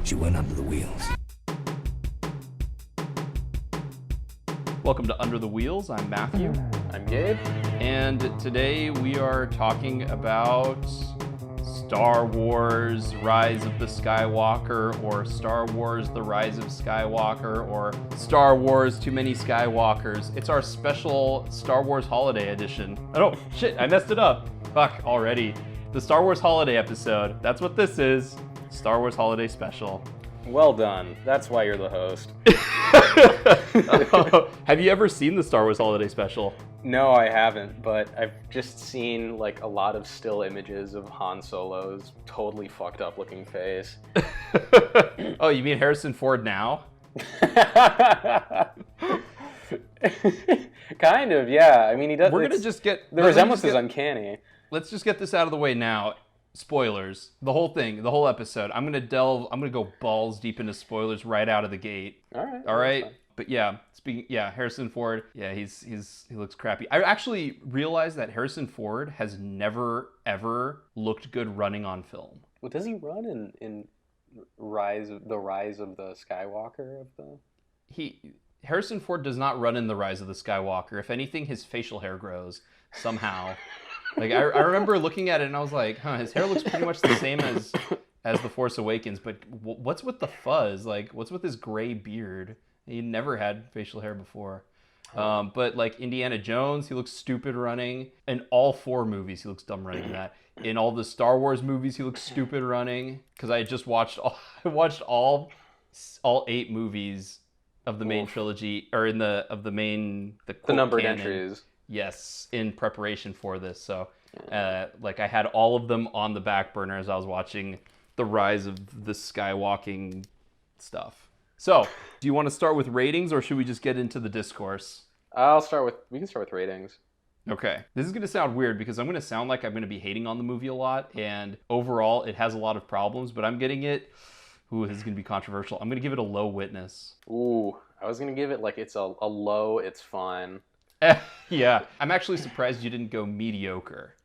She went under the wheels. Welcome to Under the Wheels. I'm Matthew. I'm Gabe. And today we are talking about Star Wars Rise of the Skywalker, or Star Wars The Rise of Skywalker, or Star Wars Too Many Skywalkers. It's our special Star Wars Holiday Edition. Oh, shit, I messed it up. Fuck, already. The Star Wars Holiday episode. That's what this is. Star Wars Holiday Special. Well done. That's why you're the host. Have you ever seen the Star Wars Holiday Special? No, I haven't, but I've just seen like a lot of still images of Han Solo's totally fucked up looking face. Oh, you mean Harrison Ford now? Kind of, yeah. I mean, he does. We're gonna just get the resemblance is uncanny. Let's just get this out of the way now. Spoilers. The whole thing, the whole episode. I'm gonna go balls deep into spoilers right out of the gate. All right. But yeah, Harrison Ford. Yeah, he looks crappy. I actually realized that Harrison Ford has never ever looked good running on film. Well, does he run in Rise of the Skywalker Harrison Ford does not run in The Rise of the Skywalker. If anything, his facial hair grows somehow. Like I remember looking at it and I was like, his hair looks pretty much the same as The Force Awakens, but what's with the fuzz? Like, what's with his gray beard? He never had facial hair before. But like Indiana Jones, he looks stupid running. In all 4 movies, he looks dumb running in that. In all the Star Wars movies, he looks stupid running. Because I just watched all 8 movies of the main trilogy, or the numbered canon. entries. Yes, in preparation for this. So, I had all of them on the back burner as I was watching the Rise of the Skywalking stuff. So, do you want to start with ratings, or should we just get into the discourse? We can start with ratings. Okay. This is going to sound weird because I'm going to sound like I'm going to be hating on the movie a lot, and overall it has a lot of problems, but I'm getting it. Ooh, this is going to be controversial. I'm going to give it a low witness. Ooh, I was going to give it like it's a low, it's fine. Yeah, I'm actually surprised you didn't go mediocre.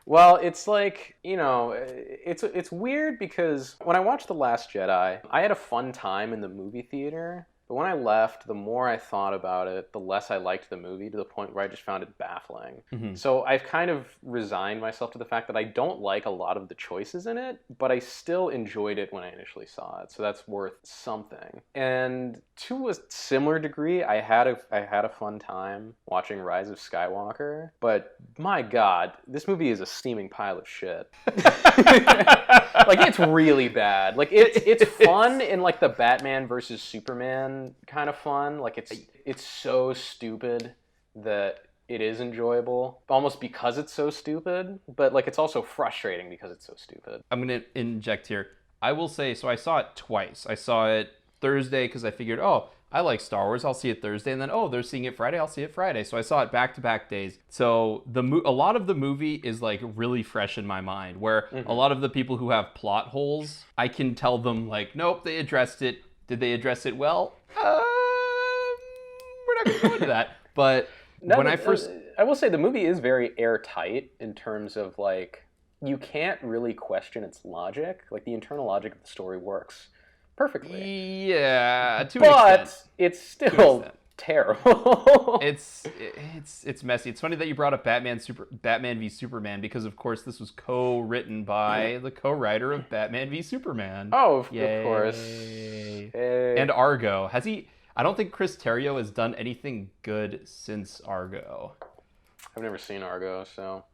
Well, it's like, it's weird because when I watched The Last Jedi, I had a fun time in the movie theater. But when I left, the more I thought about it, the less I liked the movie, to the point where I just found it baffling. Mm-hmm. So I've kind of resigned myself to the fact that I don't like a lot of the choices in it, but I still enjoyed it when I initially saw it. So that's worth something. And to a similar degree, I had a fun time watching Rise of Skywalker. But my God, this movie is a steaming pile of shit. Like, it's really bad. Like, it's fun in like the Batman versus Superman kind of fun. Like, it's so stupid that it is enjoyable, almost because it's so stupid, but like it's also frustrating because it's so stupid. I'm gonna inject here. I will say, so I saw it twice. I saw it Thursday because I figured, I like Star Wars, I'll see it Thursday, and then they're seeing it Friday, I'll see it Friday. So I saw it back-to-back days. So a lot of the movie is like really fresh in my mind, where a lot of the people who have plot holes, I can tell them like, nope, they addressed it. Did they address it well? We're not going to go into that. But I will say the movie is very airtight in terms of like, you can't really question its logic. Like, the internal logic of the story works perfectly. Yeah, to an extent. But it's still terrible. It's messy. It's funny that you brought up Batman v Superman, because of course this was co-written by the co-writer of Batman v Superman. Oh, of course. Yay. And Argo. I don't think Chris Terrio has done anything good since Argo. I've never seen Argo, so.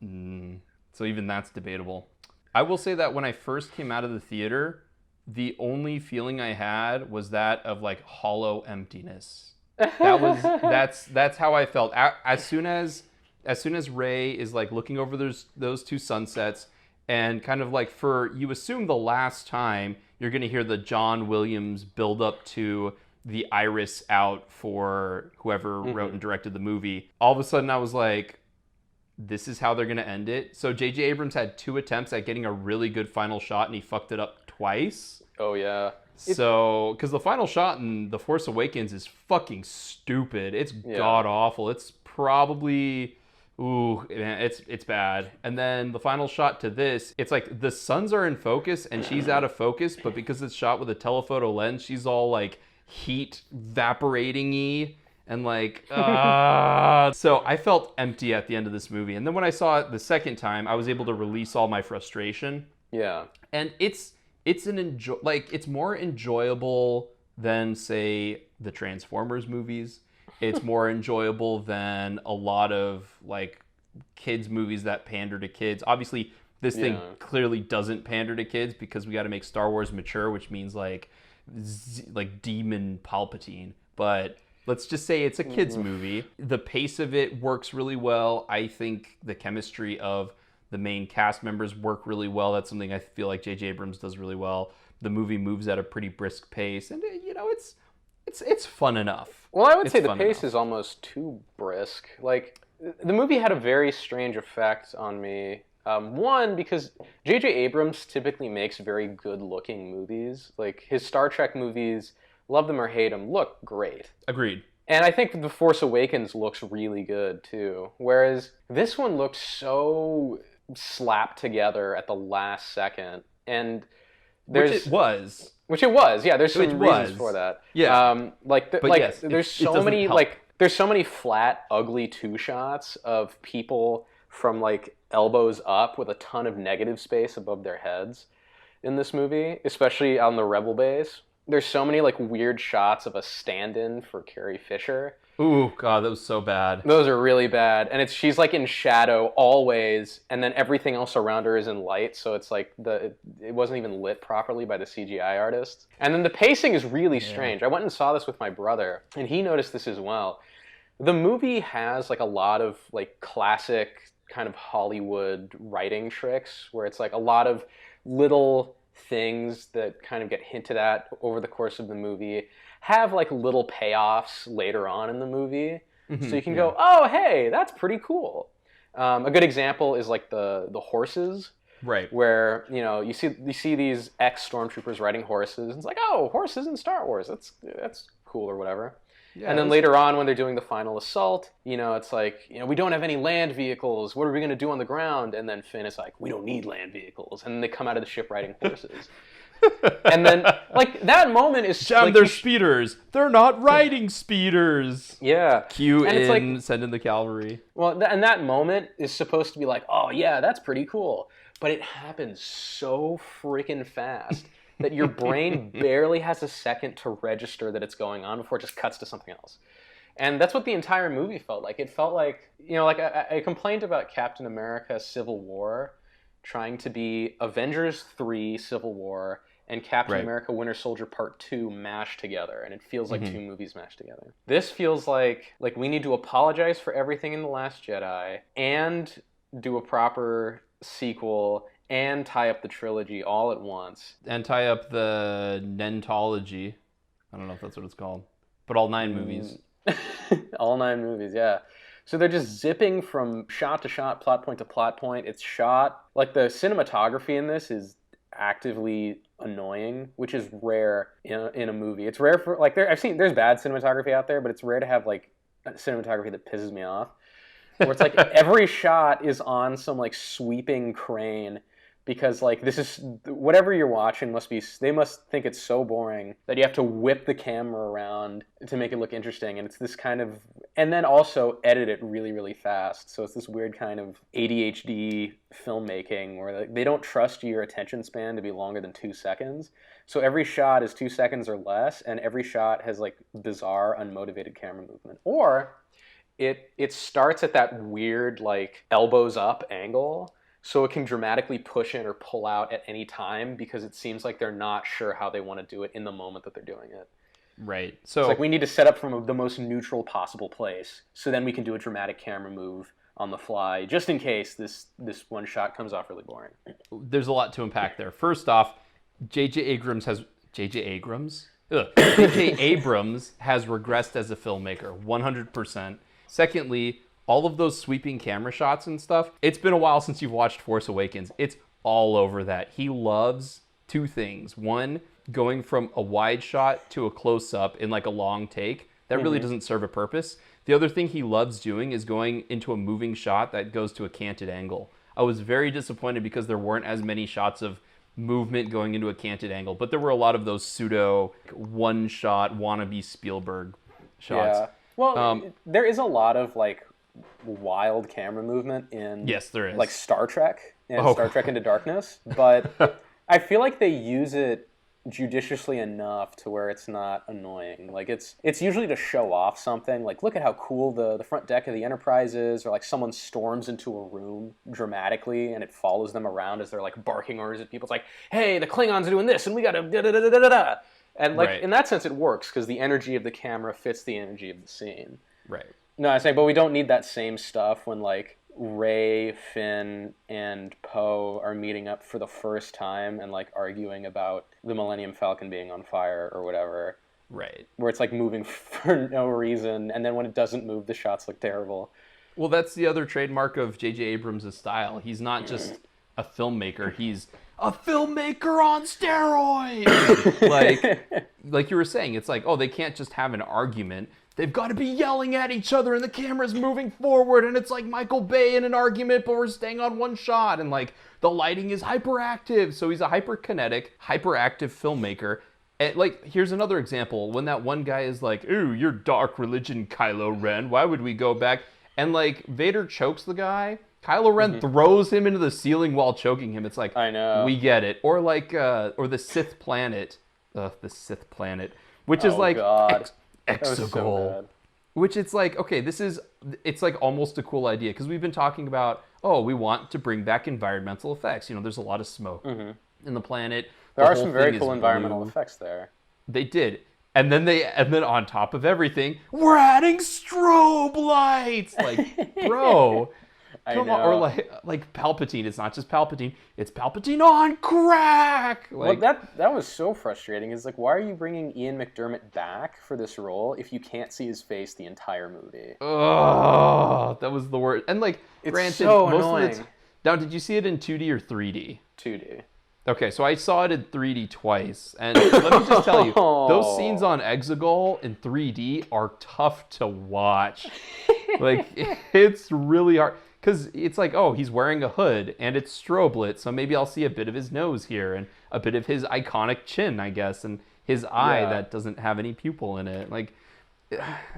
So even that's debatable. I will say that when I first came out of the theater, the only feeling I had was that of like hollow emptiness. That's how I felt. As soon as Rey is like looking over those 2 sunsets, and kind of like, you assume the last time you're gonna hear the John Williams build up to the iris out for whoever wrote and directed the movie. All of a sudden I was like, this is how they're gonna end it. So J.J. Abrams had 2 attempts at getting a really good final shot, and he fucked it up twice. Oh yeah. So, because the final shot in The Force Awakens is fucking stupid. It's god awful. It's probably Ooh, man, it's bad. And then the final shot to this, it's like the suns are in focus and she's out of focus, but because it's shot with a telephoto lens, she's all like heat evaporating-y and like so I felt empty at the end of this movie. And then when I saw it the second time, I was able to release all my frustration. Yeah. And it's it's more enjoyable than, say, the Transformers movies. It's more enjoyable than a lot of like kids movies that pander to kids. Obviously, this thing clearly doesn't pander to kids because we got to make Star Wars mature, which means like demon Palpatine. But let's just say it's a kids movie. The pace of it works really well. I think the chemistry of the main cast members work really well. That's something I feel like J.J. Abrams does really well. The movie moves at a pretty brisk pace, and it's fun enough. Well, I would say the pace is almost too brisk. Like, the movie had a very strange effect on me. One, because J.J. Abrams typically makes very good-looking movies. Like, his Star Trek movies, love them or hate them, look great. Agreed. And I think The Force Awakens looks really good, too. Whereas this one looks so slapped together at the last second. And Which it was. Yeah. There's some reasons for that. Yeah. There's so many flat, ugly two shots of people from like elbows up with a ton of negative space above their heads in this movie, especially on the Rebel base. There's so many like weird shots of a stand-in for Carrie Fisher. Ooh, God, that was so bad. Those are really bad. And she's like in shadow always, and then everything else around her is in light, so it's like it wasn't even lit properly by the CGI artists. And then the pacing is really strange. I went and saw this with my brother, and he noticed this as well. The movie has like a lot of like classic kind of Hollywood writing tricks, where it's like a lot of little things that kind of get hinted at over the course of the movie have like little payoffs later on in the movie. So you can go, oh, hey, that's pretty cool. A good example is like the horses. Right. Where, you see these ex-stormtroopers riding horses. And it's like, oh, horses in Star Wars. That's cool or whatever. Yeah, and then later on when they're doing the final assault, it's like, we don't have any land vehicles. What are we going to do on the ground? And then Finn is like, we don't need land vehicles. And then they come out of the ship riding horses. And then, like, that moment is... Jam, they're speeders. They're not riding speeders. Yeah. Cue and in, like, send in the cavalry. Well, and that moment is supposed to be like, oh, yeah, that's pretty cool. But it happens so freaking fast that your brain barely has a second to register that it's going on before it just cuts to something else. And that's what the entire movie felt like. It felt like, I complained about Captain America Civil War trying to be Avengers 3 Civil War and Captain America Winter Soldier Part 2 mashed together. And it feels like two movies mashed together. This feels like we need to apologize for everything in The Last Jedi and do a proper sequel and tie up the trilogy all at once. And tie up the Nentology. I don't know if that's what it's called. But all 9 movies. All 9 movies, yeah. So they're just zipping from shot to shot, plot point to plot point. It's shot... Like, the cinematography in this is actively annoying, which is rare in a movie. It's rare for... Like, there's bad cinematography out there, but it's rare to have, like, cinematography that pisses me off. Where it's like every shot is on some, like, sweeping crane because, like, this is... Whatever you're watching they must think it's so boring that you have to whip the camera around to make it look interesting. And it's this kind of... And then also edit it really, really fast. So it's this weird kind of ADHD filmmaking where like, they don't trust your attention span to be longer than 2 seconds. So every shot is 2 seconds or less, and every shot has, like, bizarre, unmotivated camera movement. Or it starts at that weird, like, elbows up angle, so it can dramatically push in or pull out at any time because it seems like they're not sure how they want to do it in the moment that they're doing it. Right. So it's like we need to set up from the most neutral possible place so then we can do a dramatic camera move on the fly just in case this one shot comes off really boring. There's a lot to unpack there. First off, J.J. Abrams has regressed as a filmmaker 100%. Secondly, all of those sweeping camera shots and stuff, it's been a while since you've watched Force Awakens. It's all over that. He loves 2 things. One, going from a wide shot to a close-up in like a long take That really doesn't serve a purpose. The other thing he loves doing is going into a moving shot that goes to a canted angle. I was very disappointed because there weren't as many shots of movement going into a canted angle, but there were a lot of those pseudo one-shot wannabe Spielberg shots. Yeah. Well, there is a lot of like wild camera movement in Yes, there is. like Star Trek and Oh. Star Trek Into Darkness, but I feel like they use it judiciously enough to where it's not annoying. Like it's usually to show off something, like look at how cool the front deck of the Enterprise is, or like someone storms into a room dramatically and it follows them around as they're like barking orders at people. It's like, hey, the Klingons are doing this and we gotta da da da da da da. And like in that sense it works because the energy of the camera fits the energy of the scene. Right. No, I say, but we don't need that same stuff when like Ray, Finn, and Poe are meeting up for the first time and like arguing about the Millennium Falcon being on fire or whatever. Right. Where it's like moving for no reason, and then when it doesn't move, the shots look terrible. Well, that's the other trademark of J.J. Abrams' style. He's not just a filmmaker. He's a filmmaker on steroids. like you were saying, it's like, oh, they can't just have an argument. They've got to be yelling at each other and the camera's moving forward and it's like Michael Bay in an argument, but we're staying on one shot and like the lighting is hyperactive. So he's a hyperkinetic, hyperactive filmmaker. And like, here's another example. When that one guy is like, ooh, your dark religion, Kylo Ren. Why would we go back? And like Vader chokes the guy. Kylo Ren throws him into the ceiling while choking him. It's like, I know. We get it. Or like, or the Sith planet. Which is like Exegol. So which it's like, okay, it's like almost a cool idea because we've been talking about, oh, we want to bring back environmental effects. You know, there's a lot of smoke in the planet. There are some very cool environmental effects there. They did. And then on top of everything, we're adding strobe lights. Like, bro, come on. Or like Palpatine. It's not just Palpatine. It's Palpatine on crack. Like, well, that was so frustrating. It's like, why are you bringing Ian McDermott back for this role if you can't see his face the entire movie? Oh, that was the worst. And like, it's granted, so most annoying. of it. Now, did you see it in 2D or 3D? 2D. Okay, so I saw it in 3D twice, and let me just tell you, those scenes on Exegol in 3D are tough to watch. Like, it's really hard, because it's like, oh, he's wearing a hood, and it's strobe lit, so maybe I'll see a bit of his nose here, and a bit of his iconic chin, I guess, and his eye that doesn't have any pupil in it. Like,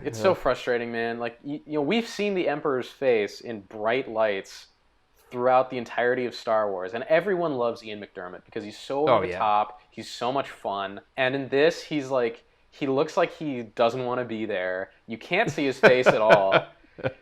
it's so frustrating, man. Like, you know, we've seen the Emperor's face in bright lights throughout the entirety of Star Wars, and everyone loves Ian McDermott because he's so over the top, he's so much fun, and in this, he's like, he looks like he doesn't want to be there. You can't see his face at all.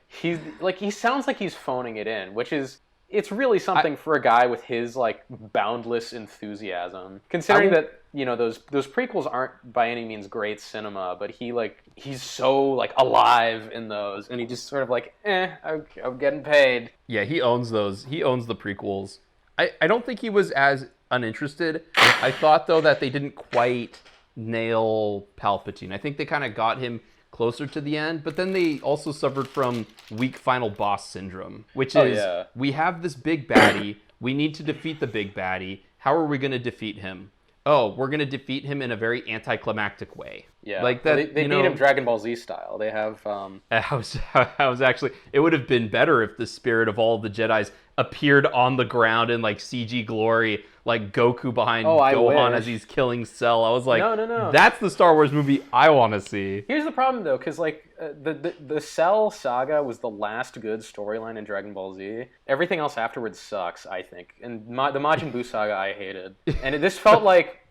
He's like, he sounds like he's phoning it in, which is, it's really something for a guy with his like boundless enthusiasm, considering that, you know, those prequels aren't by any means great cinema, but he's so like alive in those, and he just sort of like, I'm getting paid. Yeah, he owns those. He owns the prequels. I don't think he was as uninterested. I thought though that they didn't quite nail Palpatine. I think they kind of got him closer to the end, but then they also suffered from weak final boss syndrome, which is, we have this big baddie, we need to defeat the big baddie. How are we going to defeat him? Oh, we're going to defeat him in a very anticlimactic way. Yeah, like that. They beat him Dragon Ball Z style. They have. I was actually. It would have been better if the spirit of all the Jedis appeared on the ground in like CG glory, like Goku behind Gohan as he's killing Cell. I was like, no. That's the Star Wars movie I want to see. Here's the problem though, because like the Cell saga was the last good storyline in Dragon Ball Z. Everything else afterwards sucks, I think. And the Majin Buu saga I hated, and this felt like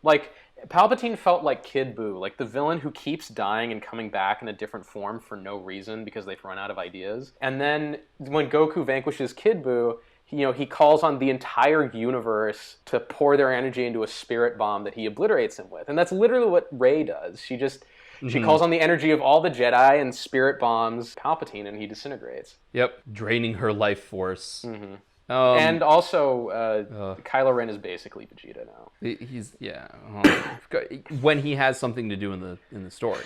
Palpatine felt like Kid Buu, like the villain who keeps dying and coming back in a different form for no reason because they've run out of ideas. And then when Goku vanquishes Kid Buu, he calls on the entire universe to pour their energy into a spirit bomb that he obliterates him with. And that's literally what Rey does. She calls on the energy of all the Jedi and spirit bombs Palpatine, and he disintegrates. Yep, draining her life force. Mm-hmm. And also, Kylo Ren is basically Vegeta now. He's when he has something to do in the story.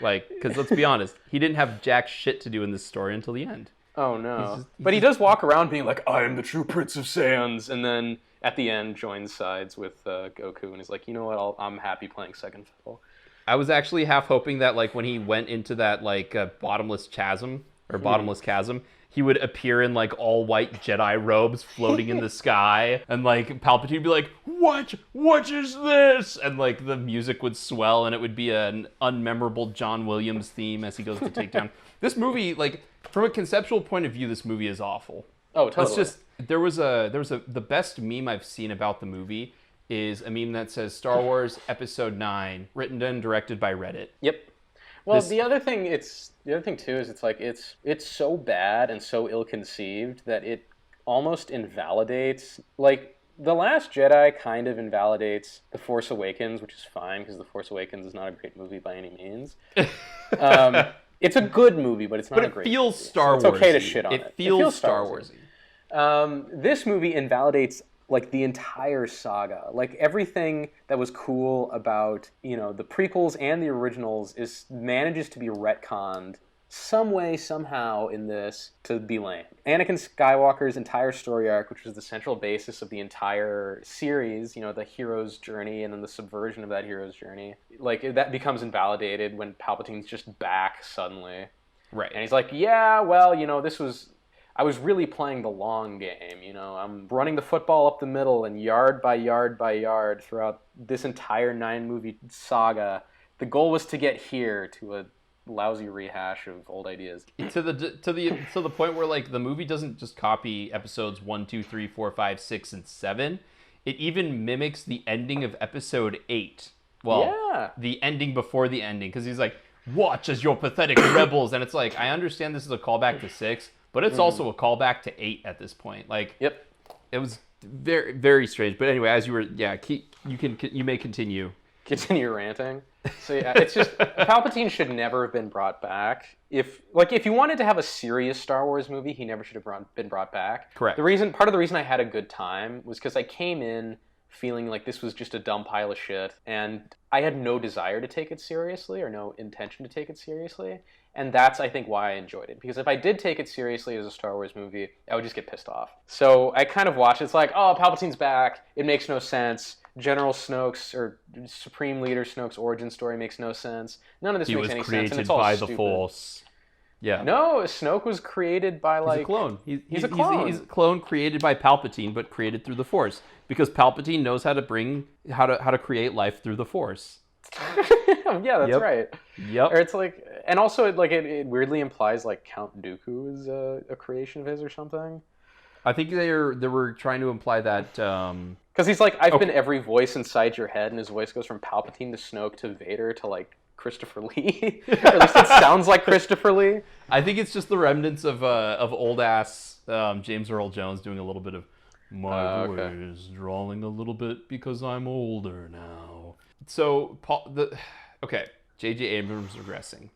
Like, because let's be honest, he didn't have jack shit to do in this story until the end. Oh no! But he does walk around being like, "I am the true Prince of Saiyans," and then at the end joins sides with Goku, and he's like, "You know what? I'm happy playing second fiddle." I was actually half hoping that like when he went into that like bottomless chasm or bottomless chasm, he would appear in like all white Jedi robes floating in the sky, and like Palpatine would be like, What is this? And like the music would swell, and it would be an unmemorable John Williams theme as he goes to take down. This movie, like from a conceptual point of view, this movie is awful. Oh, totally. Let's just the best meme I've seen about the movie is a meme that says Star Wars Episode 9, written and directed by Reddit. Yep. Well, the other thing too is it's like it's so bad and so ill-conceived that it almost invalidates, like The Last Jedi kind of invalidates The Force Awakens, which is fine because The Force Awakens is not a great movie by any means. It's a good movie, but it's not a great movie. But it feels Star Warsy. So it's okay to shit on it. It feels Star Warsy. This movie invalidates like the entire saga. Like everything that was cool about, you know, the prequels and the originals manages to be retconned some way, somehow in this to be lame. Anakin Skywalker's entire story arc, which was the central basis of the entire series, you know, the hero's journey and then the subversion of that hero's journey, like that becomes invalidated when Palpatine's just back suddenly. Right. And he's like, yeah, well, you know, I was really playing the long game, you know. I'm running the football up the middle and yard by yard by yard throughout this entire 9-movie saga. The goal was to get here to a lousy rehash of old ideas. To the point where like the movie doesn't just copy episodes 1, 2, 3, 4, 5, 6, and 7. It even mimics the ending of episode 8. Well, the ending before the ending, because he's like, watch as your pathetic rebels, and it's like, I understand this is a callback to 6. But it's also a callback to 8 at this point. Like, yep, it was very, very strange. But anyway, as you were, you may continue. Continue ranting. So yeah, it's just Palpatine should never have been brought back. If you wanted to have a serious Star Wars movie, he never should have been brought back. Correct. Part of the reason I had a good time was because I came in feeling like this was just a dumb pile of shit, and I had no desire to take it seriously or no intention to take it seriously. And that's, I think, why I enjoyed it. Because if I did take it seriously as a Star Wars movie, I would just get pissed off. So I kind of watched it. It's like, oh, Palpatine's back. It makes no sense. General Snoke's, or Supreme Leader Snoke's origin story makes no sense. None of this makes any sense. And it's all by stupid. the Force. Yeah. No, Snoke was created by, like... He's a clone. He's a clone. He's a clone created by Palpatine, but created through the Force. Because Palpatine knows how to create life through the Force. Yeah, that's right. Yep. Or it's like, and also it weirdly implies like Count Dooku is a creation of his or something. I think they were trying to imply that because he's like, I've been every voice inside your head, and his voice goes from Palpatine to Snoke to Vader to like Christopher Lee. Or at least it sounds like Christopher Lee. I think it's just the remnants of old ass James Earl Jones doing a little bit of my voice drawling a little bit because I'm older now. So J.J. Abrams regressing.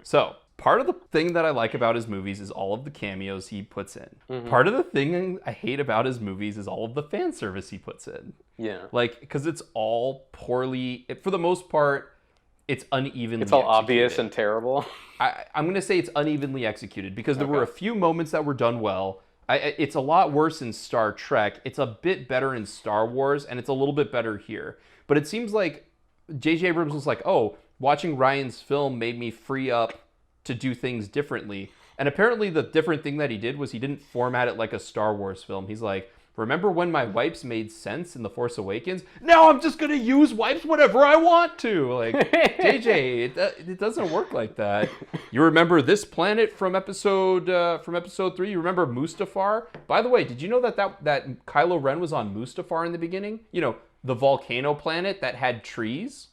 So part of the thing that I like about his movies is all of the cameos he puts in. Mm-hmm. Part of the thing I hate about his movies is all of the fan service he puts in. Yeah. Like, because it's all poorly, for the most part, it's unevenly It's all executed. obvious and terrible. I'm going to say it's unevenly executed because there were a few moments that were done well. It's a lot worse in Star Trek. It's a bit better in Star Wars, and it's a little bit better here. But it seems like J.J. Abrams was like, oh, watching Ryan's film made me free up to do things differently. And apparently the different thing that he did was he didn't format it like a Star Wars film. He's like, remember when my wipes made sense in The Force Awakens? Now I'm just going to use wipes whenever I want to. Like, JJ, it doesn't work like that. You remember this planet from episode 3? You remember Mustafar? By the way, did you know that Kylo Ren was on Mustafar in the beginning? You know, the volcano planet that had trees?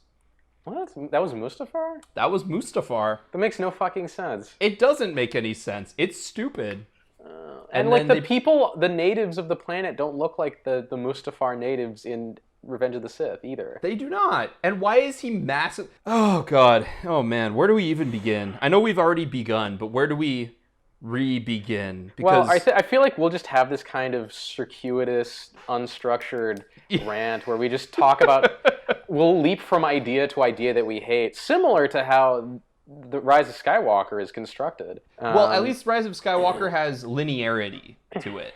What? That was Mustafar? That was Mustafar. That makes no fucking sense. It doesn't make any sense. It's stupid. And like the natives of the planet don't look like the Mustafar natives in Revenge of the Sith either. They do not. And why is he massive? Oh, God. Oh, man. Where do we even begin? I know we've already begun, but where do we re-begin? Because... Well, I feel like we'll just have this kind of circuitous, unstructured rant where we just talk about... We'll leap from idea to idea that we hate, similar to how the Rise of Skywalker is constructed. Well, at least Rise of Skywalker has linearity to it.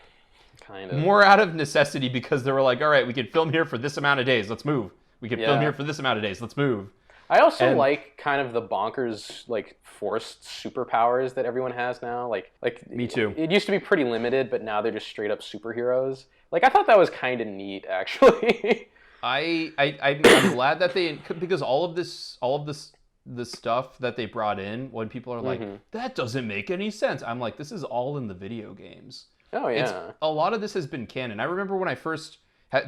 Kind of. More out of necessity because they were like, all right, we can film here for this amount of days. Let's move. We can film here for this amount of days. Let's move. I also And like kind of the bonkers, like, forced superpowers that everyone has now. me too. It used to be pretty limited, but now they're just straight up superheroes. Like, I thought that was kind of neat, actually. I'm glad that because the stuff that they brought in, when people are like, that doesn't make any sense. I'm like, this is all in the video games. Oh, yeah. A lot of this has been canon. I remember when I first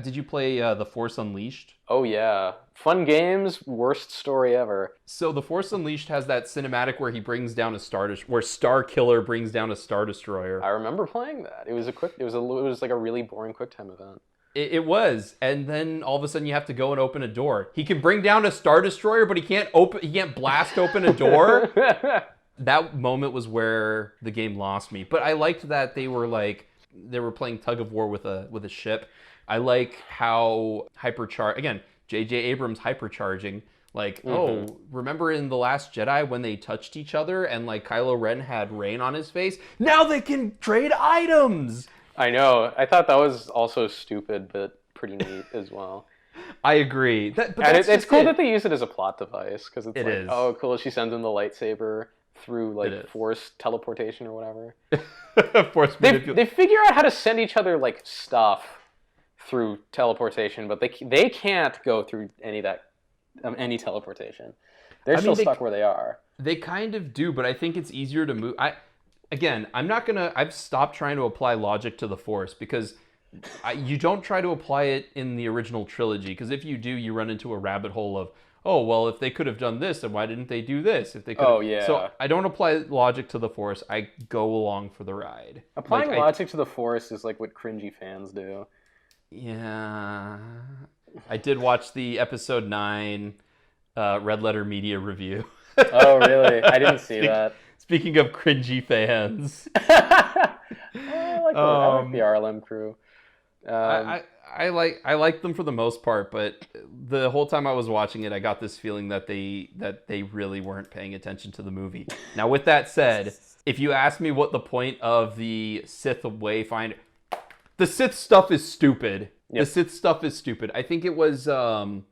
did you play The Force Unleashed? Oh, yeah. Fun games, worst story ever. So The Force Unleashed has that cinematic where he brings down where Star Killer brings down a Star Destroyer. I remember playing that. It was like a really boring QuickTime event. It was, and then all of a sudden you have to go and open a door. He can bring down a Star Destroyer, but he can't blast open a door. That moment was where the game lost me. But I liked that they were playing tug of war with a ship. I like how J.J. Abrams hypercharging. Remember in The Last Jedi when they touched each other and like Kylo Ren had rain on his face? Now they can trade items. I know. I thought that was also stupid, but pretty neat as well. I agree. It's cool that they use it as a plot device, because it's is. oh, cool, she sends him the lightsaber through force teleportation or whatever. They figure out how to send each other like stuff through teleportation, but they can't go through any teleportation. They're still stuck where they are. They kind of do, but I think it's easier to move. I've stopped trying to apply logic to the Force, because you don't try to apply it in the original trilogy, because if you do, you run into a rabbit hole of, oh, well, if they could have done this, then why didn't they do this? If they could, oh yeah. So I don't apply logic to the Force. I go along for the ride. Applying logic to the Force is like what cringy fans do. Yeah, I did watch the episode 9 Red Letter Media review. Oh really? I didn't see that. Speaking of cringy fans, I like the RLM crew. I like them for the most part, but the whole time I was watching it, I got this feeling that they really weren't paying attention to the movie. Now, with that said, if you ask me what the point of the Sith Wayfinder, the Sith stuff is stupid. Yep. The Sith stuff is stupid. I think it was I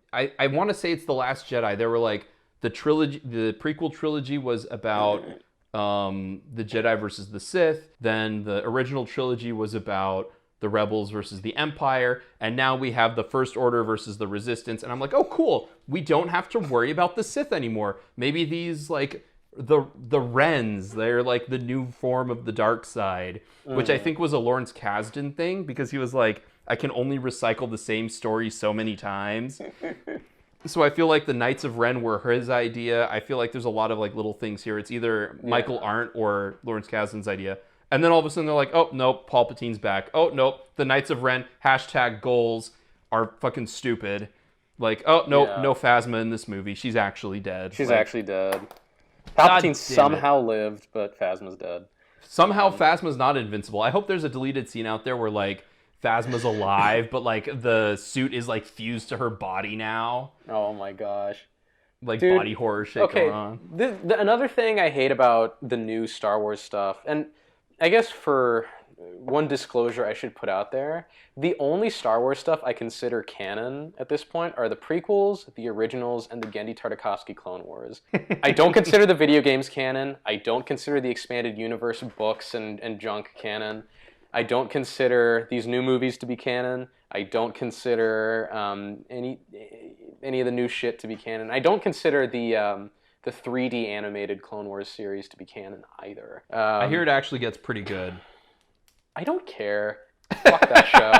want to say it's The Last Jedi. They were like the prequel trilogy was about the Jedi versus the Sith. Then the original trilogy was about the Rebels versus the Empire, and now we have the First Order versus the Resistance. And I'm like, oh, cool. We don't have to worry about the Sith anymore. Maybe these like the Wrens, they're like the new form of the dark side, which I think was a Lawrence Kasdan thing, because he was like, I can only recycle the same story so many times. So I feel like the Knights of Ren were his idea. I feel like there's a lot of like little things here. It's either Michael Arndt or Lawrence Kasdan's idea. And then all of a sudden they're like, oh, nope, Palpatine's back. Oh, nope, the Knights of Ren, #goals are fucking stupid. Like, oh, nope, no Phasma in this movie. She's actually dead. She's actually dead. Palpatine somehow lived, but Phasma's dead. Somehow Phasma's not invincible. I hope there's a deleted scene out there where like Phasma's alive, but like the suit is like fused to her body now. Oh my gosh. Like, dude, body horror shit going on. Another thing I hate about the new Star Wars stuff, and I guess for one disclosure I should put out there, the only Star Wars stuff I consider canon at this point are the prequels, the originals, and the Genndy Tartakovsky Clone Wars. I don't consider the video games canon. I don't consider the expanded universe books and junk canon. I don't consider these new movies to be canon. I don't consider any of the new shit to be canon. I don't consider the 3D animated Clone Wars series to be canon either. I hear it actually gets pretty good. I don't care. Fuck that show.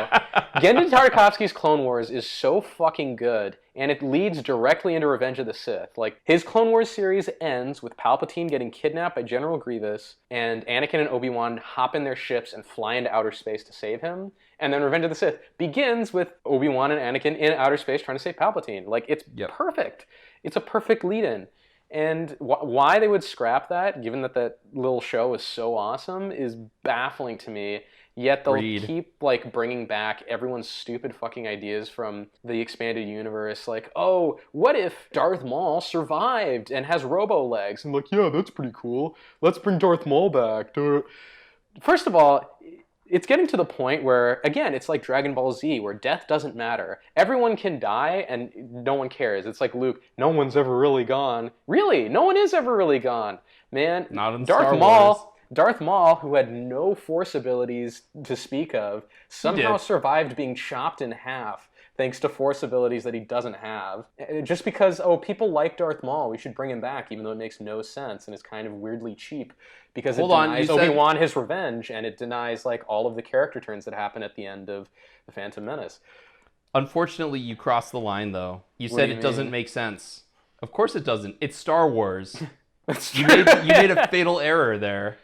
Genndy Tartakovsky's Clone Wars is so fucking good, and it leads directly into Revenge of the Sith. Like, his Clone Wars series ends with Palpatine getting kidnapped by General Grievous, and Anakin and Obi-Wan hop in their ships and fly into outer space to save him. And then Revenge of the Sith begins with Obi-Wan and Anakin in outer space trying to save Palpatine. Like, it's perfect. It's a perfect lead-in. And why they would scrap that, given that that little show is so awesome, is baffling to me. Yet they'll keep like bringing back everyone's stupid fucking ideas from the expanded universe. Like, oh, what if Darth Maul survived and has robo legs? And like, yeah, that's pretty cool. Let's bring Darth Maul back. First of all, It's getting to the point where, again, it's like Dragon Ball Z, where death doesn't matter. Everyone can die, and no one cares. It's like Luke, no one's ever really gone. Really? No one is ever really gone. Man, Not in Darth Star Maul, Wars. Darth Maul, who had no force abilities to speak of, somehow survived being chopped in half thanks to force abilities that he doesn't have. Just because, people like Darth Maul, we should bring him back, even though it makes no sense and is kind of weirdly cheap. Because it denies Obi-Wan his revenge, and it denies like all of the character turns that happen at the end of The Phantom Menace. Unfortunately, you crossed the line, though. You said it doesn't make sense. Of course it doesn't. It's Star Wars. You made a fatal error there.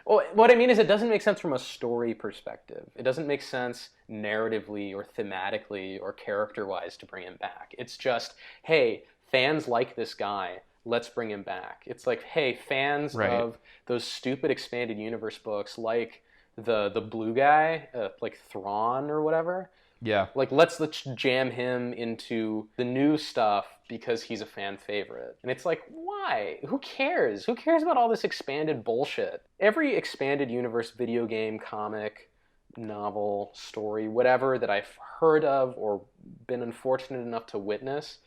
Well, what I mean is it doesn't make sense from a story perspective. It doesn't make sense narratively or thematically or character-wise to bring him back. It's just, hey, fans like this guy. Let's bring him back. It's like, hey, fans of those stupid expanded universe books like the blue guy, like Thrawn or whatever. Yeah. Like, let's jam him into the new stuff because he's a fan favorite. And it's like, why? Who cares? Who cares about all this expanded bullshit? Every expanded universe video game, comic, novel, story, whatever that I've heard of or been unfortunate enough to witness,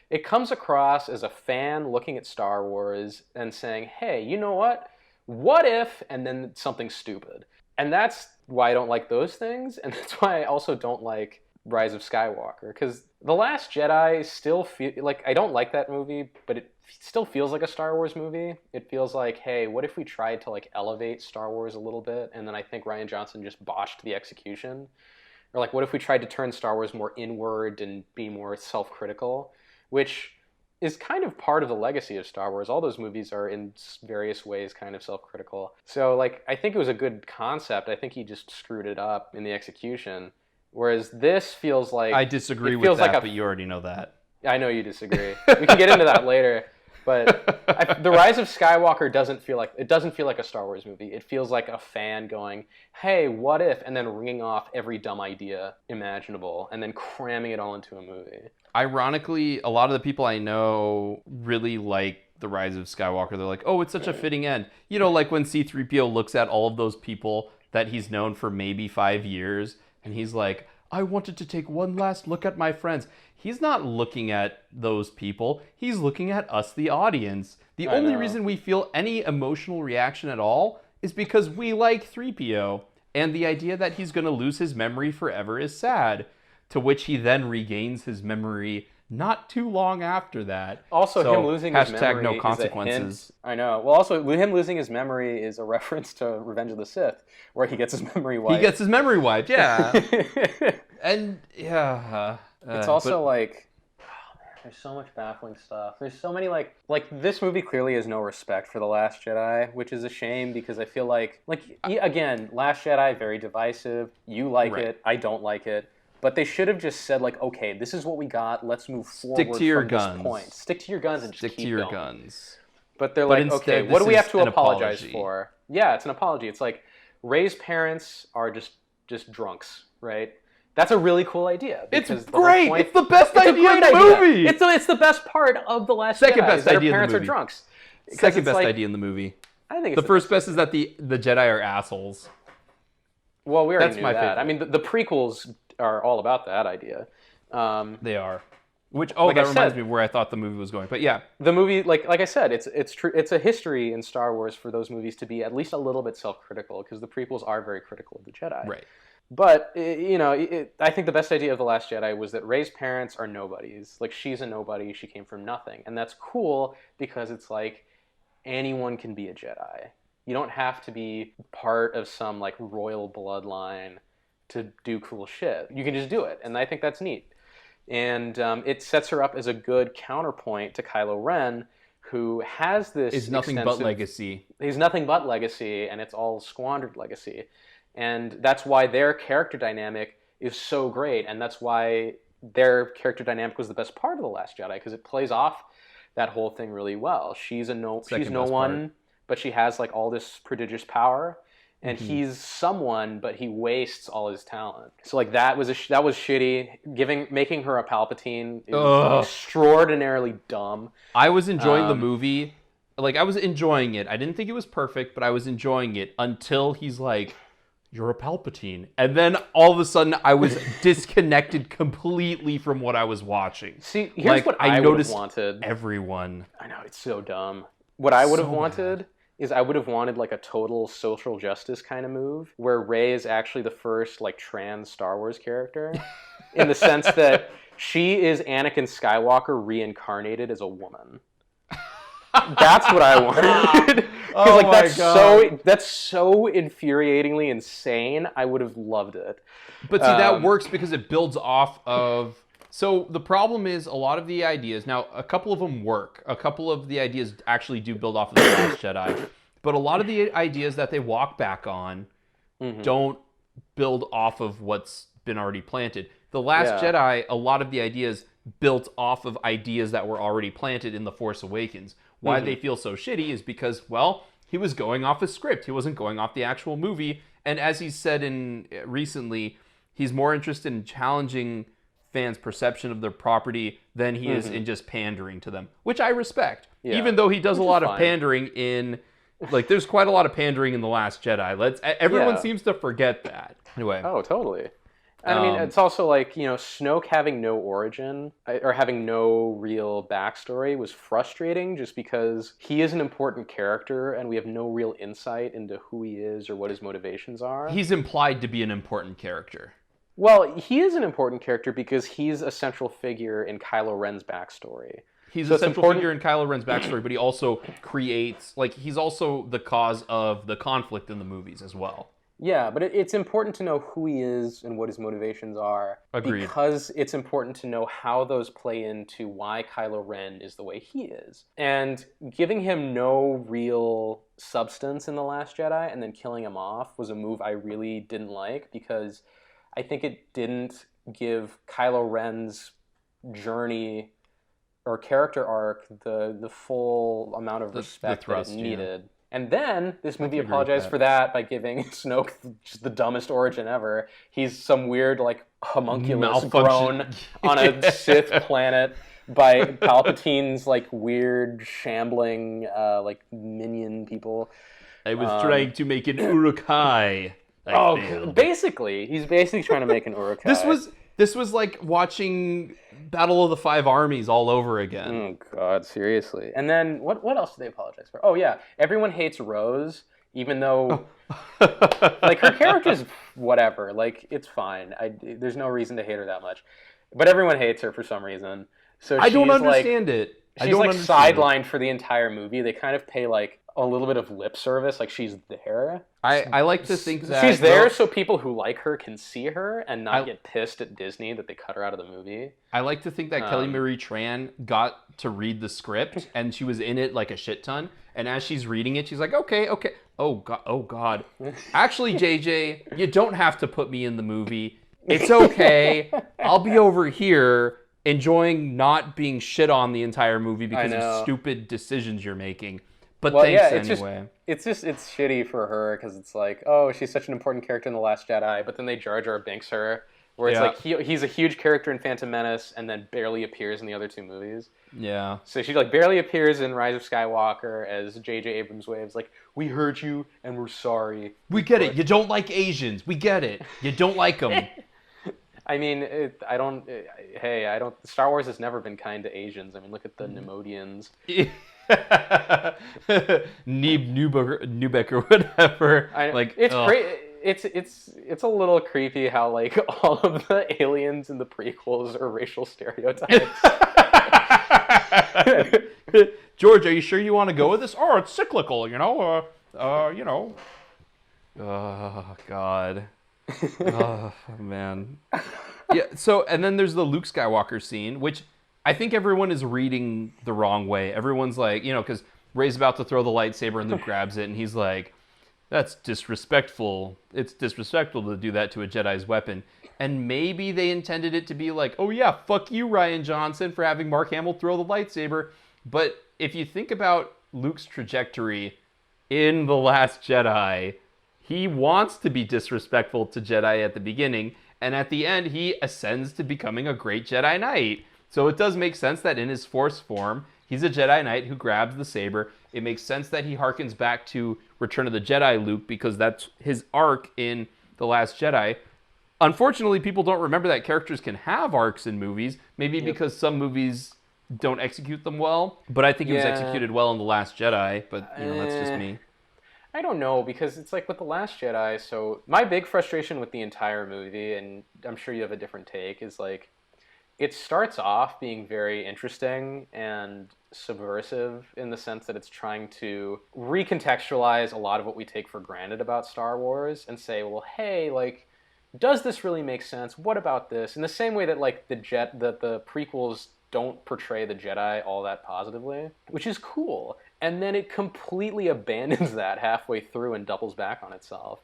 it comes across as a fan looking at Star Wars and saying, hey, you know what? What if, and then something stupid. And that's why I don't like those things, and that's why I also don't like Rise of Skywalker, because The Last Jedi still feel like, I don't like that movie, but it still feels like a Star Wars movie. It feels like, hey, what if we tried to like elevate Star Wars a little bit, and then I think Rian Johnson just botched the execution? Or like, what if we tried to turn Star Wars more inward and be more self-critical? Which is kind of part of the legacy of Star Wars. All those movies are in various ways kind of self-critical. So like, I think it was a good concept. I think he just screwed it up in the execution. Whereas this feels like... I disagree with that, but you already know that. I know you disagree. We can get into that later. But The Rise of Skywalker doesn't feel like a Star Wars movie. It feels like a fan going, hey, what if? And then ringing off every dumb idea imaginable and then cramming it all into a movie. Ironically, a lot of the people I know really like The Rise of Skywalker. They're like, oh, it's such a fitting end. You know, like when C-3PO looks at all of those people that he's known for maybe 5 years, and he's like, I wanted to take one last look at my friends. He's not looking at those people. He's looking at us, the audience. The only reason we feel any emotional reaction at all is because we like 3PO. And the idea that he's going to lose his memory forever is sad. To which he then regains his memory not too long after that. Also, him losing his memory no consequences. Is a hint. I know. Well, also, him losing his memory is a reference to Revenge of the Sith, where he gets his memory wiped. He gets his memory wiped, yeah. And, yeah. It's also like, oh man, there's so much baffling stuff. There's so many like this movie clearly has no respect for The Last Jedi, which is a shame because I feel like again, Last Jedi, very divisive. You like it, I don't like it. But they should have just said, like, okay, this is what we got. Let's move forward from this point. Stick to your guns and just keep going. Stick to your guns. But they're like, okay, what do we have to apologize for? Yeah, it's an apology. It's like, Rey's parents are just drunks, right? That's a really cool idea. It's great. It's the best idea in the movie. It's the best part of The Last Jedi. Second best idea in the movie. Her parents are drunks. Second best idea in the movie. I think it's the first best is that the Jedi are assholes. Well, we already knew that. Favorite. I mean, the prequels are all about that idea. They are. Which that reminds me of where I thought the movie was going. But yeah, the movie, like I said, it's true. It's a history in Star Wars for those movies to be at least a little bit self-critical because the prequels are very critical of the Jedi. Right. But I think the best idea of The Last Jedi was that Rey's parents are nobodies. Like, she's a nobody. She came from nothing, and that's cool because it's like anyone can be a Jedi. You don't have to be part of some like royal bloodline to do cool shit. You can just do it, and I think that's neat. And it sets her up as a good counterpoint to Kylo Ren, who has this is nothing but legacy. He's nothing but legacy, and it's all squandered legacy. And that's why their character dynamic is so great, and that's why their character dynamic was the best part of The Last Jedi, because it plays off that whole thing really well. She's no one, but she has like all this prodigious power. And he's someone, but he wastes all his talent. So like that was shitty. Making her a Palpatine is extraordinarily dumb. I was enjoying the movie. Like, I was enjoying it. I didn't think it was perfect, but I was enjoying it until he's like, you're a Palpatine. And then all of a sudden I was disconnected completely from what I was watching. See, here's what I would have wanted. Everyone. I know, it's so dumb. What I would have So wanted bad. is I would have wanted like a total social justice kind of move where Rey is actually the first like trans Star Wars character in the sense that she is Anakin Skywalker reincarnated as a woman. That's what I wanted. Oh like my God. that's so infuriatingly insane. I would have loved it. But see, that works because it builds off of... So the problem is a lot of the ideas... Now, a couple of them work. A couple of the ideas actually do build off of The Last Jedi. But a lot of the ideas that they walk back on don't build off of what's been already planted. The Last Jedi, a lot of the ideas built off of ideas that were already planted in The Force Awakens. Why they feel so shitty is because, well, he was going off a script. He wasn't going off the actual movie. And as he said recently, he's more interested in challenging fans' perception of their property than he is in just pandering to them, which I respect. Yeah. Even though he does a lot of pandering in... Like, there's quite a lot of pandering in The Last Jedi. Everyone seems to forget that. Anyway. Oh, totally. And I mean, it's also like, you know, Snoke having no origin or having no real backstory was frustrating just because he is an important character and we have no real insight into who he is or what his motivations are. He's implied to be an important character. Well, he is an important character because he's a central figure in Kylo Ren's backstory. He's a central figure in Kylo Ren's backstory, but he also creates, like, he's also the cause of the conflict in the movies as well. Yeah, but it's important to know who he is and what his motivations are. Agreed. Because it's important to know how those play into why Kylo Ren is the way he is. And giving him no real substance in The Last Jedi and then killing him off was a move I really didn't like because I think it didn't give Kylo Ren's journey or character arc the full amount of respect that it needed. Yeah. And then this movie apologized for that by giving Snoke just the dumbest origin ever. He's some weird, like, homunculus grown on a Sith planet by Palpatine's, like, weird, shambling, like, minion people. I was trying to make an Uruk-hai. Basically. He's basically trying to make an Uruk-hai. This was like watching Battle of the Five Armies all over again. Oh, God, seriously. And then, what else did they apologize for? Oh, yeah. Everyone hates Rose, even though, like, her character's whatever. Like, it's fine. There's no reason to hate her that much. But everyone hates her for some reason. So I don't understand it. She's, like, sidelined for the entire movie. They kind of pay, like, a little bit of lip service, like she's there. I like to think that she's there so people who like her can see her and not get pissed at Disney that they cut her out of the movie. I like to think that Kelly Marie Tran got to read the script and she was in it like a shit ton. And as she's reading it, she's like, okay. Oh God. Actually, JJ, you don't have to put me in the movie. It's okay. I'll be over here enjoying not being shit on the entire movie because of stupid decisions you're making. But thanks anyway. It's shitty for her because it's like, oh, she's such an important character in The Last Jedi, but then they Jar Jar Binks her, where it's like he's a huge character in Phantom Menace and then barely appears in the other two movies. Yeah. So she like barely appears in Rise of Skywalker as J.J. Abrams waves like, we heard you and we're sorry. We get it. You don't like Asians. We get it. You don't like them. I mean, Star Wars has never been kind to Asians. I mean, look at the Nemodians. Newbeck or whatever. It's a little creepy how like all of the aliens in the prequels are racial stereotypes. George, are you sure you want to go with this? Oh, it's cyclical, you know. Oh God. Oh man. Yeah. So and then there's the Luke Skywalker scene, which I think everyone is reading the wrong way. Everyone's like, you know, because Rey's about to throw the lightsaber and Luke grabs it and he's like, that's disrespectful. It's disrespectful to do that to a Jedi's weapon. And maybe they intended it to be like, oh yeah, fuck you, Rian Johnson, for having Mark Hamill throw the lightsaber. But if you think about Luke's trajectory in The Last Jedi, he wants to be disrespectful to Jedi at the beginning. And at the end, he ascends to becoming a great Jedi Knight. So it does make sense that in his Force form, he's a Jedi Knight who grabs the saber. It makes sense that he harkens back to Return of the Jedi Luke because that's his arc in The Last Jedi. Unfortunately, people don't remember that characters can have arcs in movies, maybe because some movies don't execute them well, but I think it was executed well in The Last Jedi, but, that's just me. I don't know, because it's like with The Last Jedi, so my big frustration with the entire movie, and I'm sure you have a different take, is like, it starts off being very interesting and subversive in the sense that it's trying to recontextualize a lot of what we take for granted about Star Wars and say, well, hey, like, does this really make sense? What about this? In the same way that like the prequels don't portray the Jedi all that positively, which is cool. And then it completely abandons that halfway through and doubles back on itself.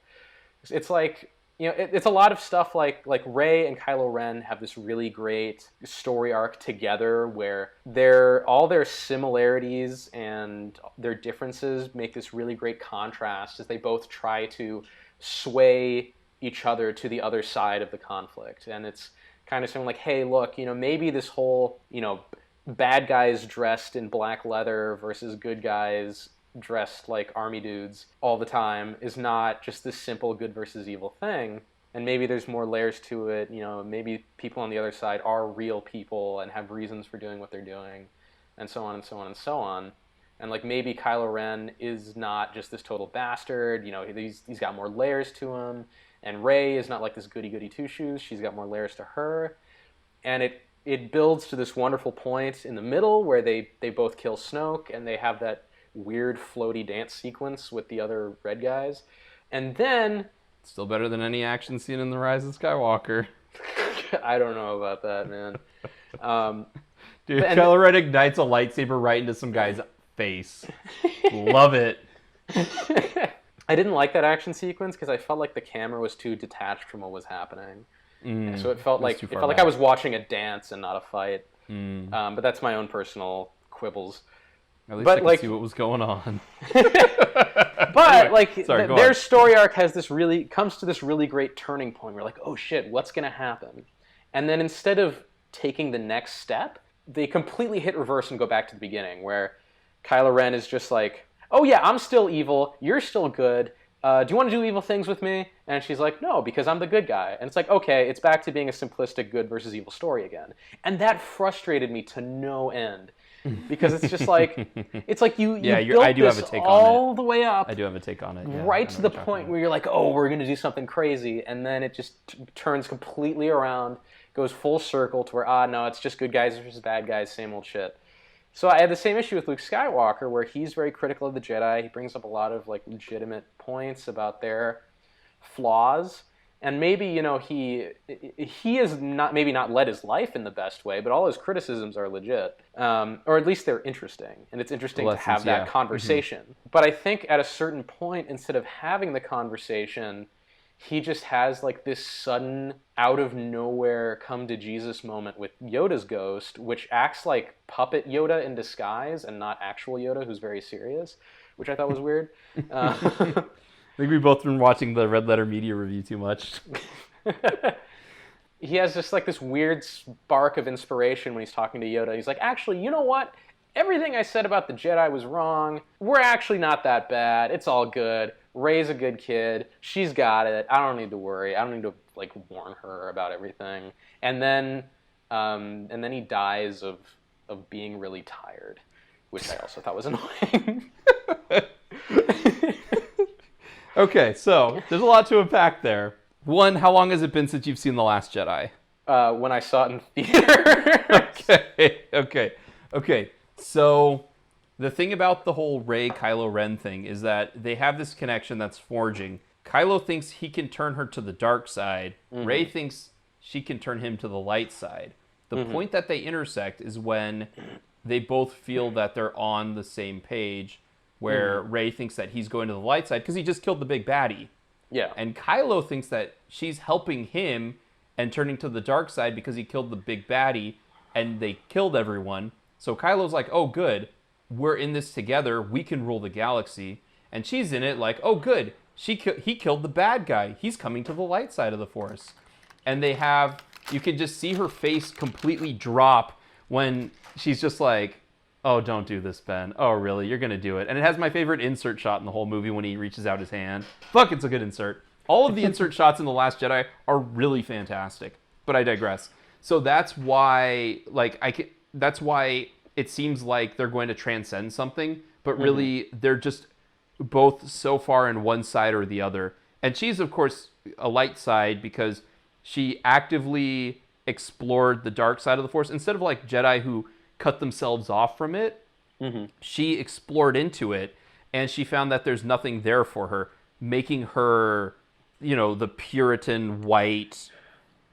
It's like, it's a lot of stuff like Rey and Kylo Ren have this really great story arc together where all their similarities and their differences make this really great contrast as they both try to sway each other to the other side of the conflict. And it's kind of saying like, hey, look, maybe this whole, bad guys dressed in black leather versus good guys dressed like army dudes all the time is not just this simple good versus evil thing. And maybe there's more layers to it. Maybe people on the other side are real people and have reasons for doing what they're doing, and so on and so on and so on. And like maybe Kylo Ren is not just this total bastard. He's got more layers to him. And Rey is not like this goody-goody two-shoes. She's got more layers to her. And it builds to this wonderful point in the middle where they both kill Snoke, and they have that weird floaty dance sequence with the other red guys. And then... Still better than any action scene in The Rise of Skywalker. I don't know about that, man. Dude, Kylo Ren ignites a lightsaber right into some guy's face. Love it. I didn't like that action sequence because I felt like the camera was too detached from what was happening. So it felt like I was watching a dance and not a fight. But that's my own personal quibbles. At least I could see what was going on. But anyway, their story arc comes to this really great turning point. We're like, oh shit, what's gonna happen? And then instead of taking the next step, they completely hit reverse and go back to the beginning, where Kylo Ren is just like, oh yeah, I'm still evil, you're still good, do you want to do evil things with me? And she's like, no, because I'm the good guy. And it's like, okay, it's back to being a simplistic good versus evil story again. And that frustrated me to no end. Because it's just like, it's like you built this all the way up. I do have a take on it. Yeah, right to the point where you're like, oh, we're going to do something crazy. And then it just turns completely around, goes full circle to where, no, it's just good guys versus bad guys, same old shit. So I had the same issue with Luke Skywalker, where he's very critical of the Jedi. He brings up a lot of legitimate points about their flaws, and maybe he is not led his life in the best way, but all his criticisms are legit, or at least they're interesting, and it's interesting to have that conversation. Mm-hmm. But I think at a certain point, instead of having the conversation, he just has this sudden out of nowhere come to Jesus moment with Yoda's ghost, which acts like puppet Yoda in disguise and not actual Yoda, who's very serious, which I thought was weird. I think we've both been watching the Red Letter Media review too much. He has just this weird spark of inspiration when he's talking to Yoda. He's like, actually, you know what? Everything I said about the Jedi was wrong. We're actually not that bad. It's all good. Rey's a good kid. She's got it. I don't need to worry. I don't need to warn her about everything. And then he dies of being really tired, which I also thought was annoying. Okay, so there's a lot to unpack there. One, how long has it been since you've seen The Last Jedi? When I saw it in theater. Okay. So the thing about the whole Rey-Kylo Ren thing is that they have this connection that's forging. Kylo thinks he can turn her to the dark side. Mm-hmm. Rey thinks she can turn him to the light side. The point that they intersect is when they both feel that they're on the same page, where Rey thinks that he's going to the light side because he just killed the big baddie. Yeah. And Kylo thinks that she's helping him and turning to the dark side because he killed the big baddie and they killed everyone. So Kylo's like, oh, good. We're in this together. We can rule the galaxy. And she's in it like, oh, good. He killed the bad guy. He's coming to the light side of the Force. And you can just see her face completely drop when she's just like, oh, don't do this, Ben. Oh, really? You're going to do it. And it has my favorite insert shot in the whole movie when he reaches out his hand. Fuck, it's a good insert. All of the insert shots in The Last Jedi are really fantastic, but I digress. So that's why, that's why it seems like they're going to transcend something, but really they're just both so far in one side or the other. And she's, of course, a light side because she actively explored the dark side of the Force. Instead of like Jedi who cut themselves off from it, she explored into it, and she found that there's nothing there for her, making her, the Puritan, white,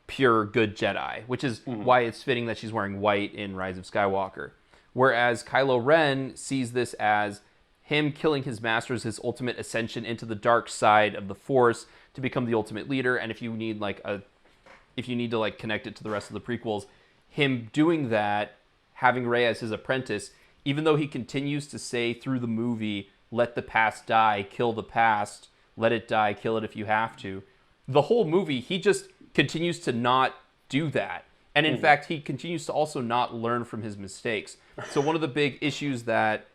pure, good Jedi, which is why it's fitting that she's wearing white in Rise of Skywalker. Whereas Kylo Ren sees this as him killing his master is his ultimate ascension into the dark side of the Force to become the ultimate leader. And if you need to connect it to the rest of the prequels, him doing that, having Rey as his apprentice, even though he continues to say through the movie, let the past die, kill the past, let it die, kill it if you have to. The whole movie, he just continues to not do that. And in fact, he continues to also not learn from his mistakes. So one of the big issues that,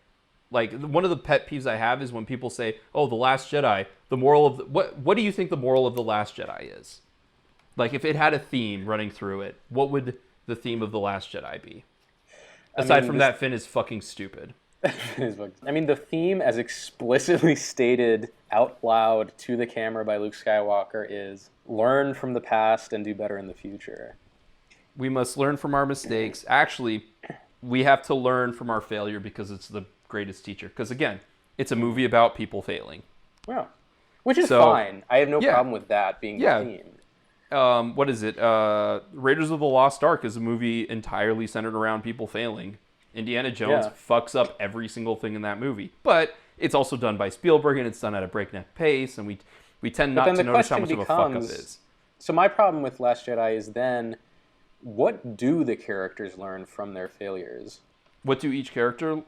one of the pet peeves I have is when people say, oh, The Last Jedi, the moral of... What do you think the moral of The Last Jedi is? Like, if it had a theme running through it, what would the theme of The Last Jedi be? Aside from that, Finn is fucking stupid. I mean, the theme, as explicitly stated out loud to the camera by Luke Skywalker, is learn from the past and do better in the future. We must learn from our mistakes. Actually, we have to learn from our failure because it's the greatest teacher. Because, again, it's a movie about people failing. Yeah. Which is fine. I have no problem with that being the theme. What is it? Raiders of the Lost Ark is a movie entirely centered around people failing. Indiana Jones fucks up every single thing in that movie. But it's also done by Spielberg, and it's done at a breakneck pace, and we tend not to notice how much of a fuck-up it is. So my problem with Last Jedi is then, what do the characters learn from their failures? What does each character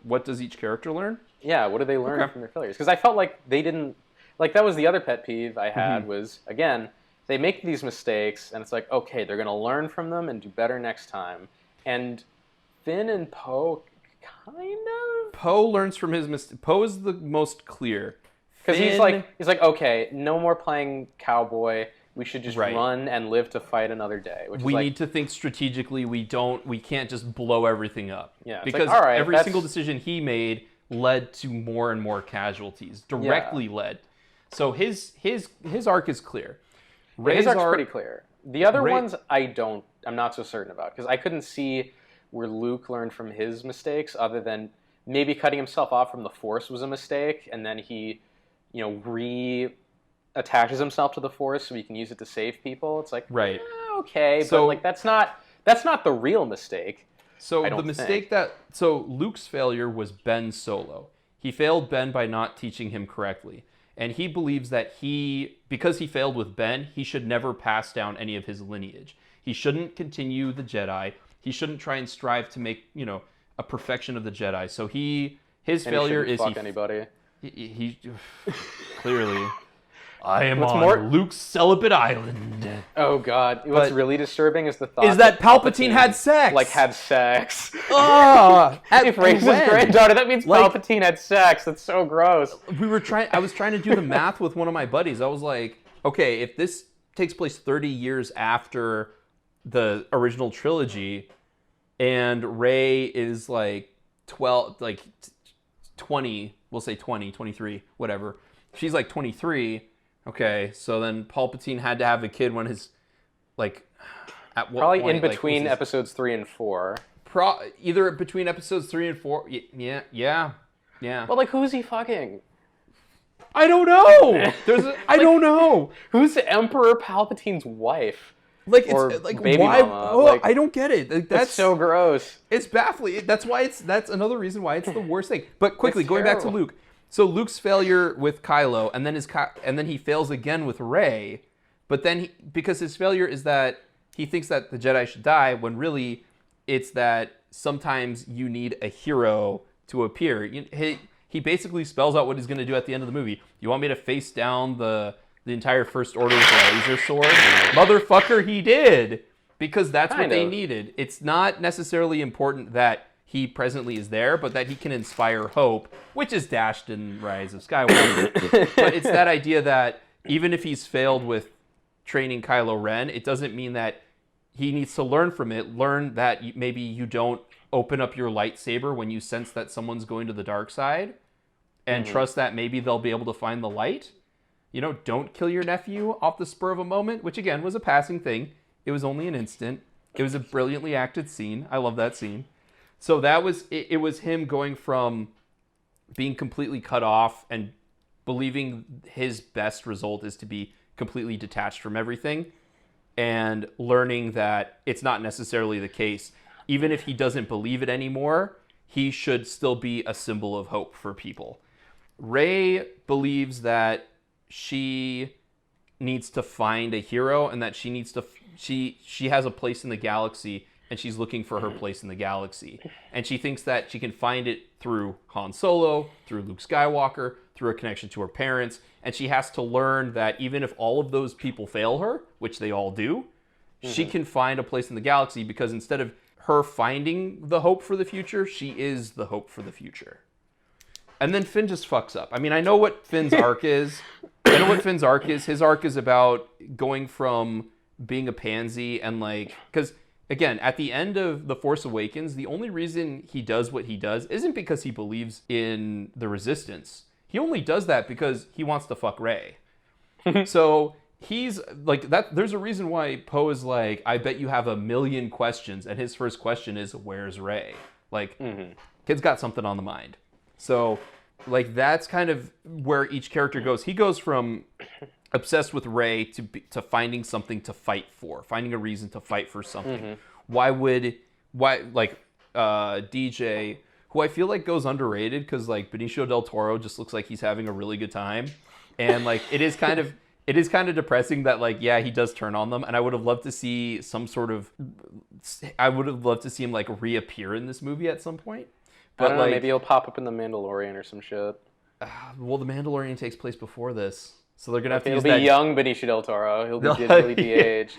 learn? Yeah, what do they learn from their failures? Because I felt like they didn't... Like, that was the other pet peeve I had was, again... They make these mistakes, and it's like, okay, they're going to learn from them and do better next time. And Finn and Poe, kind of? Poe learns from his mistakes. Poe is the most clear. Because he's like, okay, no more playing cowboy. We should just run and live to fight another day. We need to think strategically. We can't just blow everything up. Yeah, because like, all right, every single decision he made led to more and more casualties. Directly led. So his arc is clear. His arc's pretty clear. The other ones, I'm not so certain about, because I couldn't see where Luke learned from his mistakes, other than maybe cutting himself off from the Force was a mistake, and then he, reattaches himself to the Force so he can use it to save people. It's like, okay, so, but that's not the real mistake. So the mistake so Luke's failure was Ben Solo. He failed Ben by not teaching him correctly. And he believes that because he failed with Ben, he should never pass down any of his lineage. He shouldn't continue the Jedi. He shouldn't try and strive to make, a perfection of the Jedi. So his failure is fuck anybody. He clearly. I am on Luke's celibate island. Oh God! What's really disturbing is the thought is that Palpatine had sex. Had sex. If Rey's his granddaughter, that means Palpatine had sex. That's so gross. I was trying to do the math with one of my buddies. I was like, okay, if this takes place 30 years after the original trilogy, and Rey is 20, we'll say 20, 23, whatever. She's 23. Okay, so then Palpatine had to have a kid when his, at what probably point? In between episodes 3 and 4. Either between episodes 3 and 4. Yeah. But who's he fucking? I don't know. I don't know. Who's Emperor Palpatine's wife? Baby why? Mama. I don't get it. That's so gross. It's baffling. That's another reason why it's the worst thing. But quickly, going back to Luke. So Luke's failure with Kylo, and then he fails again with Rey, but then because his failure is that he thinks that the Jedi should die, when really it's that sometimes you need a hero to appear. He basically spells out what he's going to do at the end of the movie. You want me to face down the entire First Order with a laser sword? Motherfucker, he did! Because that's what they needed. It's not necessarily important that he presently is there, but that he can inspire hope, which is dashed in Rise of Skywalker. But it's that idea that even if he's failed with training Kylo Ren, it doesn't mean that he needs to learn from it. Learn that maybe you don't open up your lightsaber when you sense that someone's going to the dark side, and trust that maybe they'll be able to find the light. You know, don't kill your nephew off the spur of a moment, which again was a passing thing. It was only an instant. It was a brilliantly acted scene. I love that scene. So that was it was him going from being completely cut off and believing his best result is to be completely detached from everything, and learning that it's not necessarily the case. Even if he doesn't believe it anymore, he should still be a symbol of hope for people. Rey believes that she needs to find a hero, and that she has a place in the galaxy, and she's looking for her place in the galaxy. And she thinks that she can find it through Han Solo, through Luke Skywalker, through a connection to her parents. And she has to learn that even if all of those people fail her, which they all do, she can find a place in the galaxy, because instead of her finding the hope for the future, she is the hope for the future. And then Finn just fucks up. I mean, I know what Finn's arc is. His arc is about going from being a pansy and because again, at the end of The Force Awakens, the only reason he does what he does isn't because he believes in the Resistance. He only does that because he wants to fuck Rey. So he's like that. There's a reason why Poe is like, I bet you have a million questions, and his first question is, "Where's Rey?" Kid's got something on the mind. So, that's kind of where each character goes. He goes from obsessed with Rey to finding something to fight for, finding a reason to fight for something. DJ, who I feel like goes underrated because Benicio del Toro just looks like he's having a really good time, and it is kind of depressing that he does turn on them, and I would have loved to see him reappear in this movie at some point. But I don't know, maybe he'll pop up in The Mandalorian or some shit. Well, The Mandalorian takes place before this, so they're gonna have to use that. He'll be young Benicio del Toro. He'll be digitally de-aged.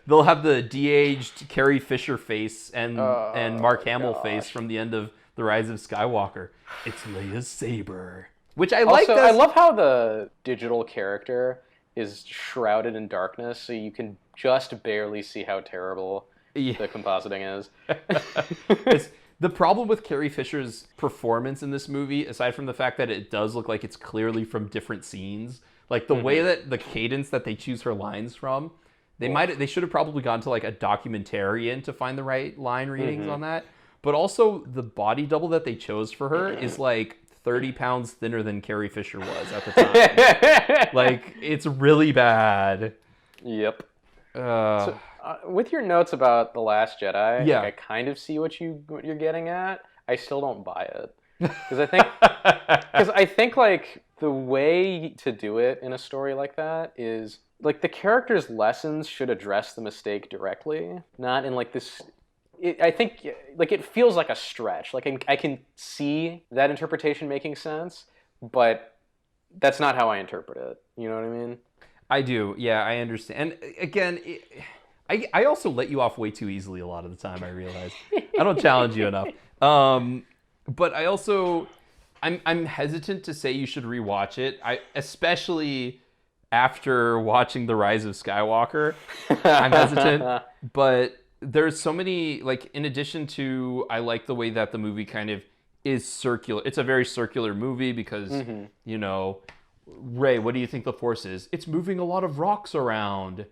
They'll have the de-aged Carrie Fisher face and Mark Hamill face from the end of The Rise of Skywalker. It's Leia's saber, which I like. Also, I love how the digital character is shrouded in darkness, so you can just barely see how terrible the compositing is. The problem with Carrie Fisher's performance in this movie, aside from the fact that it does look like it's clearly from different scenes, the way that the cadence that they choose her lines from, they should have probably gone to a documentarian to find the right line readings on that. But also the body double that they chose for her is 30 pounds thinner than Carrie Fisher was at the time. It's really bad. Yep. With your notes about The Last Jedi, I kind of see what you're getting at. I still don't buy it. Because I think the way to do it in a story like that is the character's lessons should address the mistake directly, not in this. I think it feels like a stretch. I can see that interpretation making sense, but that's not how I interpret it. You know what I mean? I do. Yeah, I understand. And again, I also let you off way too easily a lot of the time, I realize. I don't challenge you enough. But I also, I'm hesitant to say you should rewatch it. Especially after watching The Rise of Skywalker. I'm hesitant. But there's so many, in addition to, I like the way that the movie kind of is circular. It's a very circular movie because, Rey, what do you think the Force is? It's moving a lot of rocks around.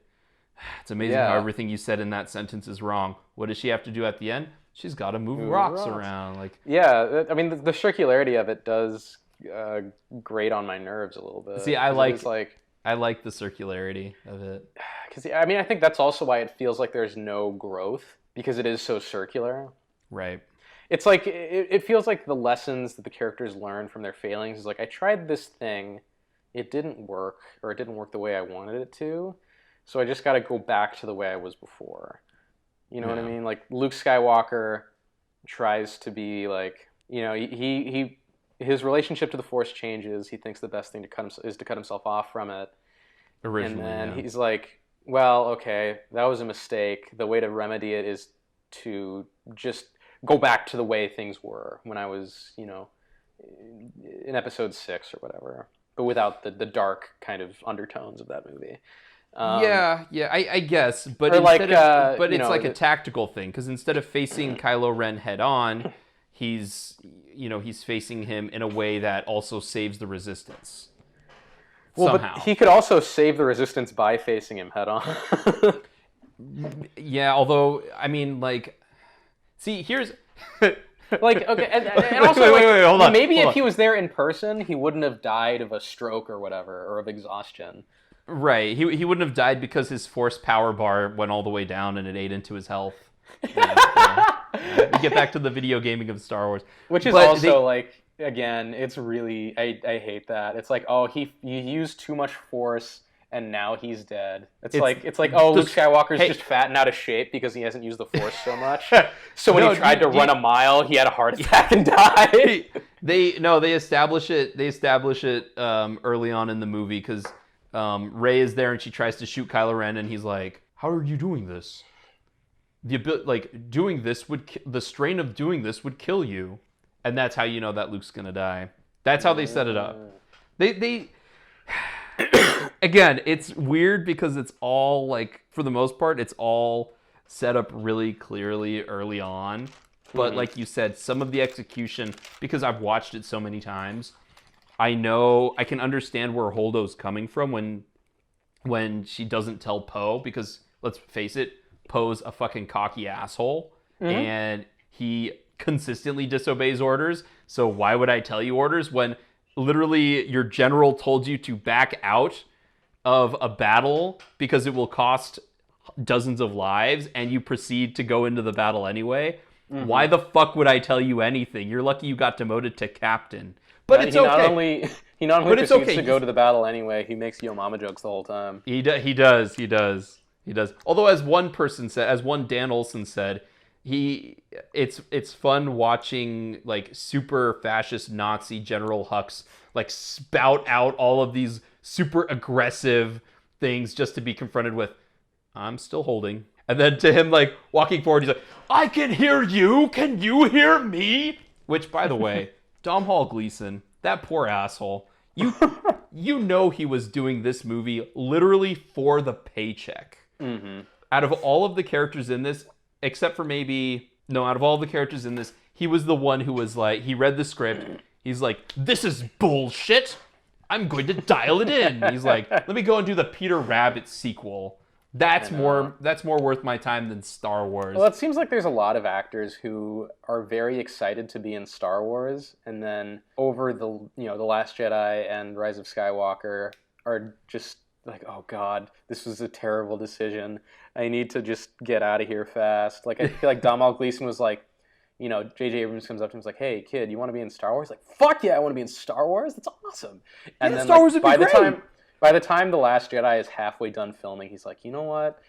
It's amazing how everything you said in that sentence is wrong. What does she have to do at the end? She's got to move rocks around. Yeah, I mean, the circularity of it does grate on my nerves a little bit. See, I like the circularity of it. Because I think that's also why it feels like there's no growth, because it is so circular. Right. It's it feels like the lessons that the characters learn from their failings is I tried this thing, it didn't work, or it didn't work the way I wanted it to, so I just got to go back to the way I was before. You know what I mean? Luke Skywalker tries to be his relationship to the Force changes. He thinks the best thing is to cut himself off from it. Originally, and then he's well, okay, that was a mistake. The way to remedy it is to just go back to the way things were when I was, in episode 6 or whatever. but without the dark kind of undertones of that movie. Yeah, I guess, but Or like, it's like a tactical thing because instead of facing Kylo Ren head on, he's facing him in a way that also saves the Resistance. Well, somehow. But he could also save the Resistance by facing him head on. Yeah, although I mean, like, see, here's like, okay, and also wait, hold on, maybe hold if on. he was there in person, he wouldn't have died of a stroke or whatever, or of exhaustion. Right. He wouldn't have died because his force power bar went all the way down and it ate into his health. We get back to the video gaming of Star Wars. Which is also like, again, it's really, I hate that. It's like, oh, he used too much force and now he's dead. It's like Luke Skywalker's just fat and out of shape because he hasn't used the force so much. So when he tried to run a mile, he had a heart attack and died. They establish it early on in the movie because Rey is there and she tries to shoot Kylo Ren and he's like, "How are you doing this? Doing this the strain of doing this would kill you," and that's how you know that Luke's gonna die. That's how they set it up. They again, it's weird because it's all like, for the most part, it's all set up really clearly early on. But like you said, some of the execution, because I've watched it so many times, I can understand where Holdo's coming from when she doesn't tell Poe, because let's face it, Poe's a fucking cocky asshole, and he consistently disobeys orders. So why would I tell you orders when literally your general told you to back out of a battle because it will cost dozens of lives, and you proceed to go into the battle anyway? Why the fuck would I tell you anything? You're lucky you got demoted to captain. But it's okay. He not only proceeds to go to the battle anyway, he makes yo mama jokes the whole time. He does. Although, as one Dan Olson said, it's fun watching like super fascist Nazi General Hux like spout out all of these super aggressive things just to be confronted with, "I'm still holding." And then to him, like, walking forward, he's like, "I can hear you. Can you hear me?" Which, by the way, Domhnall Gleeson, that poor asshole, you know he was doing this movie literally for the paycheck. Out of all of the characters in this, out of all the characters in this, he was the one who was like, he read the script. He's like, "This is bullshit. I'm going to dial it in." He's like, "Let me go and do the Peter Rabbit sequel. That's more worth my time than Star Wars." Well, it seems like there's a lot of actors who are very excited to be in Star Wars, and then over the Last Jedi and Rise of Skywalker are just like, "Oh God, this was a terrible decision. I need to just get out of here fast." Like, I feel like Domhnall Gleeson was like, J.J. Abrams comes up to him and is like, "Hey, kid, you want to be in Star Wars?" Like, "Fuck yeah, I want to be in Star Wars. That's awesome." And then Star Wars would be great. By the time The Last Jedi is halfway done filming, he's like, "You know what?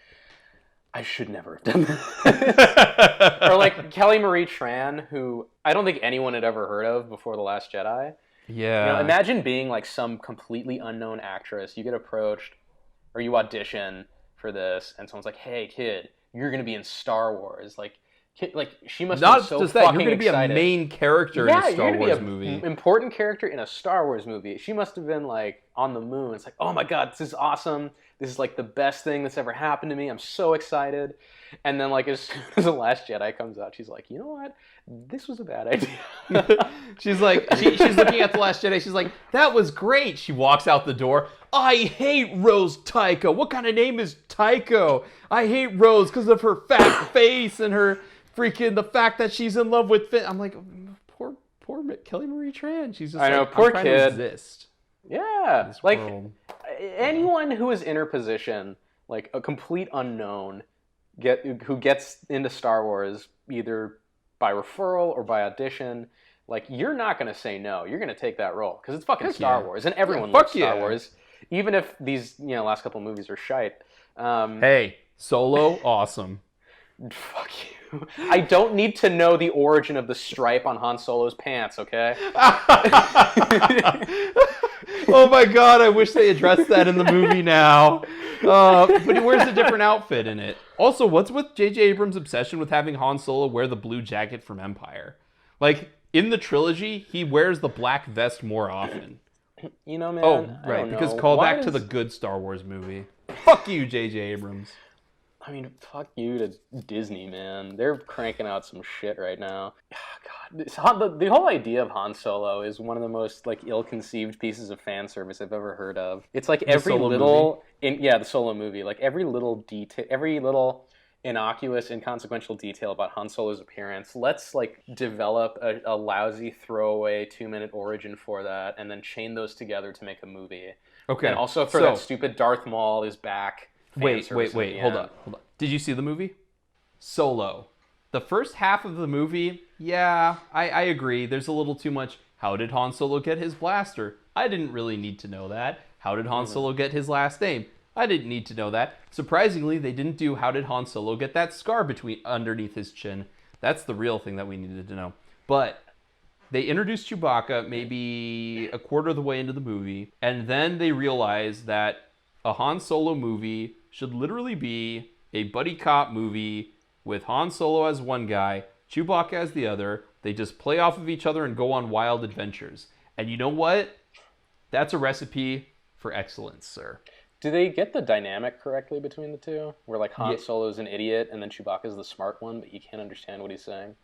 I should never have done that." Or like Kelly Marie Tran, who I don't think anyone had ever heard of before The Last Jedi. Yeah. Imagine being like some completely unknown actress. You get approached or you audition for this, and someone's like, "Hey, kid, you're going to be in Star Wars." Like she must be so just that, fucking you're going to be excited. A main character in a Star Wars movie. Important character in a Star Wars movie. She must have been like on the moon. It's like, "Oh my God, this is awesome. This is like the best thing that's ever happened to me. I'm so excited." And then like as soon as The Last Jedi comes out, she's like, "You know what? This was a bad idea." She's like, she's looking at The Last Jedi. She's like, "That was great." She walks out the door. "I hate Rose Tycho. What kind of name is Tycho? I hate Rose because of her fat face and her the fact that she's in love with Finn." I'm like, poor Kelly Marie Tran. She's just, I know, like, poor I'm trying kid. to exist. Yeah, like world. Anyone who is in her position, like a complete unknown, who gets into Star Wars either by referral or by audition, like, you're not going to say no. You're going to take that role because it's fucking Star Wars, and everyone loves Star Wars, even if these last couple movies are shite. Hey, Solo, awesome. Fuck you. I don't need to know the origin of the stripe on Han Solo's pants, okay? Oh my God, I wish they addressed that in the movie now. But he wears a different outfit in it. Also, what's with J.J. Abrams' obsession with having Han Solo wear the blue jacket from Empire? Like, in the trilogy, he wears the black vest more often. You know, man. Oh, I right, don't because know. call Why back to the does- good Star Wars movie. Fuck you, J.J. Abrams. I mean, fuck you to Disney, man. They're cranking out some shit right now. God, the whole idea of Han Solo is one of the most like ill-conceived pieces of fan service I've ever heard of. It's like every Solo little the Solo movie, like every little detail, every little innocuous, inconsequential detail about Han Solo's appearance. Let's like develop a lousy throwaway 2-minute origin for that, and then chain those together to make a movie. Okay. And also for that stupid Darth Maul is back. Wait. Hold on. Did you see the movie? Solo. The first half of the movie, yeah, I agree. There's a little too much. How did Han Solo get his blaster? I didn't really need to know that. How did Han Solo get his last name? I didn't need to know that. Surprisingly, they didn't do how did Han Solo get that scar underneath his chin. That's the real thing that we needed to know. But they introduced Chewbacca maybe a quarter of the way into the movie, and then they realized that a Han Solo movie should literally be a buddy cop movie with Han Solo as one guy, Chewbacca as the other. They just play off of each other and go on wild adventures. And you know what? That's a recipe for excellence, sir. Do they get the dynamic correctly between the two? Where like Han Solo's an idiot and then Chewbacca's the smart one, but you can't understand what he's saying?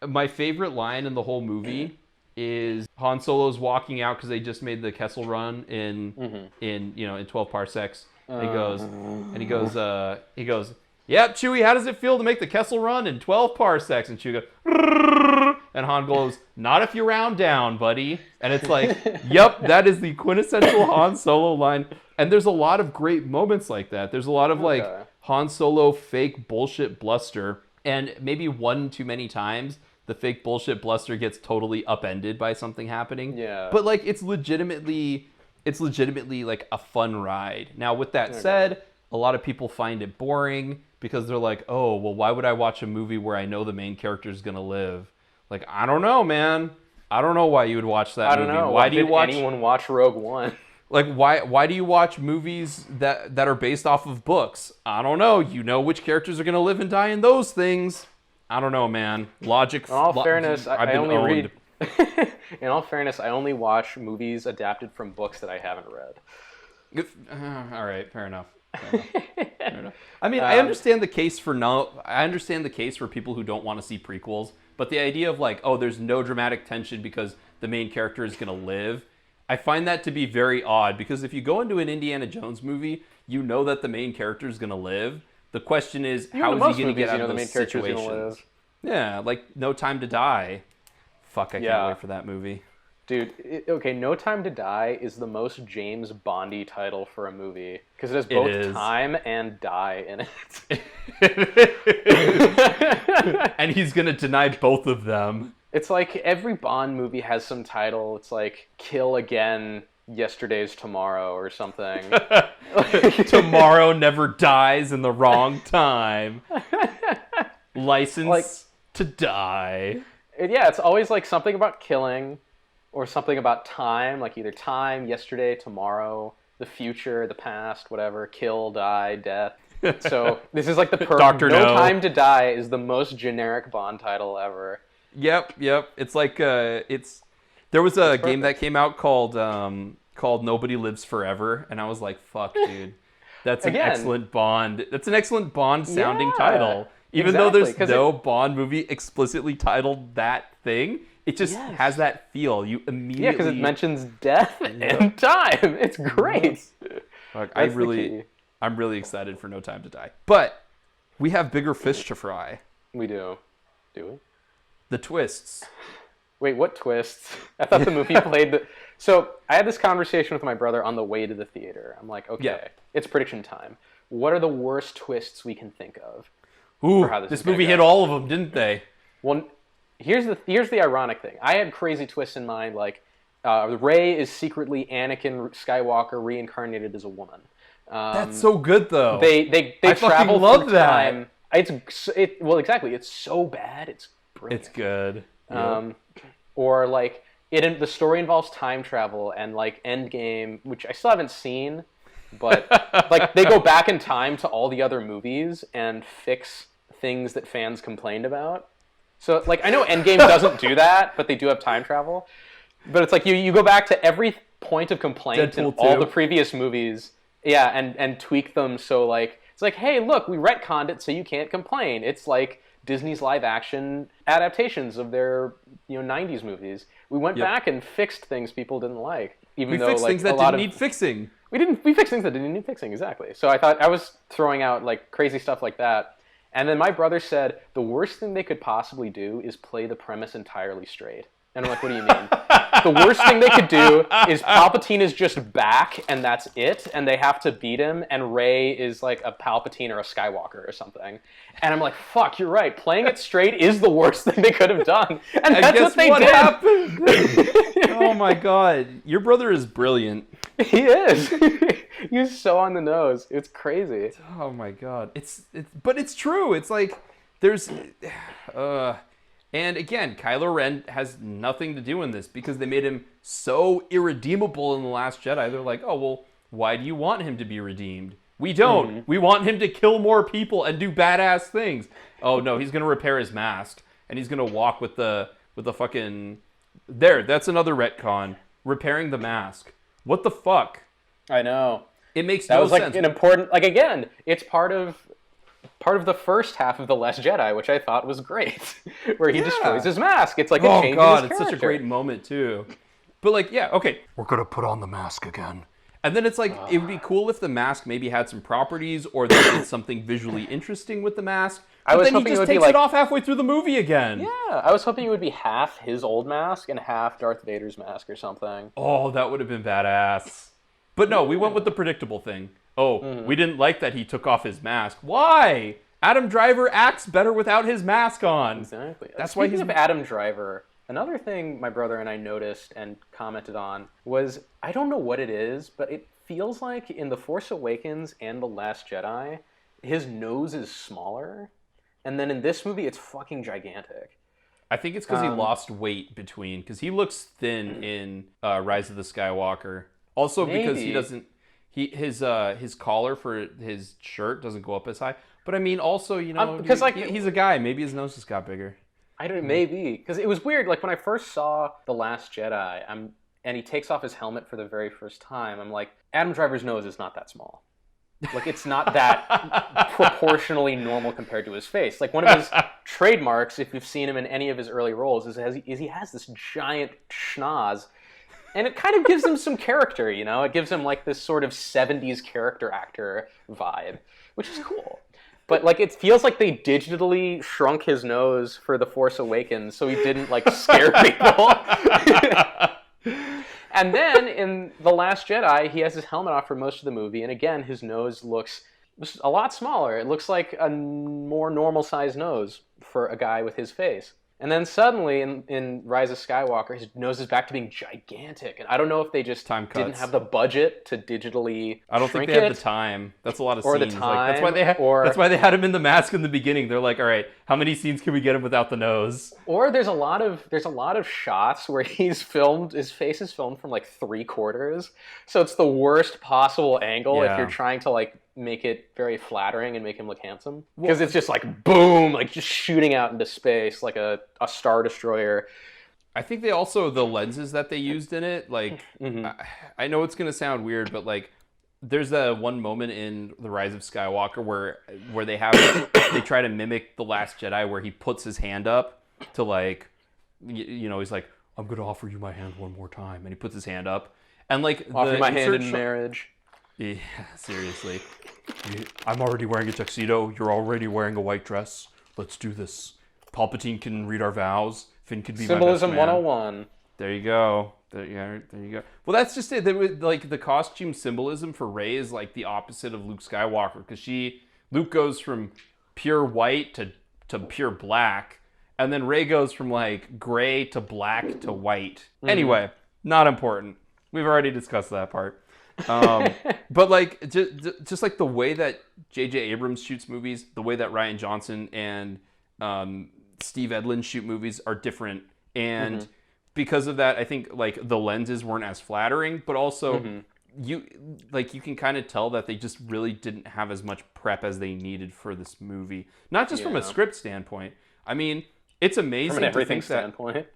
My favorite line in the whole movie is Han Solo's walking out because they just made the Kessel Run in 12 parsecs. And he goes, "Yep, Chewie, how does it feel to make the Kessel Run in 12 parsecs?" And Chewie goes, and Han goes, "Not if you round down, buddy." And it's like, yep, that is the quintessential Han Solo line. And there's a lot of great moments like that. There's a lot of like Han Solo fake bullshit bluster, and maybe one too many times the fake bullshit bluster gets totally upended by something happening. Yeah. But like it's legitimately like a fun ride. Now with that said, a lot of people find it boring because they're like, "Oh, well, why would I watch a movie where I know the main character is gonna live?" Like, I don't know, man. I don't know why you would watch that movie. I don't know. Why do you watch anyone watch Rogue One? Like, why do you watch movies that are based off of books? I don't know. You know which characters are gonna live and die in those things. I don't know, man. Logic. In all fairness, I've I been only owned. read. In all fairness, I only watch movies adapted from books that I haven't read. All right, fair enough. Fair enough. I mean, I understand the case for people who don't want to see prequels, but the idea of like, oh, there's no dramatic tension because the main character is gonna live. I find that to be very odd because if you go into an Indiana Jones movie, you know that the main character is gonna live. The question is, how is he gonna get out of those situations? Yeah, like No Time to Die. Fuck, I can't wait for that movie. Dude, No Time to Die is the most James Bondy title for a movie because it has both time and die in it. And he's gonna deny both of them. It's like every Bond movie has some title. It's like Kill Again, Yesterday's Tomorrow or something. Tomorrow Never Dies in the Wrong Time. License to Die. It's always like something about killing or something about time, like either time, yesterday, tomorrow, the future, the past, whatever, kill, die, death. So this is like the perfect. No Time to Die is the most generic Bond title ever. Yep. It's like there was a game that came out called Nobody Lives Forever, and I was like, fuck, dude. That's an excellent Bond. That's an excellent Bond sounding title. Even though there's no Bond movie explicitly titled that thing, it just has that feel. You immediately... Yeah, because it mentions death and time. It's great. I'm really excited for No Time to Die. But we have bigger fish to fry. We do. Do we? The twists. Wait, what twists? I thought the movie played the... So I had this conversation with my brother on the way to the theater. I'm like, okay, it's prediction time. What are the worst twists we can think of? Ooh, this movie hit all of them, didn't they? Well, here's the ironic thing. I had crazy twists in mind, like Rey is secretly Anakin Skywalker reincarnated as a woman. That's so good, though. They travel through time. Well, exactly. It's so bad. It's brilliant. It's good. Or like the story involves time travel and like Endgame, which I still haven't seen, but like they go back in time to all the other movies and fix things that fans complained about. So like I know Endgame doesn't do that, but they do have time travel. But it's like you go back to point of complaint in Deadpool all 2. the previous movies. Yeah, and tweak them so like it's like, hey, look, we retconned it so you can't complain. It's like Disney's live action adaptations of their 90s movies. We went back and fixed things people didn't like, even though fixed like things that didn't need fixing. We fixed things that didn't need fixing, exactly. So I thought I was throwing out like crazy stuff like that. And then my brother said the worst thing they could possibly do is play the premise entirely straight. And I'm like, what do you mean? The worst thing they could do is Palpatine is just back and that's it, and they have to beat him, and Rey is like a Palpatine or a Skywalker or something. And I'm like, fuck, you're right. Playing it straight is the worst thing they could have done. And that's guess what they what did. happened? Oh my god. Your brother is brilliant. He is. He's so on the nose. It's crazy. Oh my god. But it's true. It's like there's and again, Kylo Ren has nothing to do in this because they made him so irredeemable in The Last Jedi. They're like, oh, well, why do you want him to be redeemed? We don't. Mm-hmm. We want him to kill more people and do badass things. Oh, no, he's going to repair his mask, and he's going to walk with the fucking... There, that's another retcon. Repairing the mask. What the fuck? I know. It makes no sense. That was like an important... Like, again, it's part of the first half of The Last Jedi, which I thought was great, where he destroys his mask. It's like a change in his character. It's such a great moment, too. But, like, yeah, okay. We're going to put on the mask again. And then it's like, it would be cool if the mask maybe had some properties or they did something visually interesting with the mask. But then he just takes it off halfway through the movie again. Yeah, I was hoping it would be half his old mask and half Darth Vader's mask or something. Oh, that would have been badass. But no, we went with the predictable thing. Oh, we didn't like that he took off his mask. Why? Adam Driver acts better without his mask on. Exactly. That's why he's... Speaking of Adam Driver, another thing my brother and I noticed and commented on was, I don't know what it is, but it feels like in The Force Awakens and The Last Jedi, his nose is smaller. And then in this movie, it's fucking gigantic. I think it's because he lost weight between... Because he looks thin in Rise of the Skywalker. Also because he doesn't... His collar for his shirt doesn't go up as high. But I mean, also, because he's a guy. Maybe his nose just got bigger. I don't. Maybe because it was weird. Like when I first saw The Last Jedi, and he takes off his helmet for the very first time. I'm like, Adam Driver's nose is not that small. Like it's not that proportionally normal compared to his face. Like one of his trademarks, if you've seen him in any of his early roles, is he has this giant schnoz. And it kind of gives him some character, It gives him like this sort of 70s character actor vibe, which is cool. But like it feels like they digitally shrunk his nose for The Force Awakens so he didn't like scare people. And then in The Last Jedi, he has his helmet off for most of the movie, and again, his nose looks a lot smaller. It looks like a more normal-sized nose for a guy with his face. And then suddenly, in Rise of Skywalker, his nose is back to being gigantic. And I don't know if they just didn't have the budget to digitally I don't think they had the time. That's a lot of scenes. Or the time. Like, that's why they had him in the mask in the beginning. They're like, all right, how many scenes can we get him without the nose? Or there's a lot of shots where his face is filmed from like 3/4. So it's the worst possible angle if you're trying to like make it very flattering and make him look handsome, because it's just like boom, like just shooting out into space like a Star Destroyer. I think they also, the lenses that they used in it, like I know it's gonna sound weird, but like there's that one moment in The Rise of Skywalker where they try to mimic The Last Jedi, where he puts his hand up to like he's like, I'm gonna offer you my hand one more time, and he puts his hand up and like offer my hand in marriage. Yeah, seriously. I'm already wearing a tuxedo. You're already wearing a white dress. Let's do this. Palpatine can read our vows. Finn can be Symbolism my best man. 101. There you go. There you go. Well, that's just it. Like the costume symbolism for Rey is like the opposite of Luke Skywalker, because Luke goes from pure white to pure black, and then Rey goes from like gray to black to white. Anyway, not important. We've already discussed that part. But like just like the way that J.J. Abrams shoots movies, the way that Rian Johnson and Steve Edlund shoot movies are different, and because of that, I think like the lenses weren't as flattering, but also you can kind of tell that they just really didn't have as much prep as they needed for this movie. Not just from a script standpoint. I mean, it's amazing from an everything to think standpoint.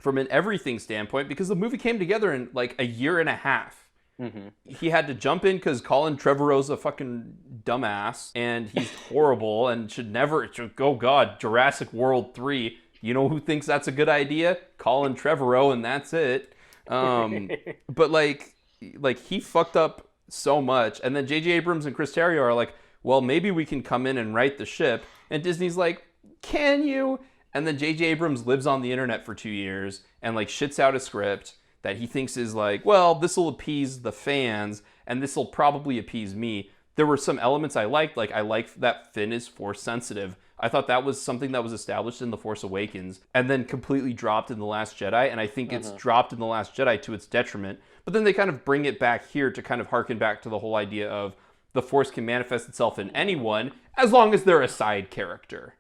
from an everything standpoint, because the movie came together in like a year and a half. Mm-hmm. He had to jump in because Colin Trevorrow's a fucking dumbass, and he's horrible and should never. Oh God, Jurassic World 3. You know who thinks that's a good idea? Colin Trevorrow, and that's it. But like he fucked up so much, and then J.J. Abrams and Chris Terrio are like, well, maybe we can come in and right the ship, and Disney's like, can you? And then J.J. Abrams lives on the internet for 2 years and like shits out a script that he thinks is like, well, this will appease the fans, and this will probably appease me. There were some elements I liked. Like, I liked that Finn is Force sensitive. I thought that was something that was established in The Force Awakens and then completely dropped in The Last Jedi, and I think it's dropped in The Last Jedi to its detriment. But then they kind of bring it back here to kind of harken back to the whole idea of the Force can manifest itself in anyone as long as they're a side character.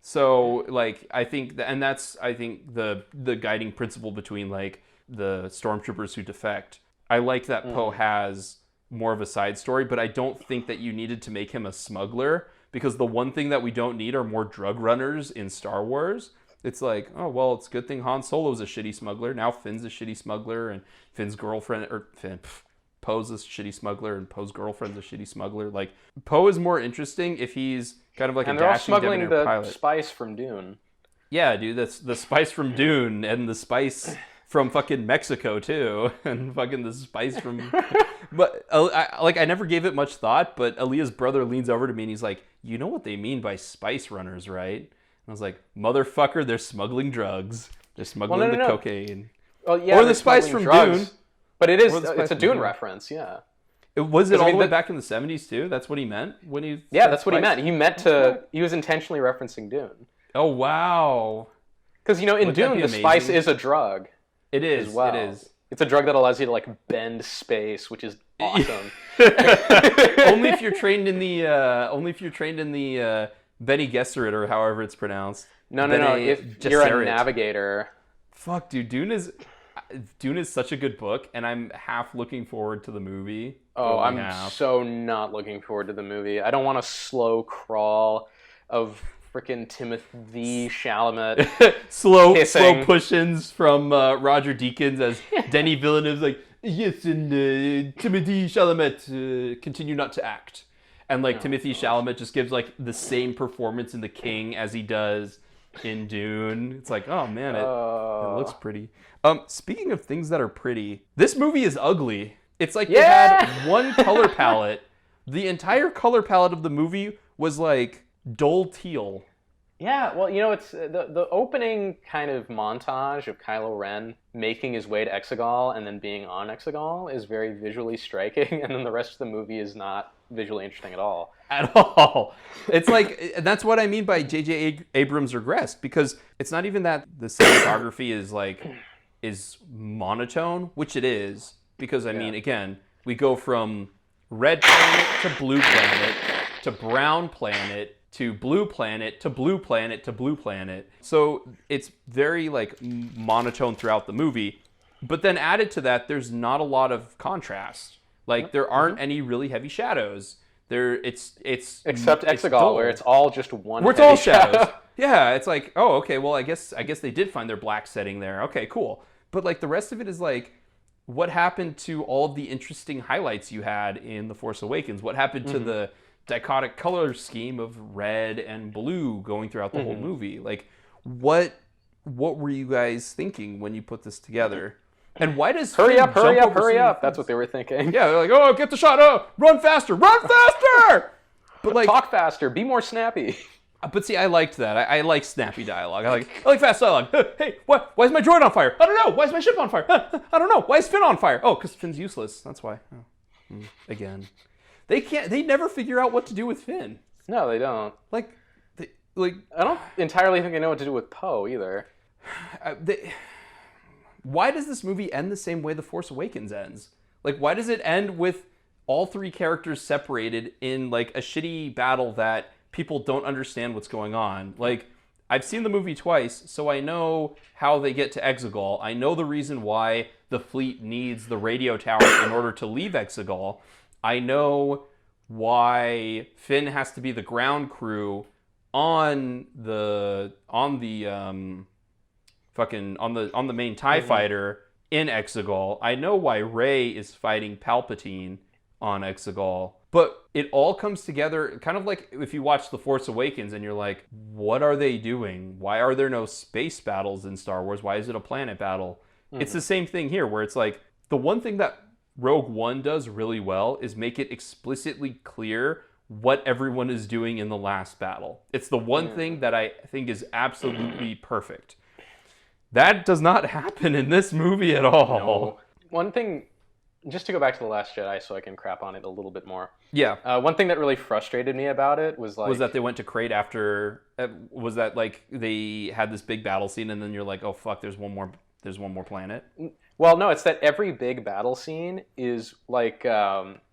So, like, I think, that's the guiding principle between, like, the stormtroopers who defect. I like that Poe has more of a side story, but I don't think that you needed to make him a smuggler, because the one thing that we don't need are more drug runners in Star Wars. It's like, oh, well, it's a good thing Han Solo's a shitty smuggler. Now Finn's a shitty smuggler, and Finn's girlfriend, Poe's a shitty smuggler, and Poe's girlfriend's a shitty smuggler. Like, Poe is more interesting if he's kind of like a dashing debonair pilot. And they're all smuggling the spice from Dune. Yeah, dude, that's the spice from Dune, and the spice from fucking Mexico, too. And fucking the spice from... But, I never gave it much thought, but Aaliyah's brother leans over to me, and he's like, you know what they mean by spice runners, right? And I was like, motherfucker, they're smuggling drugs. They're smuggling the cocaine. Well, yeah, or the spice from drugs. Dune. But it's a Dune reference, yeah. Was it all the way back in the 70s too? That's what he meant when he. Yeah, that's what he meant. He was intentionally referencing Dune. Oh wow! Because in Dune, the spice is a drug. It is. As well. It is. It's a drug that allows you to like bend space, which is awesome. Only if you're trained in the. Bene Gesserit, or however it's pronounced. No. If you're a navigator. Fuck, dude. Dune is such a good book, and I'm half looking forward to the movie. Oh, I'm so not looking forward to the movie. I don't want a slow crawl of freaking Timothée Chalamet slow push-ins from Roger Deakins as Denis Villeneuve's like, yes, and Timothée Chalamet continue not to act. And like Timothée Chalamet just gives like the same performance in The King as he does in Dune. It's like, oh man, it looks pretty. Speaking of things that are pretty, this movie is ugly. It's like they had one color palette. The entire color palette of the movie was like dull teal. Yeah, well, it's the opening kind of montage of Kylo Ren making his way to Exegol and then being on Exegol is very visually striking, and then the rest of the movie is not visually interesting at all. At all. It's like, that's what I mean by J.J. Abrams regressed, because it's not even that the cinematography is monotone, which it is, because I mean, again, we go from red planet to blue planet to brown planet to blue planet to blue planet to blue planet. So it's very like monotone throughout the movie. But then added to that, there's not a lot of contrast. Like there aren't any really heavy shadows. It's except Exegol, where it's all just one. Where it's all shadows. Yeah, it's like, oh, okay, well, I guess they did find their black setting there. Okay, cool. But like the rest of it is like, what happened to all of the interesting highlights you had in The Force Awakens? What happened to the dichotic color scheme of red and blue going throughout the whole movie? Like, what were you guys thinking when you put this together? And why does hurry up? That's what they were thinking. Yeah, they're like, oh, get the shot. Oh, run faster. But like, talk faster. Be more snappy. But see, I liked that. I like snappy dialogue. I like fast dialogue. Hey, why is my droid on fire? I don't know. Why is my ship on fire? I don't know. Why is Finn on fire? Oh, because Finn's useless. That's why. Oh. Again, they never figure out what to do with Finn. No, they don't. Like I don't entirely think they know what to do with Poe either. Why does this movie end the same way The Force Awakens ends? Like, why does it end with all three characters separated in like a shitty battle that people don't understand what's going on? Like, I've seen the movie twice, so I know how they get to Exegol. I know the reason why the fleet needs the radio tower in order to leave Exegol. I know why Finn has to be the ground crew on the fucking on the main TIE fighter in Exegol. I know why Rey is fighting Palpatine on Exegol. But it all comes together kind of like if you watch The Force Awakens and you're like, what are they doing? Why are there no space battles in Star Wars? Why is it a planet battle? It's the same thing here where it's like the one thing that Rogue One does really well is make it explicitly clear what everyone is doing in the last battle. It's the one thing that I think is absolutely perfect. That does not happen in this movie at all. No. One thing, just to go back to The Last Jedi so I can crap on it a little bit more. Yeah. One thing that really frustrated me about it was like... Was that they went to Crate after... Was that like they had this big battle scene and then you're like, oh fuck, there's one more planet? Well, no, it's that every big battle scene is like...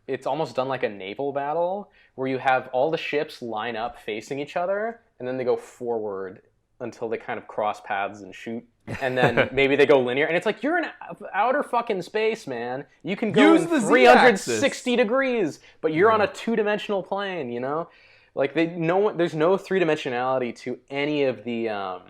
it's almost done like a naval battle where you have all the ships line up facing each other and then they go forward until they kind of cross paths and shoot. And then maybe they go linear. And it's like, you're in outer fucking space, man. You can go in 360 degrees, but you're on a two-dimensional plane, you know? Like, there's no three-dimensionality to any of the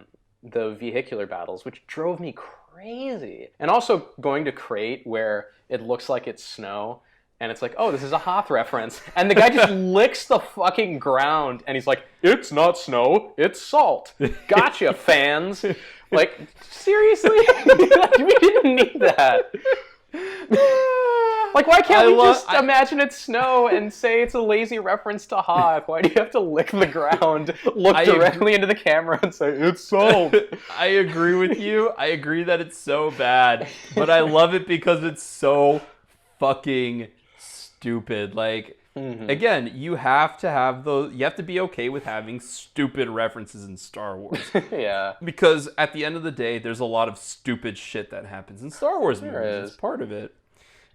vehicular battles, which drove me crazy. And also going to Crate where it looks like it's snow, and it's like, oh, this is a Hoth reference. And the guy just licks the fucking ground, and he's like, it's not snow, it's salt. Gotcha, fans. Like, seriously? We didn't need that. Like, why can't we just imagine it's snow and say it's a lazy reference to Hoth? Why do you have to lick the ground, look directly into the camera, and say, it's salt? I agree with you. I agree that it's so bad. But I love it because it's so fucking stupid. Like, again, you have to have those. You have to be okay with having stupid references in Star Wars. Yeah. Because at the end of the day, there's a lot of stupid shit that happens in Star Wars movies. It's part of it.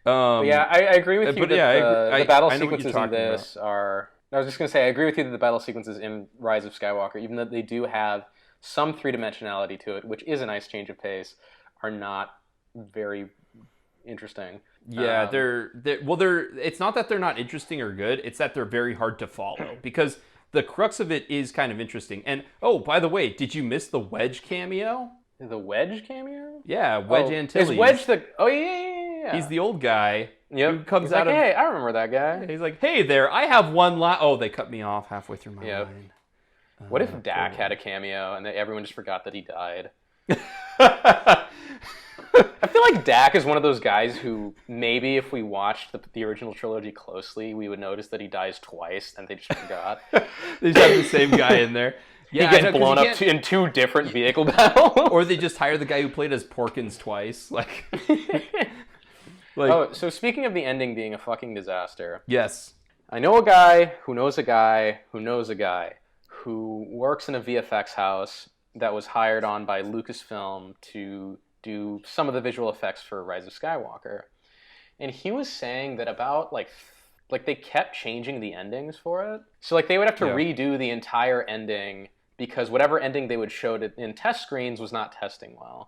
Yeah, I agree with you that the battle sequences in this are... I was just going to say, I agree with you that the battle sequences in Rise of Skywalker, even though they do have some three-dimensionality to it, which is a nice change of pace, are not very interesting. Yeah, it's not that they're not interesting or good, it's that they're very hard to follow, because the crux of it is kind of interesting. And, oh, by the way, did you miss the Wedge cameo? The Wedge cameo? Yeah, Wedge Antilles. Is Wedge the... Oh, yeah. He's the old guy who comes out of... Hey, I remember that guy. He's like, hey there, I have one line... Oh, they cut me off halfway through my line. What if Dak had a cameo and everyone just forgot that he died? I feel like Dak is one of those guys who maybe if we watched the original trilogy closely, we would notice that he dies twice and they just forgot. They just have the same guy in there. Yeah, he gets blown up in two different vehicle battles. Or they just hire the guy who played as Porkins twice. Oh, so speaking of the ending being a fucking disaster. Yes. I know a guy who knows a guy who knows a guy who works in a VFX house that was hired on by Lucasfilm to do some of the visual effects for Rise of Skywalker. And he was saying that about like they kept changing the endings for it. So like they would have to redo the entire ending because whatever ending they would show in test screens was not testing well.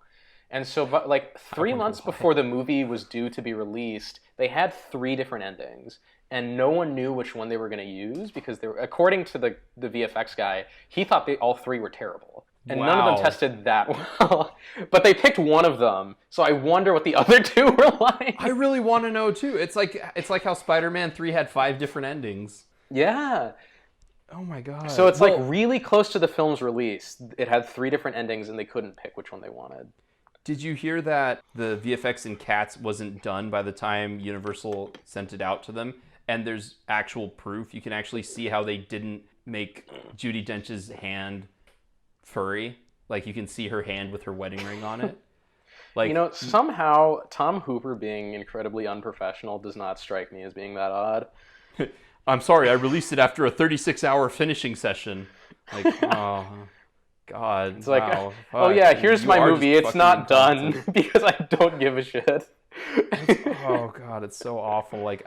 And so like 3 months before the movie was due to be released, they had 3 different endings. And no one knew which one they were going to use because they were, according to the VFX guy, he thought all 3 were terrible. And none of them tested that well. But they picked one of them. So I wonder what the other 2 were like. I really want to know too. It's like how Spider-Man 3 had 5 different endings. Yeah. Oh my god. So it's like really close to the film's release. It had 3 different endings and they couldn't pick which one they wanted. Did you hear that the VFX in Cats wasn't done by the time Universal sent it out to them? And there's actual proof. You can actually see how they didn't make Judi Dench's hand furry. Like you can see her hand with her wedding ring on it. Like, you know, somehow Tom Hooper being incredibly unprofessional does not strike me as being that odd. I'm sorry, I released it after a 36-hour finishing session. Like, oh, God. It's like, oh yeah, here's my movie. It's not done because I don't give a shit. Oh God, it's so awful. Like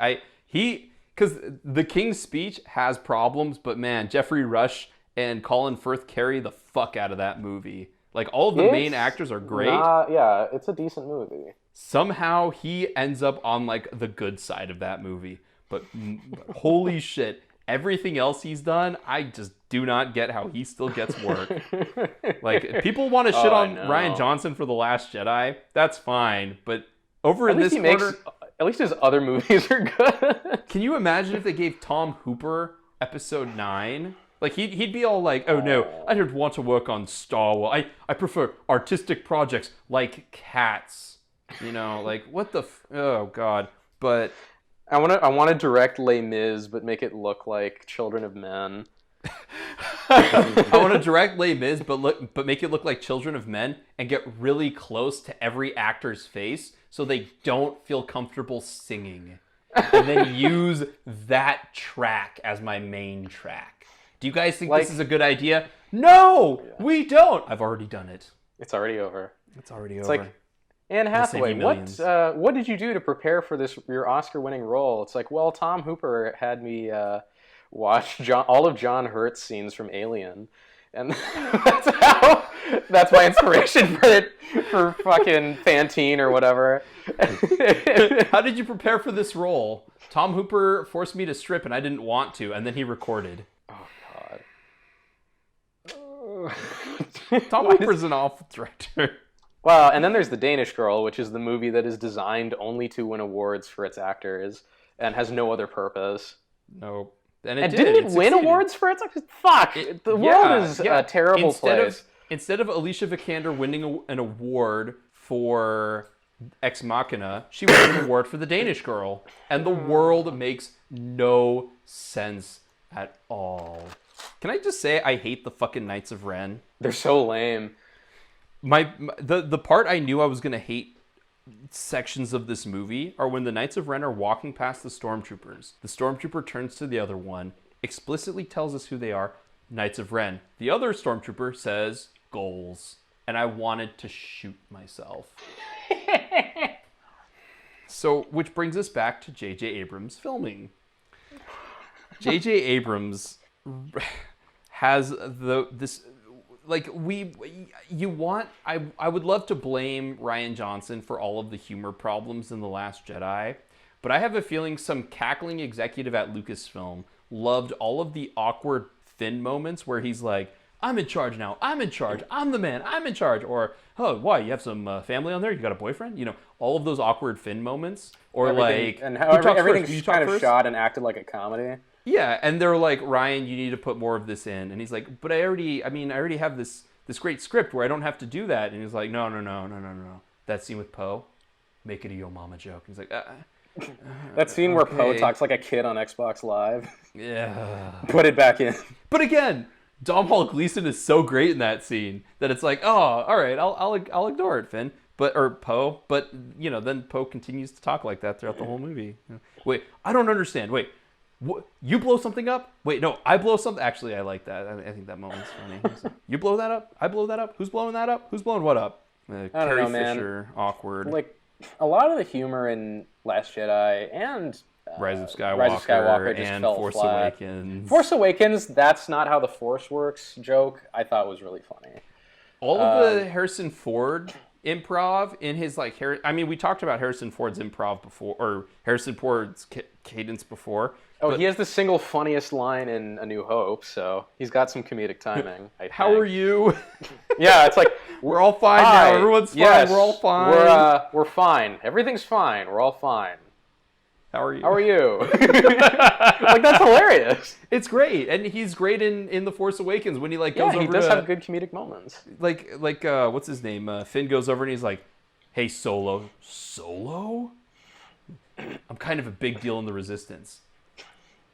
because The King's Speech has problems, but man, Jeffrey Rush and Colin Firth carry the fuck out of that movie. Like all of the main actors are great. Yeah, it's a decent movie. Somehow he ends up on like the good side of that movie. But holy shit, Everything else he's done, I just do not get how he still gets work. Like, people want to shit on Rian Johnson for The Last Jedi. That's fine, but over in this corner, at least his other movies are good. can you imagine if they gave Tom Hooper Episode 9? Like, he'd be all like, oh no, I don't want to work on Star Wars. I prefer artistic projects like Cats. You know, like, what the oh god. But I want to direct Les Mis, but make it look like Children of Men. I want to direct Les Mis, but make it look like Children of Men, and get really close to every actor's face so they don't feel comfortable singing, and then use that track as my main track. Do you guys think this is a good idea? No, we don't. I've already done it. It's already over. It's already over. It's like, Anne Hathaway, what did you do to prepare for your Oscar-winning role? It's like, well, Tom Hooper had me watch all of John Hurt's scenes from Alien, and that's my inspiration for fucking Pantene or whatever. How did you prepare for this role? Tom Hooper forced me to strip, and I didn't want to, and then he recorded. Oh God. Tom Hooper's an awful director. Well, and then there's The Danish Girl, which is the movie that is designed only to win awards for its actors and has no other purpose. No. And didn't it win awards for its actors? Fuck! The world is a terrible place. Instead of Alicia Vikander winning an award for Ex Machina, she won an award for The Danish Girl. And the world makes no sense at all. Can I just say I hate the fucking Knights of Ren? They're so lame. The part I knew I was going to hate sections of this movie are when the Knights of Ren are walking past the stormtroopers. The stormtrooper turns to the other one, explicitly tells us who they are, Knights of Ren. The other stormtrooper says, goals. And I wanted to shoot myself. So, which brings us back to J.J. Abrams filming. J.J. Abrams has this... Like, I would love to blame Rian Johnson for all of the humor problems in The Last Jedi, but I have a feeling some cackling executive at Lucasfilm loved all of the awkward Finn moments where he's like, I'm in charge now, I'm in charge, I'm the man, I'm in charge, or, oh, why, you have some family on there, you got a boyfriend? You know, all of those awkward Finn moments, or and how everything's kind of shot and acted like a comedy. Yeah, and they're like, Ryan, you need to put more of this in. And he's like, but I already have this great script where I don't have to do that. And he's like, no. That scene with Poe, make it a Yo Mama joke. And he's like, that scene where Poe talks like a kid on Xbox Live. Yeah. Put it back in. But again, Domhnall Gleeson is so great in that scene that it's like, oh, all right, I'll ignore it, Finn. Or Poe. But, you know, then Poe continues to talk like that throughout the whole movie. Wait, I don't understand. Wait. What, you blow something up? Wait, no, I blow something. Actually, I like that. I think that moment's funny. You blow that up? I blow that up? Who's blowing that up? Who's blowing what up? I don't Carrie know, man. Fisher, awkward. Like, a lot of the humor in Last Jedi and Rise of Skywalker just and fell Force flat. Awakens. Force Awakens, that's not how the Force works joke, I thought was really funny. All of the Harrison Ford improv in his, like, we talked about Harrison Ford's improv before, or Harrison Ford's cadence before. Oh, he has the single funniest line in A New Hope, so he's got some comedic timing. I think. How are you? Yeah, it's like we're all fine now. Everyone's fine. Yes, we're all fine. We're fine. Everything's fine. We're all fine. How are you? How are you? Like, that's hilarious. It's great, and he's great in The Force Awakens when he like goes over. He does have good comedic moments. Like what's his name? Finn goes over and he's like, "Hey, Solo, I'm kind of a big deal in the Resistance.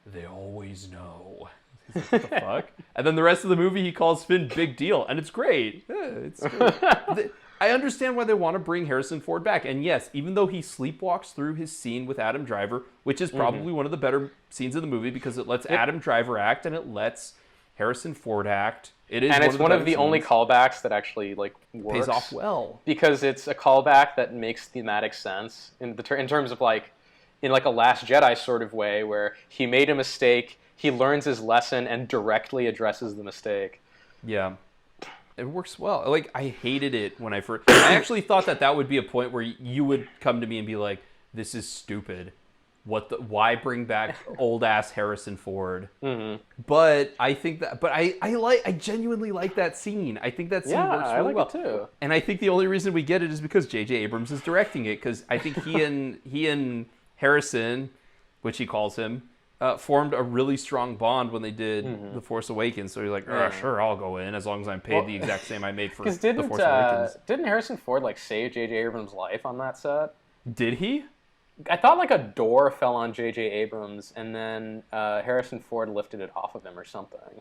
They always know." He's like, what the fuck? And then the rest of the movie, he calls Finn Big Deal, and it's great. Yeah, I understand why they want to bring Harrison Ford back. And yes, even though he sleepwalks through his scene with Adam Driver, which is probably one of the better scenes of the movie because it lets Adam Driver act and it lets Harrison Ford act. It's one of the only callbacks that actually like works. Pays off well. Because it's a callback that makes thematic sense in terms of like, in like a Last Jedi sort of way where he made a mistake, he learns his lesson and directly addresses the mistake. Yeah. It works well. Like, I hated it when I actually thought that would be a point where you would come to me and be like, this is stupid. why bring back old ass Harrison Ford? Mm-hmm. But I think that, but I genuinely like that scene. I think that scene works really well. Yeah, I like it too. And I think the only reason we get it is because J.J. Abrams is directing it. Because I think he and Harrison, which he calls him, formed a really strong bond when they did The Force Awakens. So he's like, sure, I'll go in as long as I'm paid the exact same I made for The Force Awakens. Didn't Harrison Ford like save J.J. Abrams' life on that set? Did he? I thought like a door fell on J.J. Abrams, and then Harrison Ford lifted it off of him or something.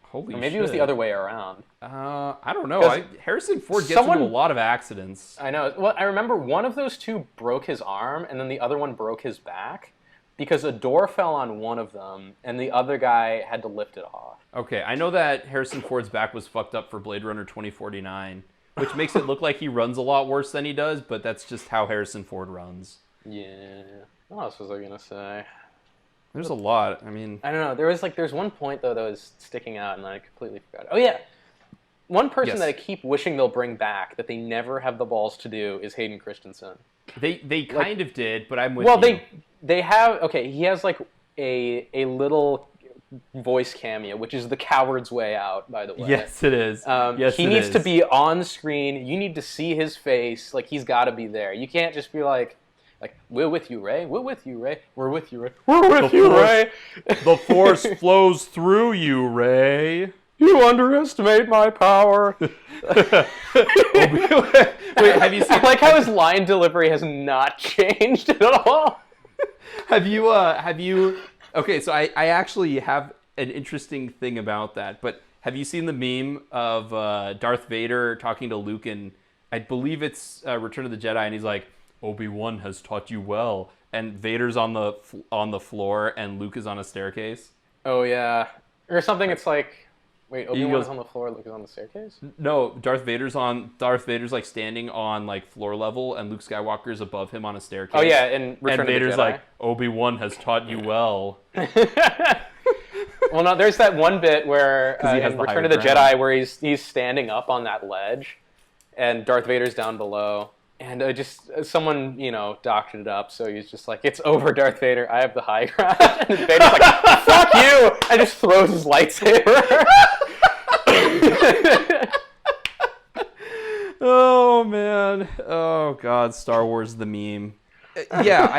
Holy or maybe shit. it was the other way around. I don't know. Harrison Ford gets into a lot of accidents. I know. Well, I remember one of those two broke his arm, and then the other one broke his back because a door fell on one of them, and the other guy had to lift it off. Okay, I know that Harrison Ford's back was fucked up for Blade Runner 2049, which makes it look like he runs a lot worse than he does, but that's just how Harrison Ford runs. Yeah. What else was I gonna say? There's a lot. I mean, I don't know. There's one point though that was sticking out, and I completely forgot. Oh yeah, one person that I keep wishing they'll bring back that they never have the balls to do is Hayden Christensen. They kind of did, but I'm with you. Well, they have. Okay, he has like a little voice cameo, which is the coward's way out, by the way. Yes, it is. Yes, he needs to be on screen. You need to see his face. Like he's got to be there. You can't just be like, we're with you, Ray. We're with you, Ray. We're with you, Ray. We're with you, Ray. The Force flows through you, Ray. You underestimate my power. Wait, have you seen? I like how his line delivery has not changed at all. Have you? Okay, so I actually have an interesting thing about that. But have you seen the meme of Darth Vader talking to Luke, and I believe it's Return of the Jedi, and he's like, Obi-Wan has taught you well, and Vader's on the floor and Luke is on a staircase. Oh yeah, or something. It's like, wait, Obi-Wan is on the floor, Luke is on the staircase. No, Darth Vader's like standing on like floor level, and Luke Skywalker's above him on a staircase. Oh yeah, and Vader's like, Obi-Wan has taught you well. Well, no, there's that one bit where in Return of the Jedi where he's standing up on that ledge, and Darth Vader's down below. And someone, doctored it up, so he's just like, it's over, Darth Vader, I have the high ground. And Vader's like, fuck you! And just throws his lightsaber. Oh, man. Oh, God, Star Wars the meme. Yeah,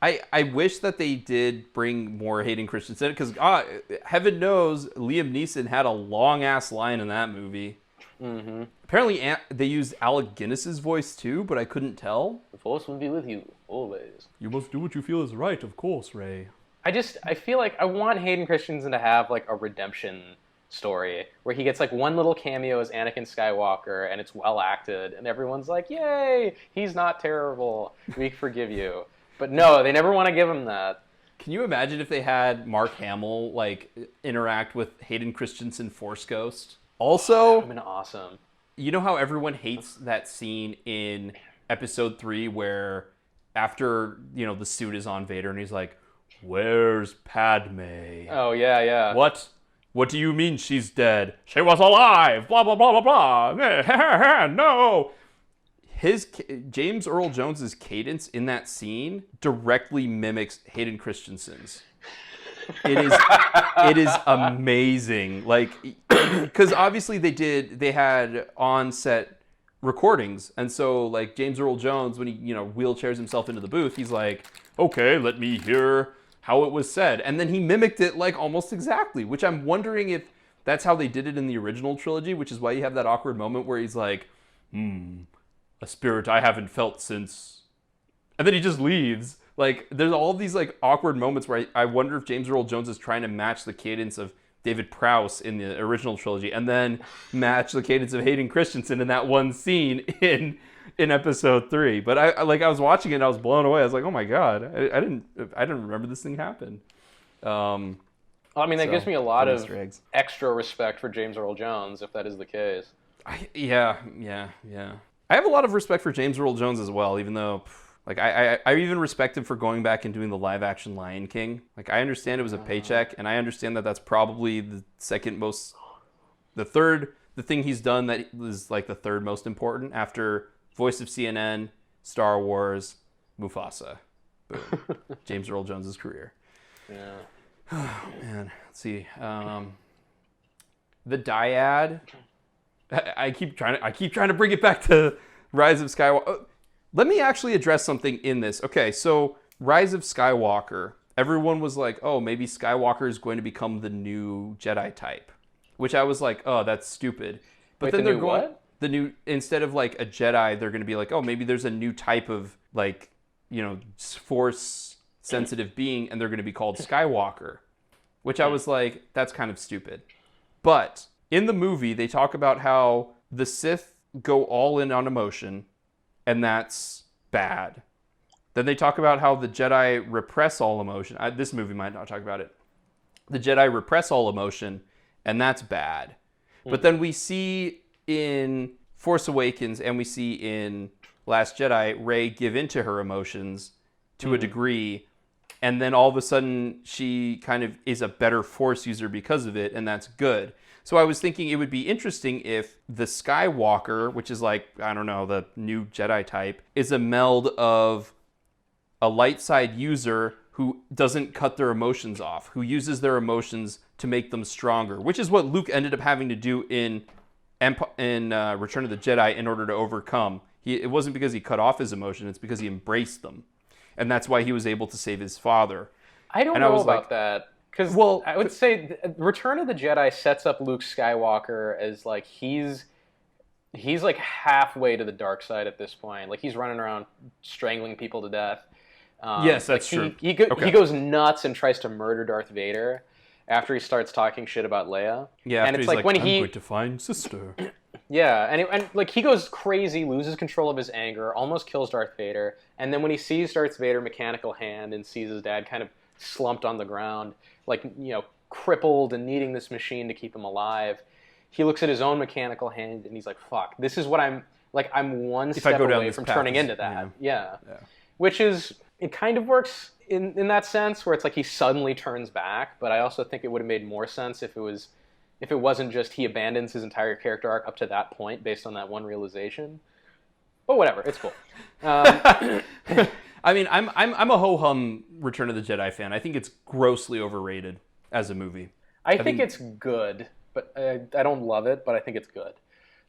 I wish that they did bring more Hayden Christensen, because heaven knows Liam Neeson had a long-ass line in that movie. Mm-hmm. Apparently, they used Alec Guinness's voice too, but I couldn't tell. The Force will be with you, always. You must do what you feel is right, of course, Ray. I feel like I want Hayden Christensen to have like a redemption story where he gets like one little cameo as Anakin Skywalker, and it's well acted, and everyone's like, yay, he's not terrible, we forgive you. But no, they never want to give him that. Can you imagine if they had Mark Hamill like interact with Hayden Christensen Force Ghost? Also, that would have been awesome. You know how everyone hates that scene in Episode 3 where after, the suit is on Vader and he's like, where's Padme? Oh, yeah. What do you mean she's dead? She was alive! Blah, blah, blah, blah, blah. No! James Earl Jones's cadence in that scene directly mimics Hayden Christensen's. It is amazing. Like, because obviously they had on-set recordings, and so like James Earl Jones, when he wheelchairs himself into the booth, he's like, okay, let me hear how it was said, and then he mimicked it like almost exactly, which I'm wondering if that's how they did it in the original trilogy, which is why you have that awkward moment where he's like, a spirit I haven't felt since, and then he just leaves. Like, there's all these, like, awkward moments where I wonder if James Earl Jones is trying to match the cadence of David Prowse in the original trilogy and then match the cadence of Hayden Christensen in that one scene in Episode 3. But I was watching it and I was blown away. I was like, oh my God, I didn't remember this thing happened. That gives me a lot of extra respect for James Earl Jones, if that is the case. Yeah. I have a lot of respect for James Earl Jones as well, even though... Like, I even respect him for going back and doing the live-action Lion King. Like, I understand it was a paycheck, and I understand that that's probably the thing he's done that was, like, the third most important after Voice of CNN, Star Wars, Mufasa. Boom. James Earl Jones's career. Yeah. Oh, man. Let's see. The dyad. I keep trying to bring it back to Rise of Skywalker. Let me actually address something in this. Okay, so Rise of Skywalker. Everyone was like, oh, maybe Skywalker is going to become the new Jedi type, which I was like, oh, that's stupid. But Wait, then they're going what? the new, instead of like a Jedi, they're going to be like, oh, maybe there's a new type of like, Force sensitive being, and they're going to be called Skywalker, which I was like, that's kind of stupid. But in the movie, they talk about how the Sith go all in on emotion, and that's bad. Then they talk about how the Jedi repress all emotion. This movie might not talk about it. The Jedi repress all emotion, and that's bad. But then we see in Force Awakens and we see in Last Jedi, Rey give into her emotions to a degree, and then all of a sudden she kind of is a better Force user because of it, and that's good. So I was thinking it would be interesting if the Skywalker, which is like, I don't know, the new Jedi type, is a meld of a light side user who doesn't cut their emotions off, who uses their emotions to make them stronger, which is what Luke ended up having to do in Return of the Jedi in order to overcome. It wasn't because he cut off his emotion, it's because he embraced them. And that's why he was able to save his father. I don't know about that. Because I would say Return of the Jedi sets up Luke Skywalker as like he's like halfway to the dark side at this point. Like he's running around strangling people to death. Yes, that's true. He goes nuts and tries to murder Darth Vader after he starts talking shit about Leia. Yeah, and it's like when I'm going to find sister. Yeah, and like he goes crazy, loses control of his anger, almost kills Darth Vader, and then when he sees Darth Vader's mechanical hand and sees his dad kind of slumped on the ground, like, crippled and needing this machine to keep him alive, he looks at his own mechanical hand and he's like, fuck, this is what I'm one step away from turning into that. Yeah. Which is, it kind of works in that sense where it's like he suddenly turns back, but I also think it would have made more sense if it wasn't just he abandons his entire character arc up to that point based on that one realization. But whatever, it's cool. I mean, I'm a ho-hum Return of the Jedi fan. I think it's grossly overrated as a movie. I think it's good, but I don't love it, but I think it's good.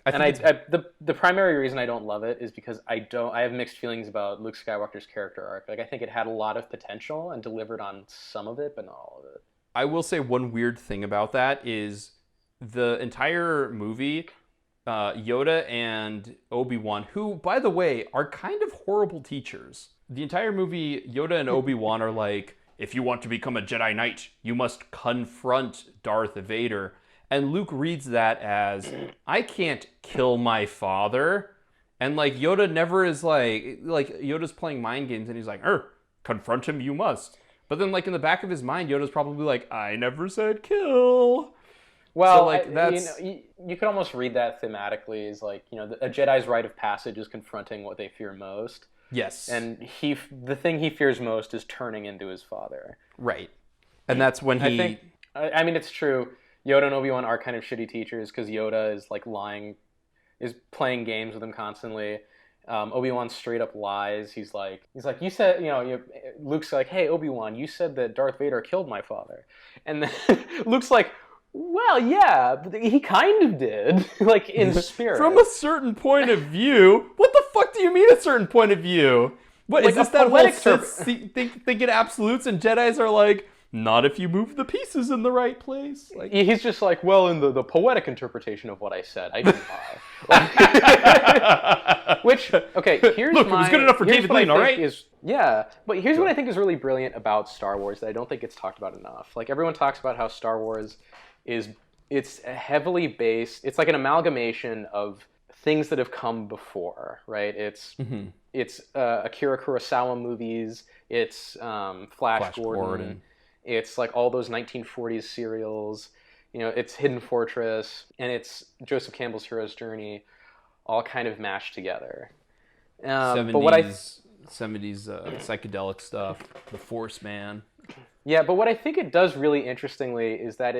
The primary reason I don't love it is because I have mixed feelings about Luke Skywalker's character arc. Like, I think it had a lot of potential and delivered on some of it, but not all of it. I will say one weird thing about that is the entire movie, Yoda and Obi-Wan, who, by the way, are kind of horrible teachers. The entire movie, Yoda and Obi-Wan are like, if you want to become a Jedi Knight, you must confront Darth Vader. And Luke reads that as, I can't kill my father. And like Yoda never is like Yoda's playing mind games and he's like, confront him you must. But then like in the back of his mind, Yoda's probably like, I never said kill. Well, so, like, that's... you could almost read that thematically as like, a Jedi's rite of passage is confronting what they fear most. Yes. And the thing he fears most is turning into his father. Right. And that's when he... I mean, it's true. Yoda and Obi-Wan are kind of shitty teachers because Yoda is like is playing games with him constantly. Obi-Wan straight up lies. He's like, you said, Luke's like, hey, Obi-Wan, you said that Darth Vader killed my father. And then Luke's like, well, yeah, but he kind of did, like in spirit. From a certain point of view. What the fuck do you mean a certain point of view? What like is this that whole thinking absolutes and Jedis are like, not if you move the pieces in the right place. Like, he's just like, well, in the poetic interpretation of what I said, I didn't lie. Which, okay, here's look, it was good enough for David Lean, all right? But here's what I think is really brilliant about Star Wars that I don't think it's talked about enough. Like, everyone talks about how Star Wars it's heavily based, it's like an amalgamation of things that have come before, right? It's Akira Kurosawa movies, it's Flash Gordon. It's like all those 1940s serials, it's Hidden Fortress, and it's Joseph Campbell's Hero's Journey, all kind of mashed together. 70s psychedelic stuff, The Force Man. Yeah, but what I think it does really interestingly is that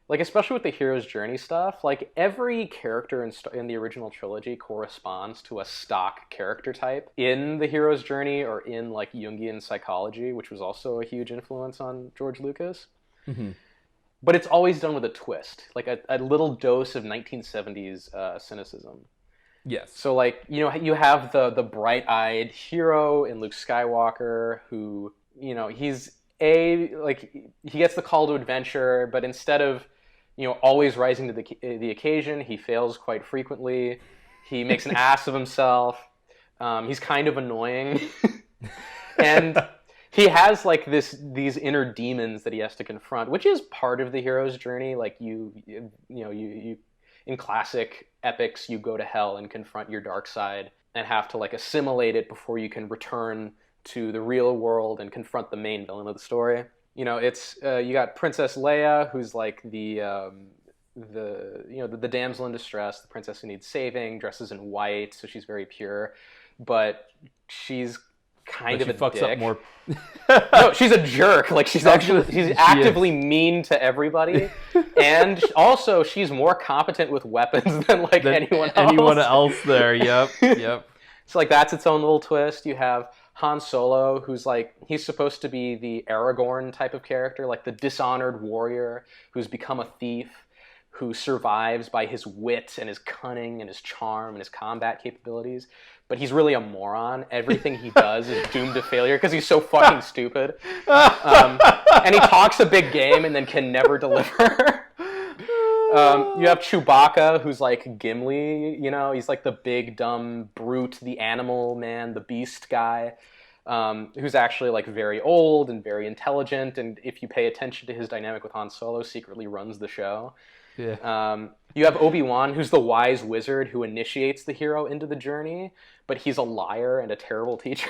like especially with the hero's journey stuff, like every character in the original trilogy corresponds to a stock character type in the hero's journey or in like Jungian psychology, which was also a huge influence on George Lucas. Mm-hmm. But it's always done with a twist, like a little dose of 1970s cynicism. Yes. So like, you know, you have the bright-eyed hero in Luke Skywalker who, you know, he gets the call to adventure, but instead of, you know, always rising to the occasion, he fails quite frequently. He makes an ass of himself. He's kind of annoying. And he has like these inner demons that he has to confront, which is part of the hero's journey. Like you in classic epics, you go to hell and confront your dark side and have to like assimilate it before you can return to the real world and confront the main villain of the story. You know, it's you got Princess Leia, who's like the damsel in distress, the princess who needs saving, dresses in white, so she's very pure, but she's kind of a fucks dick. Up more. No, she's a jerk. Like she's actively mean to everybody, and also she's more competent with weapons than anyone else. Anyone else there? Yep. So like that's its own little twist. You have Han Solo, who's like he's supposed to be the Aragorn type of character, like the dishonored warrior who's become a thief, who survives by his wit and his cunning and his charm and his combat capabilities. But he's really a moron. Everything he does is doomed to failure because he's so fucking stupid. And he talks a big game and then can never deliver. You have Chewbacca, who's like Gimli, you know, he's like the big, dumb brute, the animal man, the beast guy, who's actually like very old and very intelligent. And if you pay attention to his dynamic with Han Solo, secretly runs the show. Yeah. You have Obi-Wan, who's the wise wizard who initiates the hero into the journey, but he's a liar and a terrible teacher.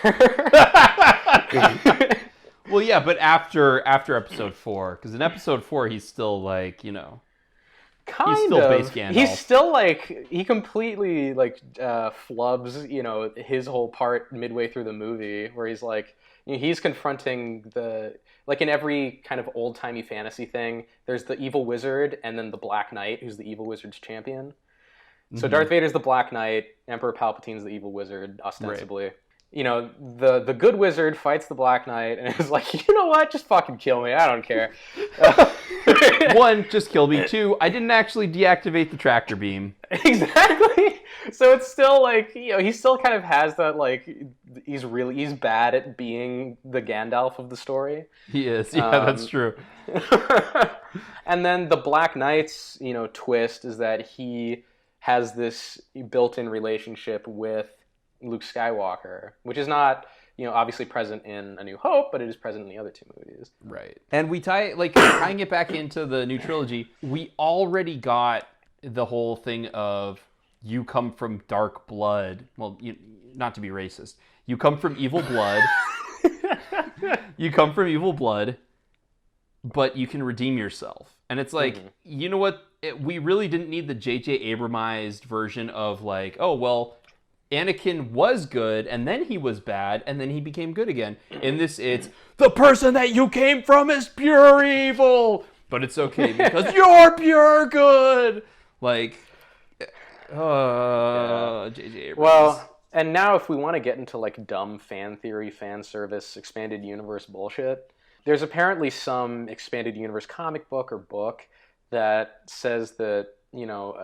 Well, yeah, but after episode 4, because in episode 4 he's still like, you know, he's still base Gandalf. He's still like he completely like flubs, you know, his whole part midway through the movie where he's like, you know, he's confronting like in every kind of old-timey fantasy thing, there's the evil wizard and then the Black Knight, who's the evil wizard's champion. So Darth Vader's the Black Knight, Emperor Palpatine's the evil wizard, ostensibly. Right. You know, the good wizard fights the Black Knight and is like, you know what, just fucking kill me, I don't care. 1, just kill me. 2, I didn't actually deactivate the tractor beam. Exactly. So it's still like, you know, he still kind of has that like he's bad at being the Gandalf of the story. He is. Yeah, that's true. And then the Black Knight's, you know, twist is that he has this built-in relationship with Luke Skywalker, which is not, you know, obviously present in A New Hope, but it is present in the other 2 movies. Right. And we tying it back into the new trilogy, we already got the whole thing of you come from dark blood. Well, not to be racist. You come from evil blood. You come from evil blood, but you can redeem yourself. And it's like, you know what? We really didn't need the J.J. Abramized version of like, oh, well, Anakin was good, and then he was bad, and then he became good again. In this, it's, the person that you came from is pure evil, but it's okay because you're pure good. Like, J.J. Abrams. Well, and now if we want to get into like dumb fan theory, fan service, expanded universe bullshit, there's apparently some expanded universe comic book or book that says that, you know,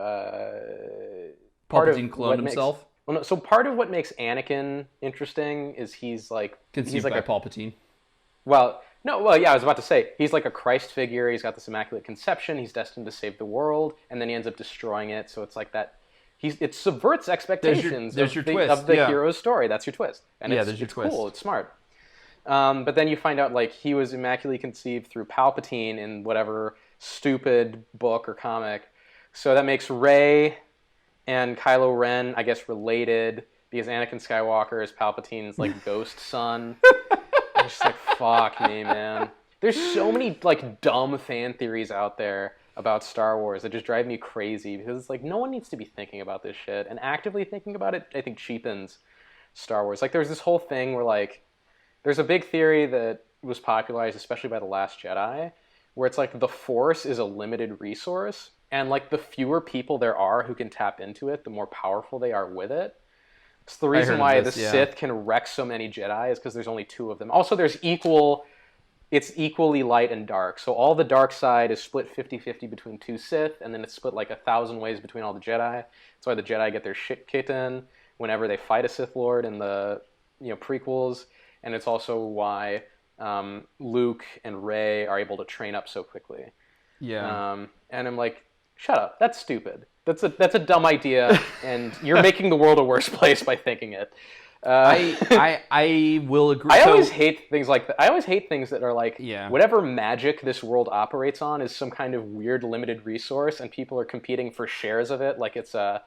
Palpatine cloned himself. So part of what makes Anakin interesting is he's like conceived by Palpatine. Well, I was about to say he's like a Christ figure. He's got this immaculate conception. He's destined to save the world, and then he ends up destroying it. So it's like that. It subverts expectations of the hero's story. That's your twist, and it's twist. Cool. It's smart. But then you find out like he was immaculately conceived through Palpatine in whatever stupid book or comic. So that makes Rey and Kylo Ren, I guess, related because Anakin Skywalker is Palpatine's like ghost son. I'm just like, fuck me, man. There's so many like dumb fan theories out there about Star Wars that just drive me crazy because it's like no one needs to be thinking about this shit, and actively thinking about it, I think, cheapens Star Wars. Like there's this whole thing where like there's a big theory that was popularized, especially by The Last Jedi, where it's like the Force is a limited resource, and like the fewer people there are who can tap into it, the more powerful they are with it. It's the reason why the Sith can wreck so many Jedi is because there's only 2 of them. Also, it's equally light and dark. So all the dark side is split 50-50 between 2 Sith, and then it's split like 1,000 ways between all the Jedi. That's why the Jedi get their shit kicked in whenever they fight a Sith Lord in the prequels. And it's also why Luke and Rey are able to train up so quickly. Yeah. And I'm like, shut up. That's stupid. That's a dumb idea, and you're making the world a worse place by thinking it. I will agree. I always hate things like that. I always hate things that are like, Yeah. whatever magic this world operates on is some kind of weird limited resource, and people are competing for shares of it like it's a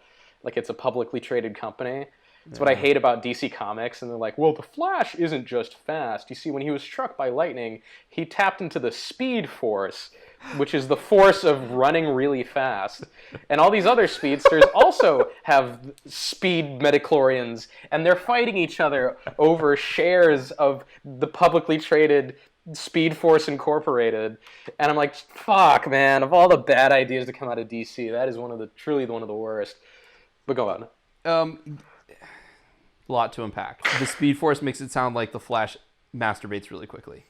publicly traded company. That's what I hate about DC Comics, and they're like, well, the Flash isn't just fast. You see, when he was struck by lightning, he tapped into the Speed Force, which is the force of running really fast. And all these other speedsters also have speed midichlorians, and they're fighting each other over shares of the publicly traded Speed Force Incorporated. And I'm like, fuck, man, of all the bad ideas to come out of DC, that is truly one of the worst. But go on. A lot to unpack. The Speed Force makes it sound like the Flash masturbates really quickly.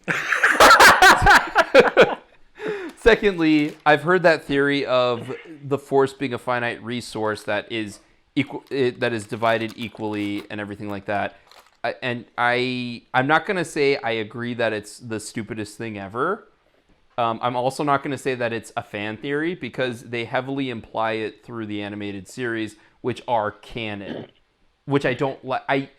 Secondly, I've heard that theory of the Force being a finite resource that is divided equally and everything like that. I'm not going to say I agree that it's the stupidest thing ever. I'm also not going to say that it's a fan theory because they heavily imply it through the animated series, which are canon, which I don't like.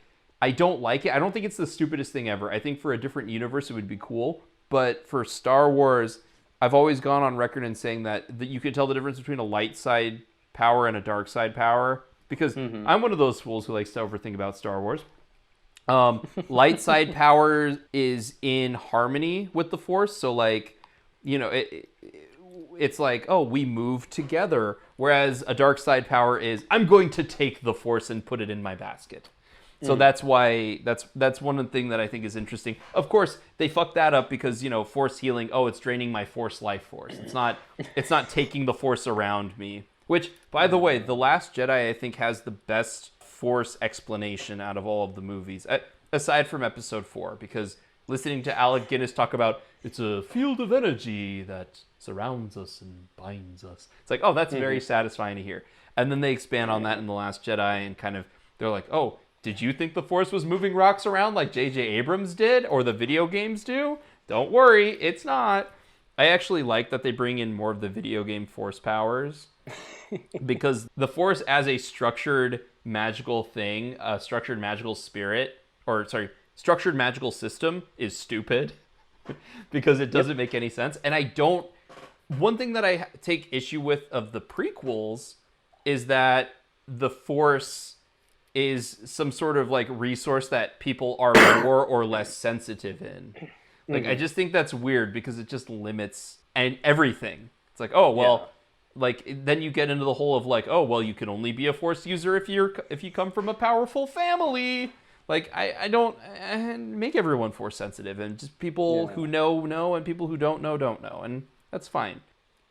I don't like it. I don't think it's the stupidest thing ever. I think for a different universe it would be cool, but for Star Wars, I've always gone on record in saying that you can tell the difference between a light side power and a dark side power because I'm one of those fools who likes to overthink about Star Wars. Light side power is in harmony with the Force, so like, it's like, oh, we move together, whereas a dark side power is I'm going to take the Force and put it in my basket. So that's why that's one thing that I think is interesting. Of course, they fucked that up because Force healing. Oh, it's draining my Force life force. It's not taking the Force around me. Which, by the way, The Last Jedi I think has the best Force explanation out of all of the movies, aside from Episode 4. Because listening to Alec Guinness talk about it's a field of energy that surrounds us and binds us. It's like, oh, that's very satisfying to hear. And then they expand on that in The Last Jedi and kind of they're like, oh. Did you think the Force was moving rocks around like J.J. Abrams did or the video games do? Don't worry, it's not. I actually like that they bring in more of the video game Force powers because the Force as a structured magical thing, a structured magical structured magical system is stupid because it doesn't make any sense. And one thing that I take issue with of the prequels is that the Force is some sort of like resource that people are more or less sensitive in. Like, I just think that's weird because it just limits and everything. It's like, oh, well, like then you get into the whole of like, oh, well, you can only be a Force user if you come from a powerful family. Like, I don't make everyone Force sensitive, and just people who know, and people who don't know, and that's fine.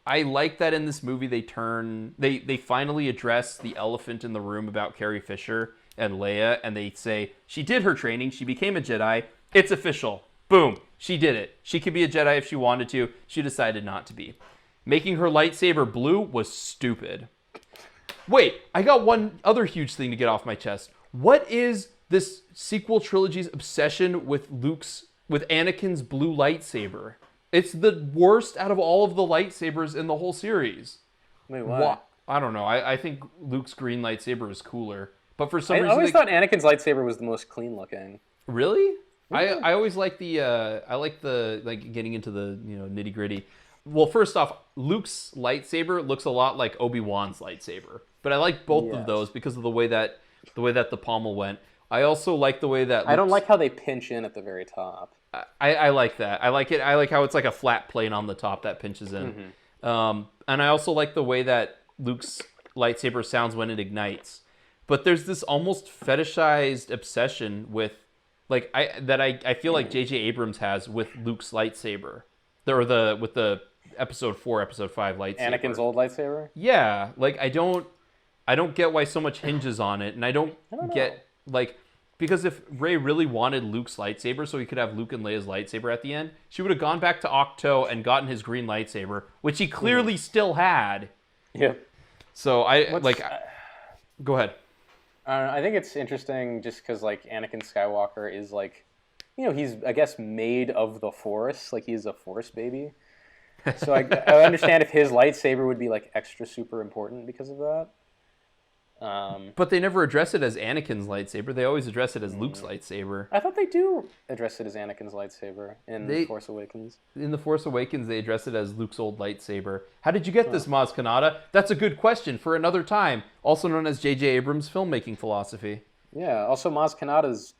I like that in this movie they finally address the elephant in the room about Carrie Fisher and Leia, and they say, she did her training, she became a Jedi, it's official. Boom, she did it. She could be a Jedi if she wanted to, she decided not to be. Making her lightsaber blue was stupid. Wait, I got one other huge thing to get off my chest. What is this sequel trilogy's obsession with Anakin's blue lightsaber? It's the worst out of all of the lightsabers in the whole series. Wait, why? I don't know. I think Luke's green lightsaber is cooler. But for some reason... I always thought Anakin's lightsaber was the most clean looking. Really? Yeah. I always like getting into the nitty gritty. Well, first off, Luke's lightsaber looks a lot like Obi-Wan's lightsaber. But I like both of those because of the way that the pommel went. I also like the way that... I don't like how they pinch in at the very top. I like that. I like it. I like how it's like a flat plane on the top that pinches in. And I also like the way that Luke's lightsaber sounds when it ignites. But there's this almost fetishized obsession with, like, I feel like J.J. Abrams has with Luke's lightsaber, with the Episode 4, Episode 5 lightsaber. Anakin's old lightsaber? Yeah, like I don't get why so much hinges on it, and I don't get like because if Rey really wanted Luke's lightsaber so he could have Luke and Leia's lightsaber at the end, she would have gone back to Ahch-To and gotten his green lightsaber, which he clearly still had. Yeah. So go ahead. I think it's interesting just because like Anakin Skywalker is like, he's I guess made of the Force, like he's a Force baby. So I understand if his lightsaber would be like extra super important because of that. But they never address it as Anakin's lightsaber. They always address it as Luke's lightsaber. I thought they do address it as Anakin's lightsaber in The Force Awakens. In The Force Awakens, they address it as Luke's old lightsaber. How did you get this, Maz Kanata? That's a good question for another time. Also known as J.J. Abrams' filmmaking philosophy. Yeah. Also, Maz Kanata's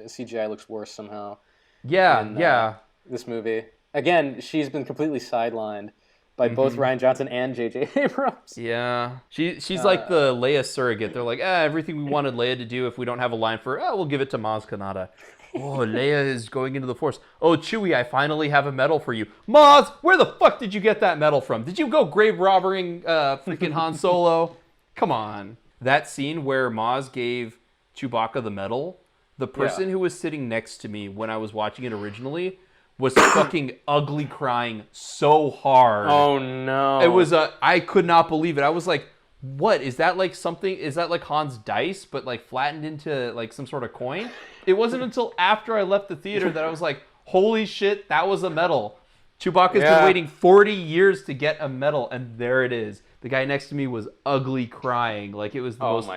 CGI looks worse somehow. Yeah. This movie. Again, she's been completely sidelined by both Rian Johnson and J.J. Abrams. Yeah. She's like the Leia surrogate. They're like, everything we wanted Leia to do, if we don't have a line for her, we'll give it to Maz Kanata. Oh, Leia is going into the Force. Oh, Chewie, I finally have a medal for you. Maz, where the fuck did you get that medal from? Did you go grave robbering freaking Han Solo? Come on. That scene where Maz gave Chewbacca the medal, the person who was sitting next to me when I was watching it originally was fucking ugly crying so hard. Oh no. It was I could not believe it. I was like, what? Is that like something? Is that like Han's dice, but like flattened into like some sort of coin? It wasn't until after I left the theater that I was like, holy shit, that was a medal. Chewbacca's been waiting 40 years to get a medal, and there it is. The guy next to me was ugly crying. Like, it was the most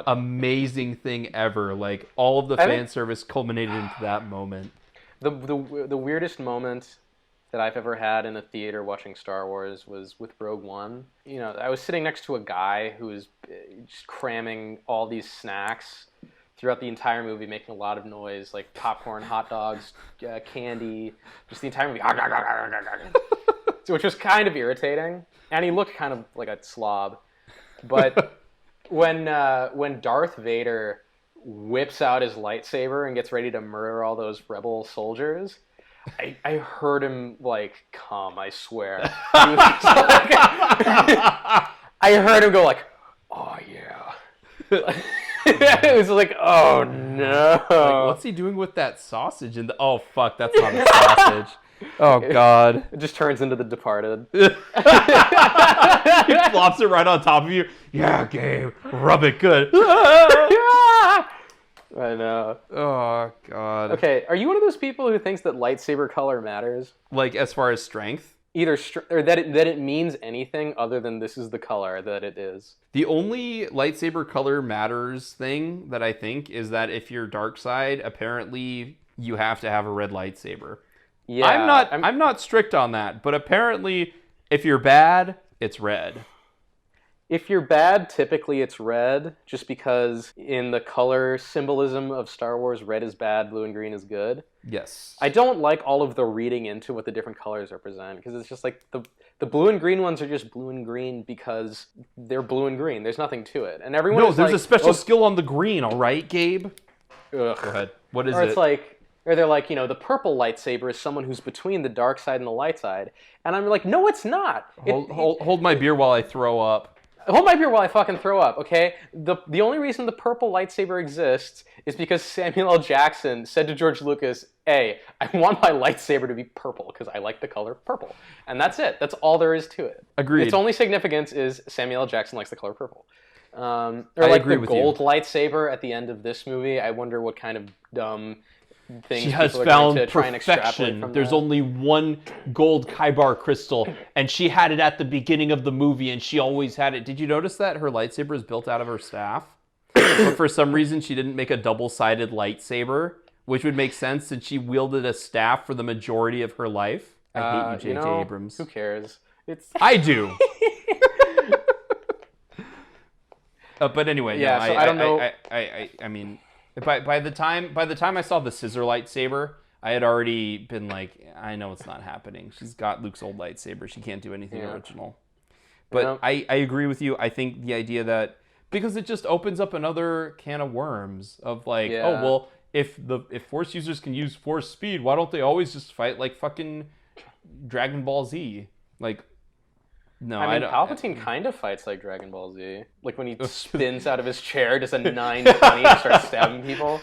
amazing thing ever. Like, all of the fan service culminated into that moment. The weirdest moment that I've ever had in a theater watching Star Wars was with Rogue One. I was sitting next to a guy who was just cramming all these snacks throughout the entire movie, making a lot of noise, like popcorn, hot dogs, candy, just the entire movie, which was kind of irritating. And he looked kind of like a slob. But when Darth Vader whips out his lightsaber and gets ready to murder all those rebel soldiers, I heard him like come, I swear. He was just like, I heard him go like, oh yeah. It was like, oh no. Like, what's he doing with that sausage? Oh fuck, that's not a sausage. Oh god. It just turns into The Departed. He flops it right on top of you. Yeah, Gabe, rub it good. I know. Oh god. Okay, are you one of those people who thinks that lightsaber color matters? Like as far as strength? Either or that it means anything other than this is the color that it is. The only lightsaber color matters thing that I think is that if you're dark side, apparently you have to have a red lightsaber. Yeah, I'm not strict on that, but apparently if you're bad, it's red. If you're bad, typically it's red, just because in the color symbolism of Star Wars, red is bad, blue and green is good. Yes. I don't like all of the reading into what the different colors represent, because it's just like the blue and green ones are just blue and green because they're blue and green. There's nothing to it. And everyone there's a special skill on the green, all right, Gabe? Ugh. Go ahead. What is or it? It's like, or they're like, the purple lightsaber is someone who's between the dark side and the light side. And I'm like, no, it's not. Hold my beer while I throw up. Hold my beer while I fucking throw up, okay? The only reason the purple lightsaber exists is because Samuel L. Jackson said to George Lucas, hey, I want my lightsaber to be purple because I like the color purple. And that's it. That's all there is to it. Agreed. Its only significance is Samuel L. Jackson likes the color purple. Or like the gold lightsaber at the end of this movie. I wonder what kind of dumb things she has found to try and perfection. From There's only one gold Kyber crystal, and she had it at the beginning of the movie, and she always had it. Did you notice that her lightsaber is built out of her staff? But for some reason, she didn't make a double-sided lightsaber, which would make sense since she wielded a staff for the majority of her life. I hate you, J.J. Abrams. Who cares? I do. But anyway, yeah. So I don't know. I mean. By the time I saw the scissor lightsaber, I had already been like, I know it's not happening. She's got Luke's old lightsaber. She can't do anything original. But I agree with you. I think the idea that, because it just opens up another can of worms of like, oh well, if Force users can use Force speed, why don't they always just fight like fucking Dragon Ball Z? Like, no, I I mean, don't. Palpatine kind of fights like Dragon Ball Z. Like when he spins out of his chair, does a 920 and starts stabbing people.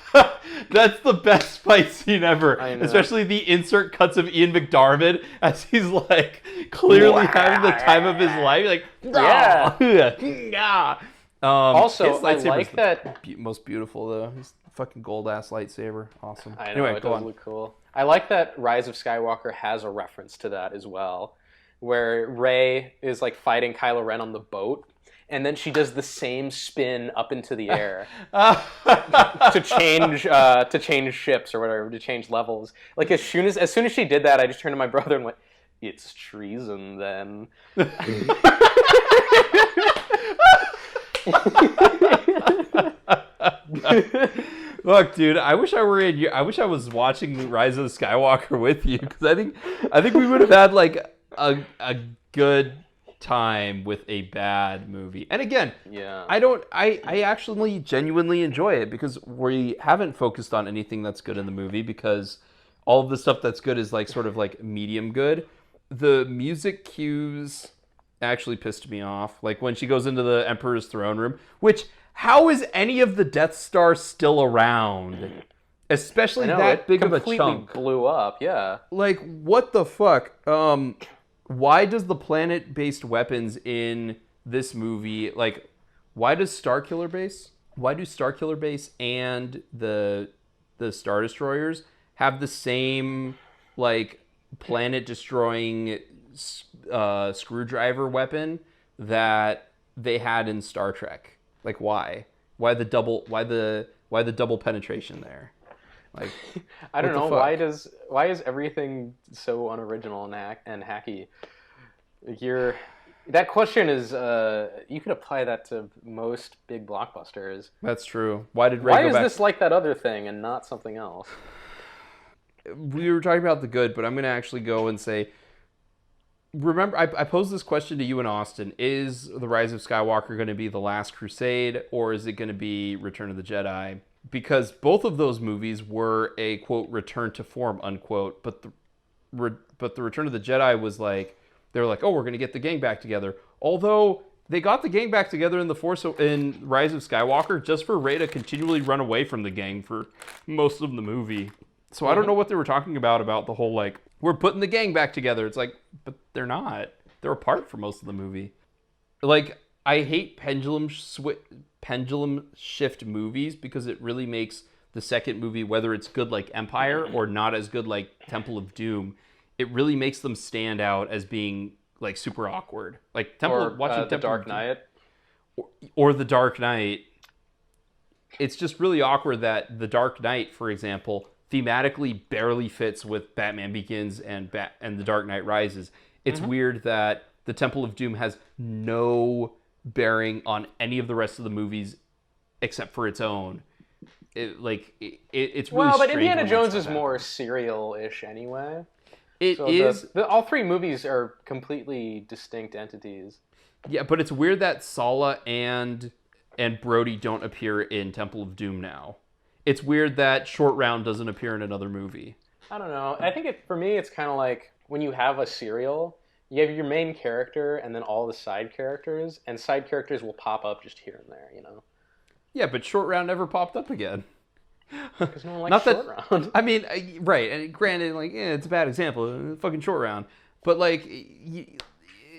That's the best fight scene ever. I know. Especially the insert cuts of Ian McDiarmid as he's like clearly having the time of his life. Like, yeah. Also, his I lightsaber's like the that. most beautiful though. His fucking gold ass lightsaber, awesome. I know, Anyway, it go does on. look cool. I like that Rise of Skywalker has a reference to that as well, where Rey is like fighting Kylo Ren on the boat, and then she does the same spin up into the air to change ships or whatever, to change levels. Like as soon as she did that, I just turned to my brother and went, "It's treason, then." Look, dude, I wish I were in you. I wish I was watching Rise of Skywalker with you, because I think we would have had like a good time with a bad movie. And again, Yeah. I actually genuinely enjoy it, because we haven't focused on anything that's good in the movie, because all of the stuff that's good is like sort of like medium good. The music cues actually pissed me off. Like when she goes into the Emperor's throne room, which, how is any of the Death Star still around? Especially that big of a chunk. Completely blew up, yeah. Like, what the fuck? Why does the planet-based weapons in this movie, like, why do Starkiller Base and the Star Destroyers have the same, like, planet-destroying screwdriver weapon that they had in Star Trek? Like, why? Why the double penetration there? Like, I don't know, fuck? why is everything so unoriginal and hacky? That question is you could apply that to most big blockbusters. That's true. Why did Ray Why go is back? this like that other thing and not something else? We were talking about the good, but I'm going to actually go and say, remember, I posed this question to you and Austin. Is The Rise of Skywalker going to be The Last Crusade, or is it going to be Return of the Jedi? Because both of those movies were a, quote, return to form, unquote. But the Return of the Jedi was like, they were like, oh, we're going to get the gang back together. Although they got the gang back together in in Rise of Skywalker just for Rey to continually run away from the gang for most of the movie. So I don't know what they were talking about the whole, like, we're putting the gang back together. It's like, but they're not. They're apart for most of the movie. Like, I hate pendulum shift movies, because it really makes the second movie, whether it's good like Empire or not as good like Temple of Doom, it really makes them stand out as being like super awkward. Like watching The Dark Knight. Or The Dark Knight. It's just really awkward that The Dark Knight, for example, thematically barely fits with Batman Begins and The Dark Knight Rises. It's weird that the Temple of Doom has no bearing on any of the rest of the movies except for its own. It's really Well, but strange Indiana when Jones that is stuff more happens. serial-ish anyway. It is. All three movies are completely distinct entities. Yeah, but it's weird that Sala and Brody don't appear in Temple of Doom now. It's weird that Short Round doesn't appear in another movie. I don't know. I think for me, it's kind of like when you have a serial, you have your main character and then all the side characters, and side characters will pop up just here and there, you know? Yeah, but Short Round never popped up again. Because no one likes Short Round. I mean, right, and granted, like, it's a bad example, fucking Short Round. But, like,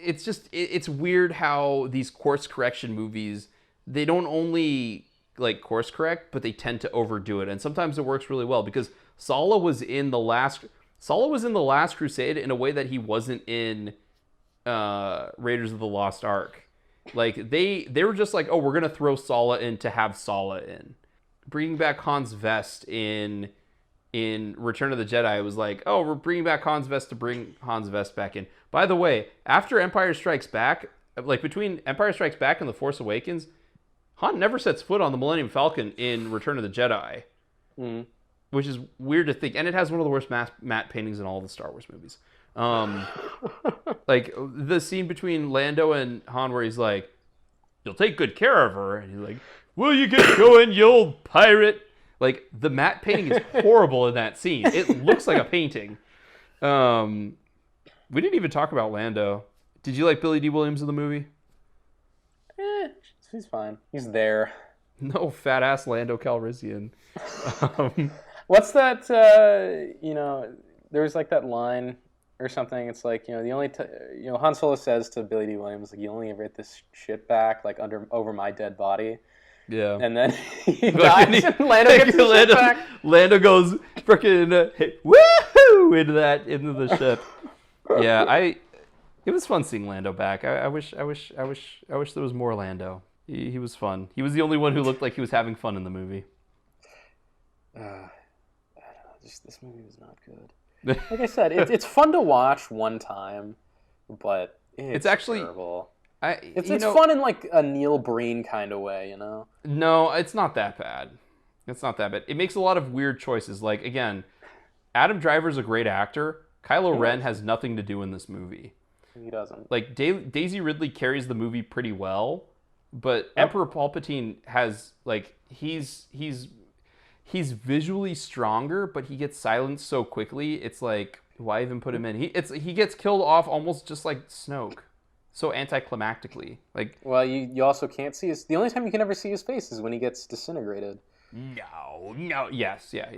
it's just, it's weird how these course correction movies, they don't only, like, course correct, but they tend to overdo it. And sometimes it works really well, because Sala was in the last Crusade in a way that he wasn't in Raiders of the Lost Ark. Like, they were just like, oh, we're going to throw Sala in to have Sala in. Bringing back Hans Vest in Return of the Jedi was like, oh, we're bringing back Hans Vest to bring Hans Vest back in. By the way, after Empire Strikes Back, like between Empire Strikes Back and The Force Awakens, Han never sets foot on the Millennium Falcon in Return of the Jedi. Which is weird to think. And it has one of the worst matte paintings in all the Star Wars movies. Like, the scene between Lando and Han where he's like, you'll take good care of her. And he's like, will you get going, you old pirate? Like, the matte painting is horrible in that scene. It looks like a painting. We didn't even talk about Lando. Did you like Billy D. Williams in the movie? He's fine. He's there. No, fat ass Lando Calrissian. What's that? There's like that line or something. It's like, the only Han Solo says to Billy D. Williams, like, you only ever get this shit back, like over my dead body. Yeah. And then he dies, and Lando gets his shit back. Lando goes freaking woohoo into the ship. Yeah, it was fun seeing Lando back. I wish there was more Lando. He was fun. He was the only one who looked like he was having fun in the movie. I don't know. This movie was not good. Like I said, it's fun to watch one time, but it's actually terrible. It's fun in like a Neil Breen kind of way, No, it's not that bad. It's not that bad. It makes a lot of weird choices. Like, again, Adam Driver's a great actor. Kylo Ren has nothing to do in this movie. He doesn't. Like, Daisy Ridley carries the movie pretty well, but Emperor Palpatine has, like, he's visually stronger, but he gets silenced so quickly. It's like, why even put him in? He gets killed off almost just like Snoke, so anticlimactically. Like, well, you also can't see the only time you can ever see his face is when he gets disintegrated. No, yes, yeah.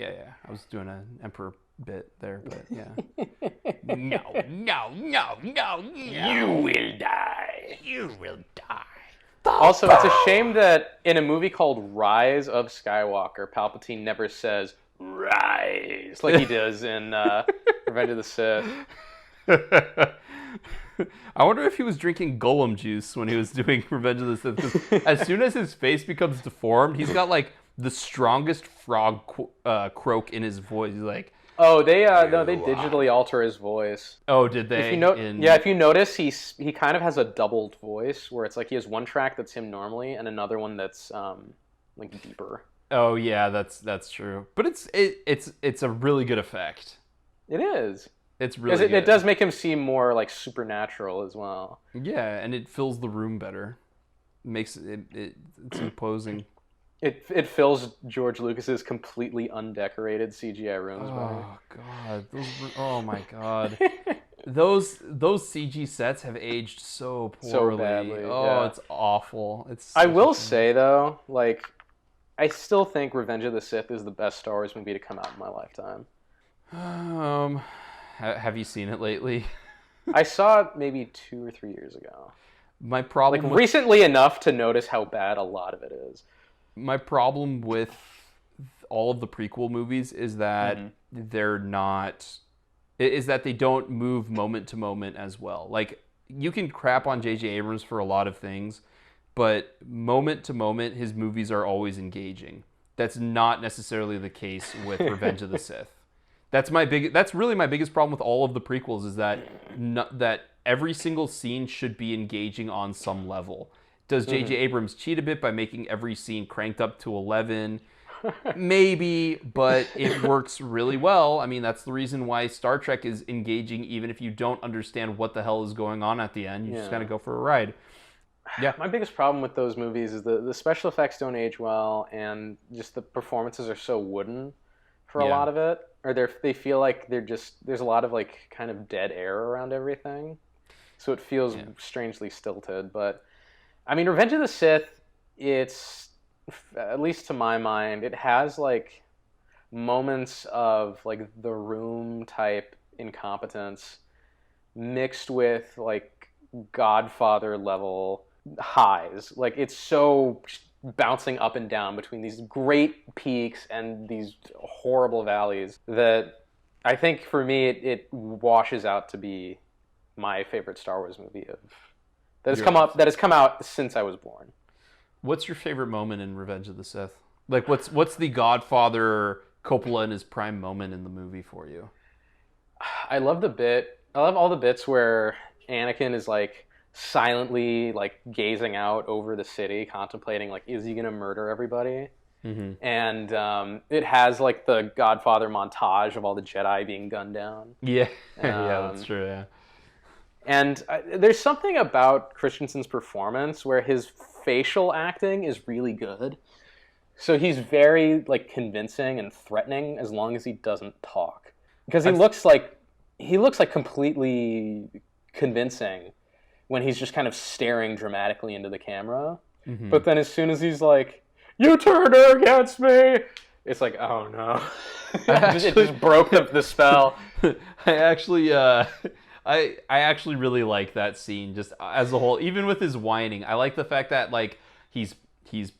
I was doing an Emperor bit there, but yeah. No. You will die. Also, it's a shame that in a movie called Rise of Skywalker, Palpatine never says "Rise" like he does in Revenge of the Sith. I wonder if he was drinking Golem juice when he was doing Revenge of the Sith. 'Cause as soon as his face becomes deformed, he's got like the strongest frog croak in his voice. He's like, oh, they digitally alter his voice. Oh, did they? If you notice, he kind of has a doubled voice where it's like he has one track that's him normally and another one that's like deeper. Oh yeah, that's true. But it's a really good effect. It is. It's really good. It does make him seem more like supernatural as well. Yeah, and it fills the room better. Makes it's imposing. It fills George Lucas's completely undecorated CGI rooms. Oh God! Oh my God! Those CG sets have aged so poorly. So badly. Oh, it's awful. I will say though, like, I still think Revenge of the Sith is the best Star Wars movie to come out in my lifetime. Have you seen it lately? I saw it maybe 2 or 3 years ago. My problem, recently enough to notice how bad a lot of it is. My problem with all of the prequel movies is that they're not, is that they don't move moment to moment as well. Like, you can crap on J.J. Abrams for a lot of things, but moment to moment, his movies are always engaging. That's not necessarily the case with Revenge of the Sith. That's really my biggest problem with all of the prequels is that that every single scene should be engaging on some level. Does J.J. Abrams cheat a bit by making every scene cranked up to 11? Maybe, but it works really well. I mean, that's the reason why Star Trek is engaging, even if you don't understand what the hell is going on at the end. You just kind of go for a ride. Yeah. My biggest problem with those movies is the special effects don't age well, and just the performances are so wooden for a lot of it. Or they feel like there's a lot of like kind of dead air around everything. So it feels strangely stilted, but I mean, Revenge of the Sith, it's, at least to my mind, it has like moments of like the Room type incompetence mixed with like Godfather level highs. Like, it's so bouncing up and down between these great peaks and these horrible valleys that I think for me it washes out to be my favorite Star Wars movie that has come out since I was born. What's your favorite moment in Revenge of the Sith? Like, what's the Godfather Coppola in his prime moment in the movie for you? I love all the bits where Anakin is like silently like gazing out over the city, contemplating like, is he gonna murder everybody? And it has like the Godfather montage of all the Jedi being gunned down. Yeah, yeah, that's true. Yeah. And there's something about Christensen's performance where his facial acting is really good. So he's very like convincing and threatening as long as he doesn't talk. Because he looks like he looks like completely convincing when he's just kind of staring dramatically into the camera. Mm-hmm. But then as soon as he's like, "You turned her against me," it's like, oh no. It just broke the spell. I actually, I actually really like that scene just as a whole. Even with his whining, I like the fact that like he's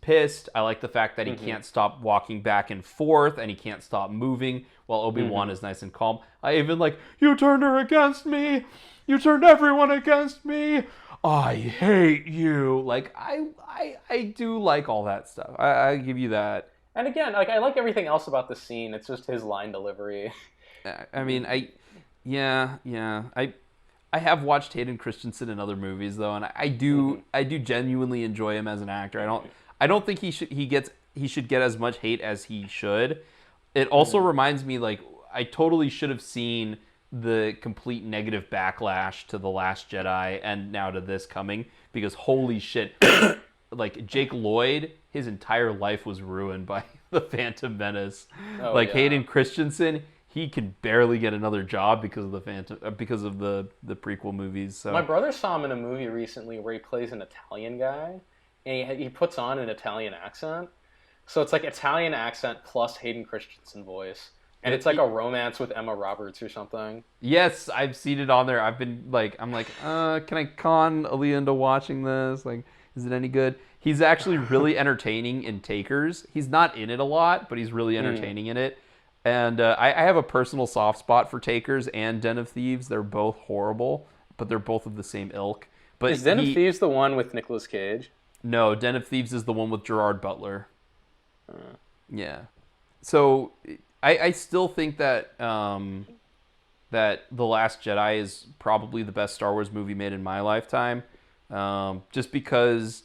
pissed. I like the fact that he can't stop walking back and forth and he can't stop moving while Obi-Wan is nice and calm. I even like, "You turned her against me. You turned everyone against me. I hate you." Like I do like all that stuff. I give you that. And again, like I like everything else about the scene. It's just his line delivery. I mean, yeah. I have watched Hayden Christensen in other movies though, and I do genuinely enjoy him as an actor. I don't think he should get as much hate as he should. It also reminds me like I totally should have seen the complete negative backlash to The Last Jedi and now to this coming, because holy shit, like Jake Lloyd, his entire life was ruined by The Phantom Menace. Yeah. Hayden Christensen, he can barely get another job because of the prequel movies. So My brother saw him in a movie recently where he plays an Italian guy, and he puts on an Italian accent. So it's like Italian accent plus Hayden Christensen voice. And it's like a romance with Emma Roberts or something. Yes, I've seen it on there. I'm like, can I con Aaliyah into watching this? Like, is it any good? He's actually really entertaining in Takers. He's not in it a lot, but he's really entertaining in it. And I have a personal soft spot for Takers and Den of Thieves. They're both horrible, but they're both of the same ilk. But Is Den of Thieves the one with Nicolas Cage? No, Den of Thieves is the one with Gerard Butler. Yeah. So I still think that that The Last Jedi is probably the best Star Wars movie made in my lifetime. Just because,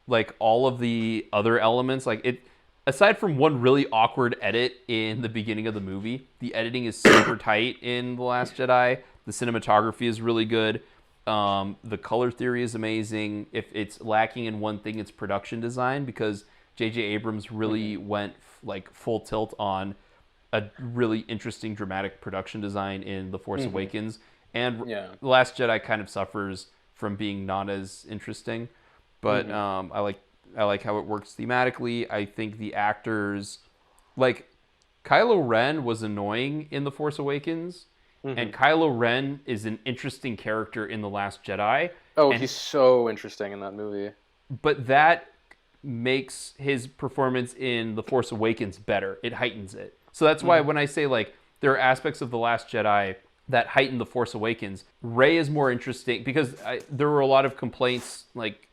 like, all of the other elements, like it, aside from one really awkward edit in the beginning of the movie, the editing is super tight in The Last Jedi. The cinematography is really good. The color theory is amazing. If it's lacking in one thing, it's production design, because J.J. Abrams really went like full tilt on a really interesting dramatic production design in The Force Awakens. And The Last Jedi kind of suffers from being not as interesting. But I like how it works thematically. I think the actors, like Kylo Ren was annoying in The Force Awakens. And Kylo Ren is an interesting character in The Last Jedi. Oh, he's so interesting in that movie. But that makes his performance in The Force Awakens better. It heightens it. So that's why when I say, like, there are aspects of The Last Jedi that heighten The Force Awakens, Rey is more interesting, because there were a lot of complaints, like,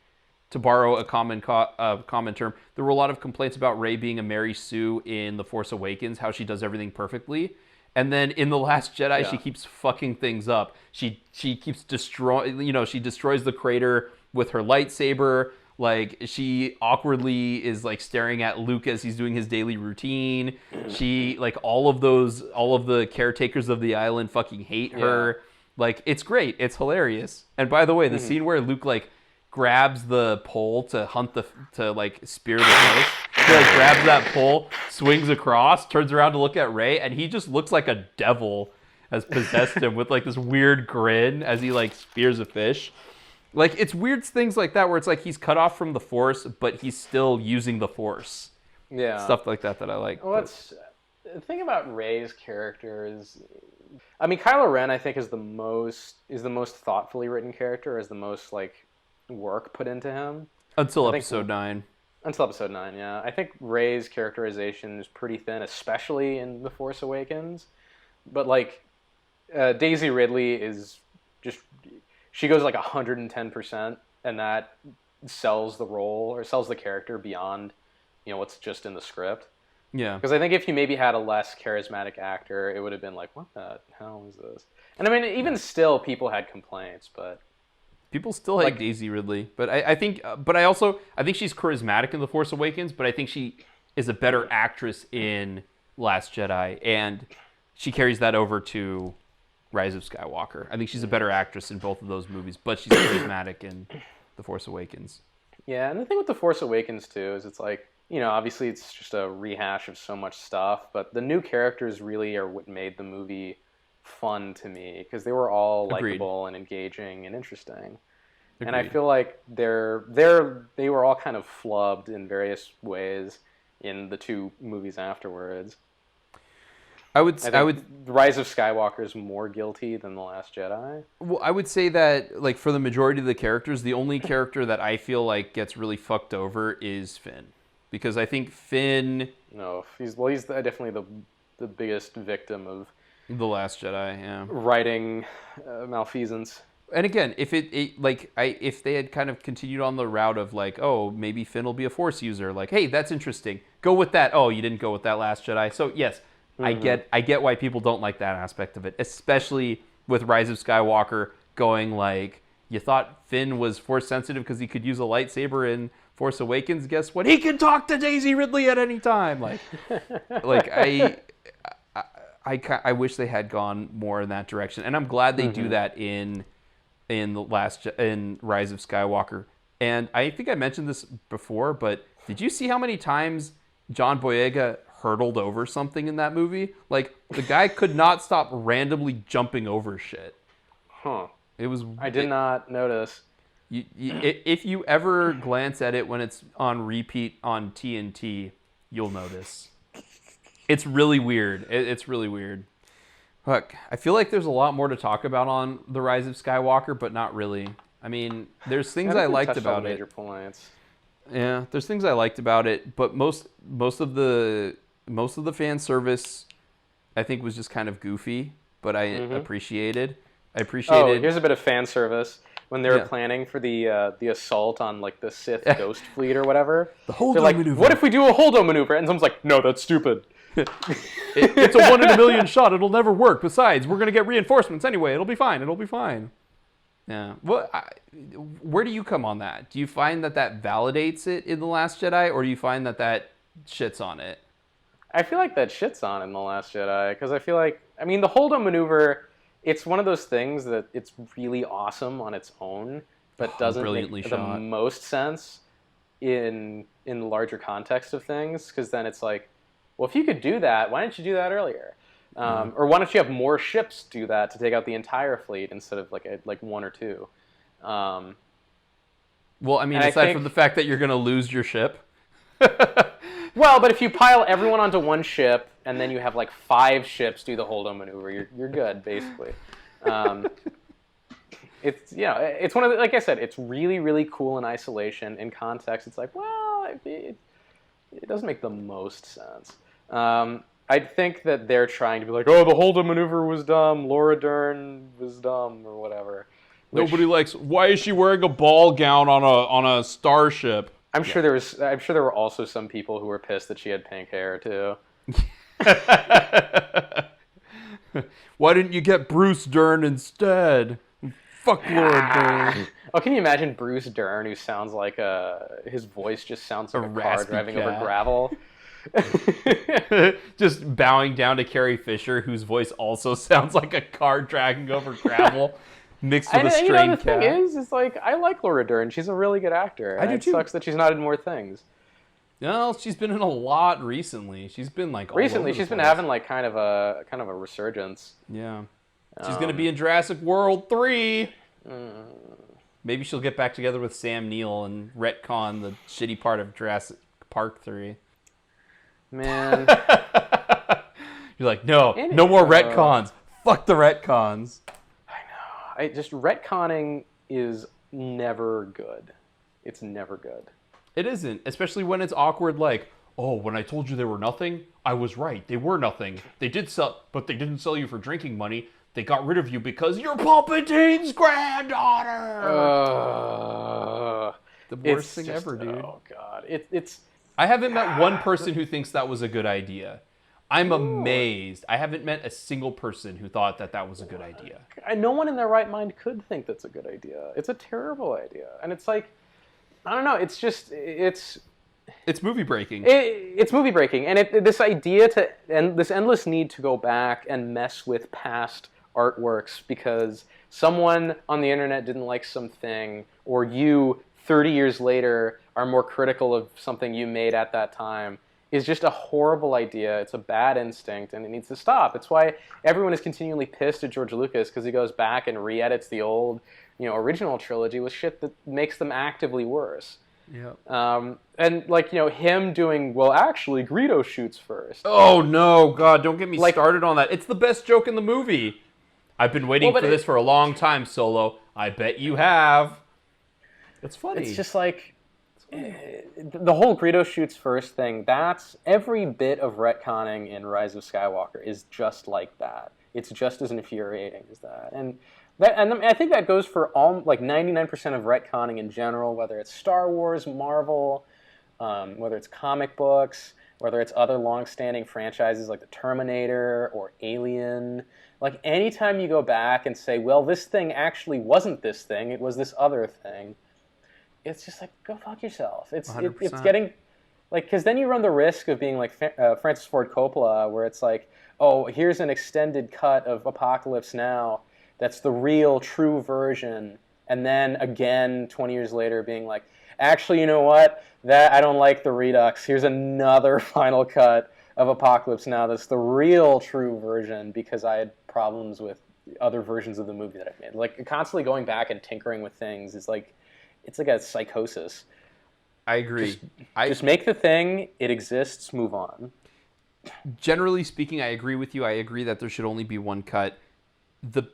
to borrow a common term, there were a lot of complaints about Rey being a Mary Sue in The Force Awakens, how she does everything perfectly. And then in The Last Jedi, she keeps fucking things up. She keeps destroying, she destroys the crater with her lightsaber. Like, she awkwardly is like staring at Luke as he's doing his daily routine. She, like, all of the caretakers of the island fucking hate her. Like, it's great. It's hilarious. And by the way, the scene where Luke, like, grabs the pole to spear the fish. He, like, grabs that pole, swings across, turns around to look at Rey, and he just looks like a devil has possessed him with, like, this weird grin as he, like, spears a fish. Like, it's weird things like that where it's like he's cut off from the Force, but he's still using the Force. Yeah. Stuff like that I like. Well, the thing about Rey's character is, I mean, Kylo Ren, I think, is the most thoughtfully written character, is the most, like, work put into him. Until episode 9. Until episode 9, yeah. I think Rey's characterization is pretty thin, especially in The Force Awakens. But, like, Daisy Ridley is just... She goes like 110%, and that sells the role, or sells the character beyond, what's just in the script. Yeah. Because I think if you maybe had a less charismatic actor, it would have been like, what the hell is this? And I mean, even still, people had complaints, but... People still hate Daisy Ridley, but I think she's charismatic in The Force Awakens, but I think she is a better actress in Last Jedi, and she carries that over to Rise of Skywalker. I think she's a better actress in both of those movies, but she's charismatic in The Force Awakens. Yeah, and the thing with The Force Awakens, too, is it's like, obviously it's just a rehash of so much stuff, but the new characters really are what made the movie fun to me because they were all Agreed. likable and engaging and interesting. And I Agreed. feel like they were all kind of flubbed in various ways in the two movies afterwards. I would The Rise of Skywalker is more guilty than The Last Jedi. well, I would say that like for the majority of the characters, the only character that I feel like gets really fucked over is Finn, because I think Finn, No, he's definitely the biggest victim of The Last Jedi, yeah. writing malfeasance. And again, if if they had kind of continued on the route of like, oh, maybe Finn will be a Force user, like, hey, that's interesting, go with that. Oh, you didn't go with that Last Jedi, so yes, I get why people don't like that aspect of it, especially with Rise of Skywalker going like, you thought Finn was Force sensitive because he could use a lightsaber in Force Awakens. Guess what? He can talk to Daisy Ridley at any time. Like I wish they had gone more in that direction, and I'm glad they do that in Rise of Skywalker. And I think I mentioned this before, but did you see how many times John Boyega hurdled over something in that movie? Like, the guy could not stop randomly jumping over shit. Huh. It was. I did not notice. If you ever glance at it when it's on repeat on TNT, you'll notice. It's really weird. It's really weird. Look, I feel like there's a lot more to talk about on The Rise of Skywalker, but not really. I mean, there's things I liked about it. Major points. Yeah, there's things I liked about it, but most of the fan service, I think, was just kind of goofy. But I appreciated. Oh, here's a bit of fan service. When they were planning for the assault on like the Sith Ghost Fleet or whatever, the Holdo like, maneuver. What if we do a Holdo maneuver? And someone's like, no, that's stupid. It's a 1 in a million shot. It'll never work. Besides, we're gonna get reinforcements anyway. It'll be fine. It'll be fine. Yeah. Well, where do you come on that? Do you find that validates it in The Last Jedi, or do you find that shits on it? I feel like that shits on in The Last Jedi because I feel like, I mean, the Holdo maneuver, it's one of those things that it's really awesome on its own, but doesn't make the most sense in the larger context of things. Because then it's like, well, if you could do that, why didn't you do that earlier? Or why don't you have more ships do that to take out the entire fleet instead of like one or two? Well, I mean, aside from the fact that you're going to lose your ship. Well, but if you pile everyone onto one ship and then you have like 5 ships do the Holdo maneuver, you're good, basically. It's it's one of the, like I said, it's really, really cool in isolation. In context, it's like, well, it doesn't make the most sense. I think that they're trying to be like, oh, the Holdo maneuver was dumb, Laura Dern was dumb, or whatever. Nobody likes. Why is she wearing a ball gown on a starship? I'm sure there were also some people who were pissed that she had pink hair too. Why didn't you get Bruce Dern instead? Fuck Laura Dern. Oh, can you imagine Bruce Dern, who sounds like his voice just sounds like a car driving over gravel? Just bowing down to Carrie Fisher, whose voice also sounds like a car dragging over gravel, mixed with a strained cat. The thing is like, I like Laura Dern. She's a really good actor. I do too. It sucks that she's not in more things. No, she's been in a lot recently. She's been like all over the she's been place. having like kind of a resurgence. Yeah, she's gonna be in Jurassic World 3. Maybe she'll get back together with Sam Neill and retcon the shitty part of Jurassic Park 3. Man, you're like, no more retcons. Fuck the retcons. I know. Just retconning is never good. It's never good. It isn't, especially when it's awkward. Like, oh, when I told you they were nothing, I was right. They were nothing. They did sell, but they didn't sell you for drinking money. They got rid of you because you're Palpatine's granddaughter. The worst thing ever, dude. Oh God, it's. I haven't met one person who thinks that was a good idea. I'm amazed. I haven't met a single person who thought that was a good idea. No one in their right mind could think that's a good idea. It's a terrible idea, and it's like, I don't know. It's just it's movie breaking. It's movie breaking, and this idea and this endless need to go back and mess with past artworks because someone on the internet didn't like something, or you 30 years later are more critical of something you made at that time. is just a horrible idea. It's a bad instinct, and it needs to stop. It's why everyone is continually pissed at George Lucas, because he goes back and re-edits the old, original trilogy with shit that makes them actively worse. Yeah. And like, him doing, well, actually, Greedo shoots first. Oh no, God, don't get me started on that. It's the best joke in the movie. I've been waiting for this for a long time, Solo. I bet you have. It's funny. It's just like, the whole Greedo shoots first thing, that's every bit of retconning in Rise of Skywalker is just like that. It's just as infuriating as that. And I think that goes for all, like 99% of retconning in general, whether it's Star Wars, Marvel, whether it's comic books, whether it's other long-standing franchises like the Terminator or Alien. Like, anytime you go back and say, well, this thing actually wasn't this thing, it was this other thing, it's just like, go fuck yourself. It's getting, like, because then you run the risk of being like Francis Ford Coppola, where it's like, oh, here's an extended cut of Apocalypse Now that's the real, true version, and then again, 20 years later, being like, actually, you know what? I don't like the Redux. Here's another final cut of Apocalypse Now that's the real, true version, because I had problems with other versions of the movie that I've made. Like, constantly going back and tinkering with things is like, it's like a psychosis. I agree. Just make the thing, it exists, move on. Generally speaking, I agree with you. I agree that there should only be one cut. The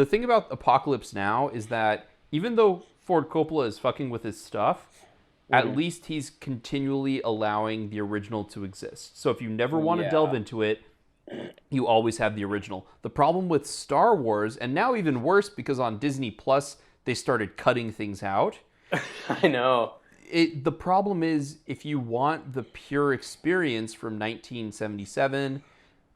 thing about Apocalypse Now is that even though Ford Coppola is fucking with his stuff, at least he's continually allowing the original to exist. So if you never want to delve into it, you always have the original. The problem with Star Wars, and now even worse because on Disney Plus they started cutting things out. I know. The problem is, if you want the pure experience from 1977,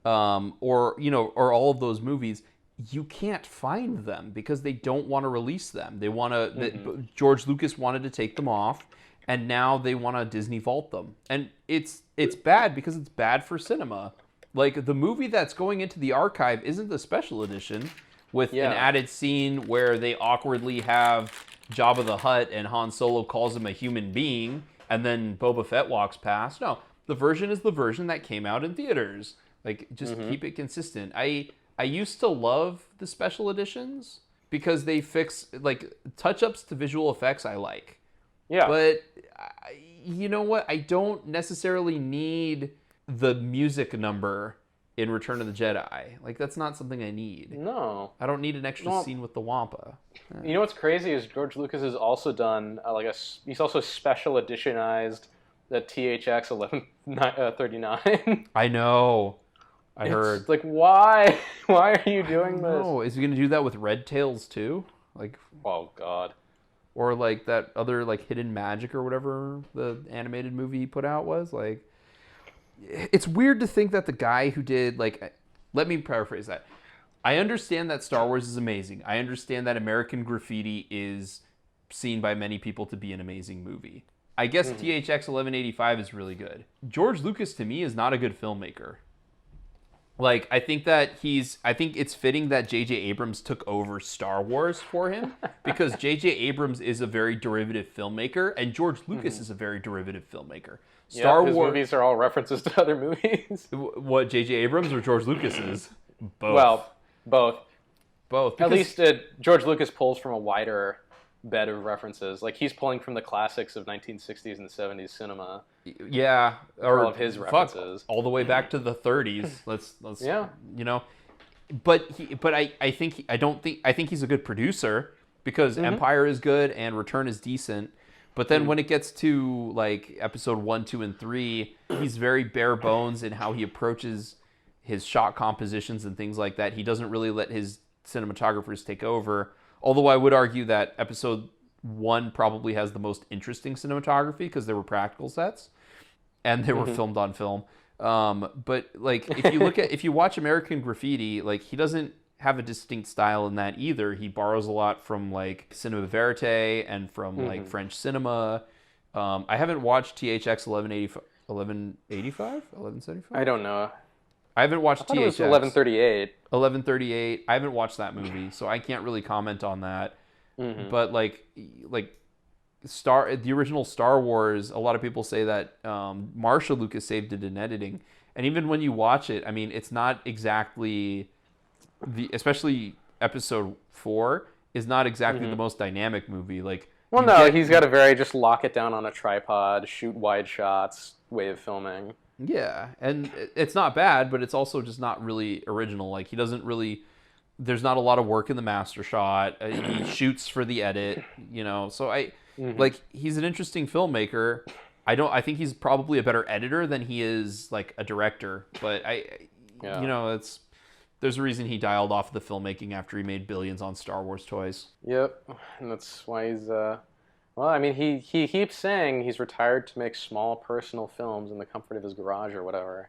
or all of those movies, you can't find them because they don't want to release them. They want to. George Lucas wanted to take them off, and now they want to Disney vault them. And it's bad because it's bad for cinema. Like, the movie that's going into the archive isn't the special edition with an added scene where they awkwardly have Jabba the Hutt and Han Solo calls him a human being, and then Boba Fett walks past. No, the version is the version that came out in theaters. Like, just keep it consistent. I used to love the special editions because they fix, like, touch-ups to visual effects I like. Yeah. But you know what? I don't necessarily need the music number in Return of the Jedi. Like, that's not something I need. No. I don't need an extra scene with the Wampa. You know what's crazy is George Lucas has also done, he's also special editionized the THX 1139. I know. I heard. Like, why? Why are you doing this? Oh, is he going to do that with Red Tails too? Like, oh, God. Or like that other, like, Hidden Magic or whatever the animated movie he put out was? Like, it's weird to think that the guy who did, like, let me paraphrase that. I understand that Star Wars is amazing. I understand that American Graffiti is seen by many people to be an amazing movie. I guess THX 1185 is really good. George Lucas, to me, is not a good filmmaker. Like, I think it's fitting that J.J. Abrams took over Star Wars for him, because J.J. Abrams is a very derivative filmmaker, and George Lucas is a very derivative filmmaker. Star Wars movies are all references to other movies. What, J.J. Abrams or George Lucas is? Both. Well, both. Both. At least George Lucas pulls from a wider bed of references. Like, he's pulling from the classics of 1960s and 70s cinema. Yeah, or all of his references, all the way back to the 30s. Let's But I think he's a good producer, because Empire is good and Return is decent. But then when it gets to, like, episode 1, 2, and 3, he's very bare bones in how he approaches his shot compositions and things like that. He doesn't really let his cinematographers take over. Although I would argue that episode 1 probably has the most interesting cinematography, because there were practical sets and they were filmed on film. But, like, if you watch American Graffiti, like, he doesn't have a distinct style in that either. He borrows a lot from, like, cinema verite and from like French cinema. I haven't watched THX 1175. I don't know. I haven't watched THX. It was 1138. 1138. I haven't watched that movie, so I can't really comment on that. But like the original Star Wars, a lot of people say that Marsha Lucas saved it in editing. And even when you watch it, I mean, it's not exactly especially episode 4 is not exactly the most dynamic movie. Like, well, no, he's got a very just lock it down on a tripod, shoot wide shots way of filming. Yeah, and it's not bad, but it's also just not really original. Like, he doesn't really. There's not a lot of work in the master shot. He shoots for the edit, So like, he's an interesting filmmaker. I think he's probably a better editor than he is like a director. But there's a reason he dialed off the filmmaking after he made billions on Star Wars toys. Yep, and that's why he's well, I mean, he keeps saying he's retired to make small personal films in the comfort of his garage or whatever.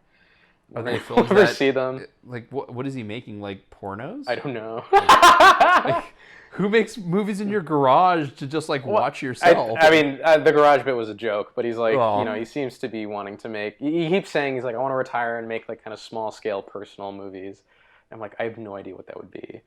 Are they films that see them? Like, what is he making? Like, pornos? I don't know. Like, who makes movies in your garage to just like watch yourself? I mean, the garage bit was a joke, but he's like, he seems to be wanting to make. He keeps saying he's like, I want to retire and make like kind of small scale personal movies. I'm like, I have no idea what that would be.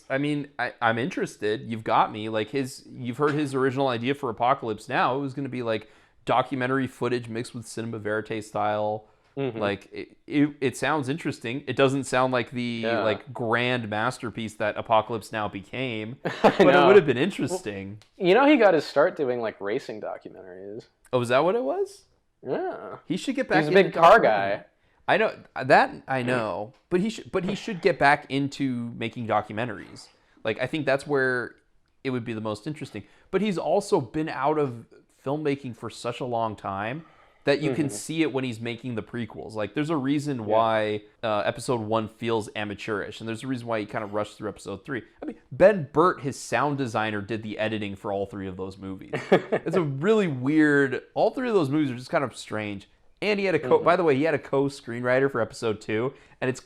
I'm interested. You've got me. Like, you've heard his original idea for Apocalypse Now. It was going to be like documentary footage mixed with cinema verite style. Like, it sounds interesting. It doesn't sound like the like grand masterpiece that Apocalypse Now became, but it would have been interesting. Well, he got his start doing like racing documentaries. Oh, is that what it was? Yeah. He should get back. He's a big car guy. I know that. I know, but he should get back into making documentaries. Like, I think that's where it would be the most interesting. But he's also been out of filmmaking for such a long time that you can see it when he's making the prequels. Like, there's a reason why episode 1 feels amateurish, and there's a reason why he kind of rushed through episode 3. I mean, Ben Burt, his sound designer, did the editing for all 3 of those movies. It's a really weird. All 3 of those movies are just kind of strange. And he had a by the way, he had a co-screenwriter for episode 2, and it's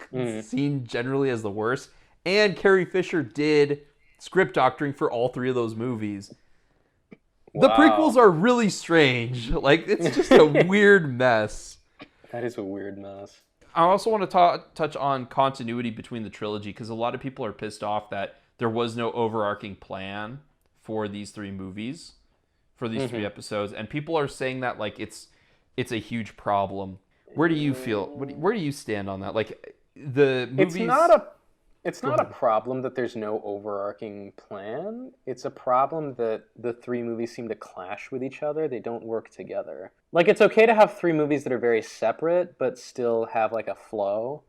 seen generally as the worst. And Carrie Fisher did script doctoring for all 3 of those movies. Wow. The prequels are really strange. Like, it's just a weird mess. That is a weird mess. I also want to touch on continuity between the trilogy, because a lot of people are pissed off that there was no overarching plan for these 3 movies, for these 3 episodes, and people are saying that like it's a huge problem. Where do you feel? Where do you stand on that? Like, the movies. It's not a problem that there's no overarching plan. It's a problem that the 3 movies seem to clash with each other. They don't work together. Like, it's okay to have 3 movies that are very separate, but still have like a flow.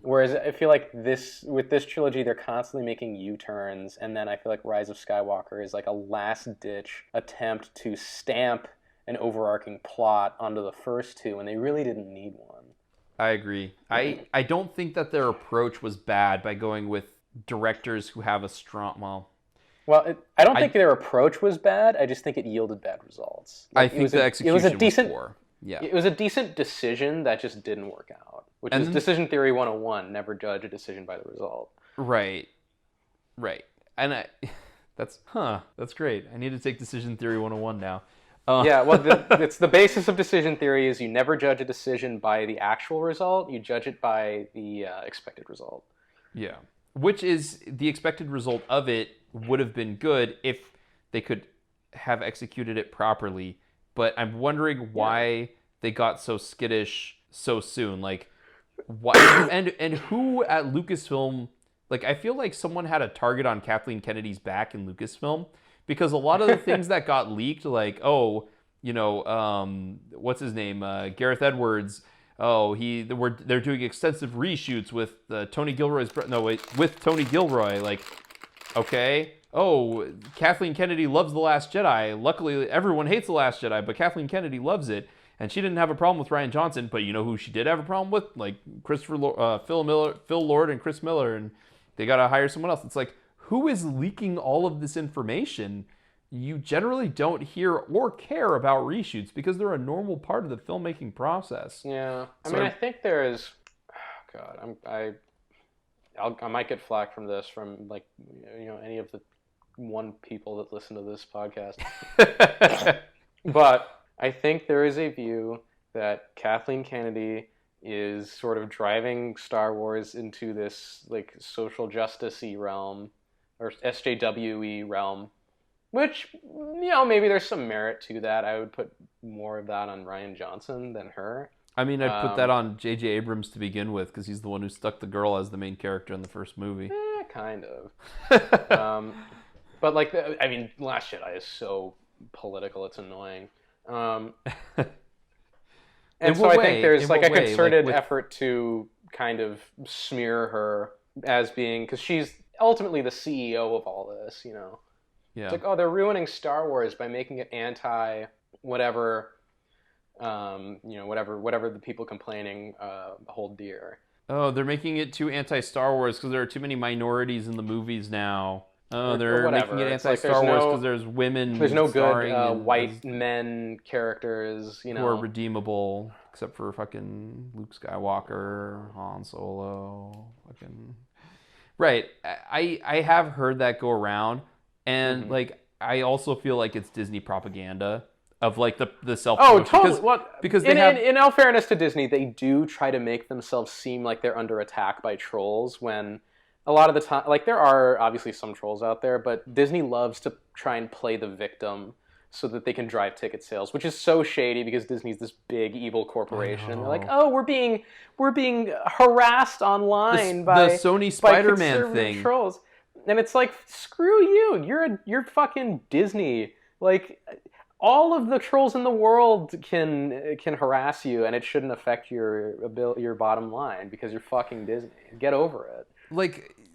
Whereas I feel like with this trilogy, they're constantly making U-turns, and then I feel like Rise of Skywalker is like a last-ditch attempt to stamp an overarching plot onto the first 2, and they really didn't need one. I agree. I don't think that their approach was bad by going with directors who have a strong... I don't think their approach was bad. I just think it yielded bad results. Like, I think the execution was poor. Yeah. It was a decent decision that just didn't work out, which is Decision Theory 101, never judge a decision by the result. Right. And that's great. I need to take Decision Theory 101 now. Yeah, well, it's the basis of decision theory is you never judge a decision by the actual result. You judge it by the expected result. Yeah, which is the expected result of it would have been good if they could have executed it properly. But I'm wondering why they got so skittish so soon. Like, why? and who at Lucasfilm? Like, I feel like someone had a target on Kathleen Kennedy's back in Lucasfilm. Because a lot of the things that got leaked, like, what's his name? Gareth Edwards. They're doing extensive reshoots with Tony Gilroy's... with Tony Gilroy. Like, okay. Oh, Kathleen Kennedy loves The Last Jedi. Luckily, everyone hates The Last Jedi, but Kathleen Kennedy loves it. And she didn't have a problem with Rian Johnson, but you know who she did have a problem with? Like, Phil Lord and Chris Miller, and they got to hire someone else. It's like, who is leaking all of this information? You generally don't hear or care about reshoots because they're a normal part of the filmmaking process. Yeah, I think there is. Oh God, I might get flack from this from like any of the 1 people that listen to this podcast. But I think there is a view that Kathleen Kennedy is sort of driving Star Wars into this like social justice-y realm, or SJW-y realm, Which, maybe there's some merit to that. I would put more of that on Rian Johnson than her. I mean, I'd put that on J.J. Abrams to begin with because he's the one who stuck the girl as the main character in the first movie. Kind of. But Last Jedi is so political, it's annoying. And so I think there's like a concerted effort to kind of smear her as being, because she's ultimately the CEO of all this, Yeah. It's like, they're ruining Star Wars by making it anti whatever, whatever the people complaining hold dear. Oh, they're making it too anti-Star Wars because there are too many minorities in the movies now. Oh, they're making it anti-Star Wars because there's women. There's no good white men characters, who are redeemable, except for fucking Luke Skywalker, Han Solo, fucking. Right, I have heard that go around, and I also feel like it's Disney propaganda of like the self. Oh, totally. Because in all fairness to Disney, they do try to make themselves seem like they're under attack by trolls when. A lot of the time, there are obviously some trolls out there, but Disney loves to try and play the victim so that they can drive ticket sales, which is so shady because Disney's this big evil corporation. They're like, oh, we're being harassed online by the Sony Spider-Man thing. Trolls, and it's like, screw you, you're fucking Disney. Like, all of the trolls in the world can harass you, and it shouldn't affect your bottom line because you're fucking Disney. Get over it.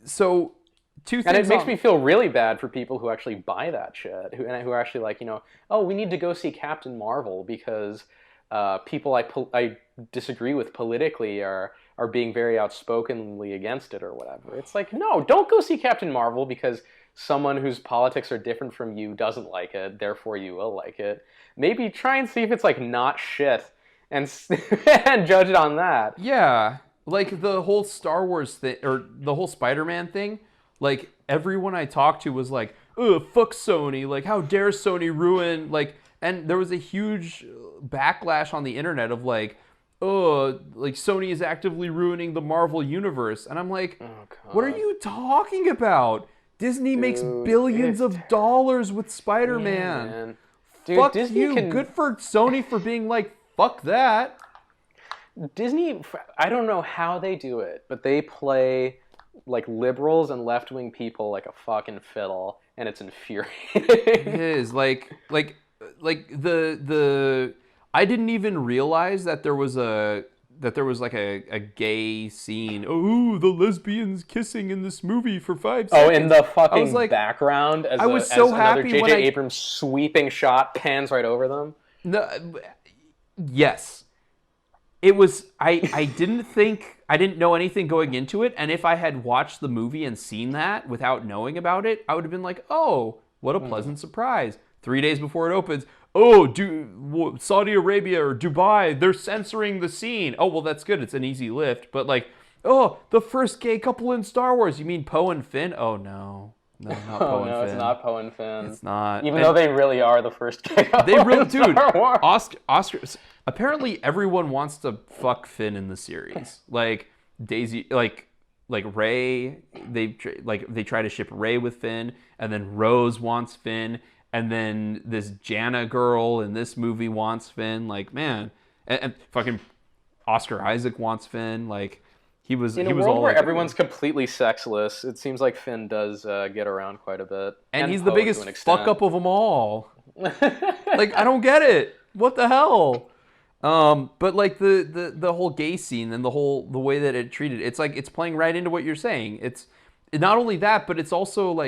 So two things. And it makes me feel really bad for people who actually buy that shit, who are actually like, oh, we need to go see Captain Marvel because people I disagree with politically are being very outspokenly against it or whatever. It's like, no, don't go see Captain Marvel because someone whose politics are different from you doesn't like it, therefore you will like it. Maybe try and see if it's not shit and and judge it on that. Yeah. The whole Star Wars thing, or the whole Spider-Man thing, everyone I talked to was like, ugh, fuck Sony, how dare Sony ruin, and there was a huge backlash on the internet of Sony is actively ruining the Marvel universe, and I'm like, what are you talking about? Disney makes billions of dollars with Spider-Man. Dude, fuck Disney you, good for Sony for being fuck that. Disney, I don't know how they do it, but they play liberals and left-wing people like a fucking fiddle, and it's infuriating. It is the I didn't even realize that there was a gay scene. Oh, the lesbians kissing in this movie for 5 seconds. Oh, in the fucking background, as another J.J. Abrams sweeping shot pans right over them. No, yes. It was, I didn't know anything going into it, and if I had watched the movie and seen that without knowing about it, I would have been like, oh, what a pleasant surprise. 3 days before it opens, Saudi Arabia or Dubai, they're censoring the scene. Oh, well, that's good. It's an easy lift. But the first gay couple in Star Wars. You mean Poe and Finn? Oh, no. No, not Poe and Finn. No, it's not Poe and Finn. It's not. Though they really are the first gay couple in Star Wars. Oscar. Apparently, everyone wants to fuck Finn in the series. Daisy, Rey. They try to ship Rey with Finn, and then Rose wants Finn, and then this Janna girl in this movie wants Finn. Man, and fucking Oscar Isaac wants Finn. He was in a world where everyone's completely sexless. It seems like Finn does get around quite a bit, and he's the biggest fuck up of them all. I don't get it. What the hell? But the whole gay scene and the way that it treated it's playing right into what you're saying. It's not only that, but it's also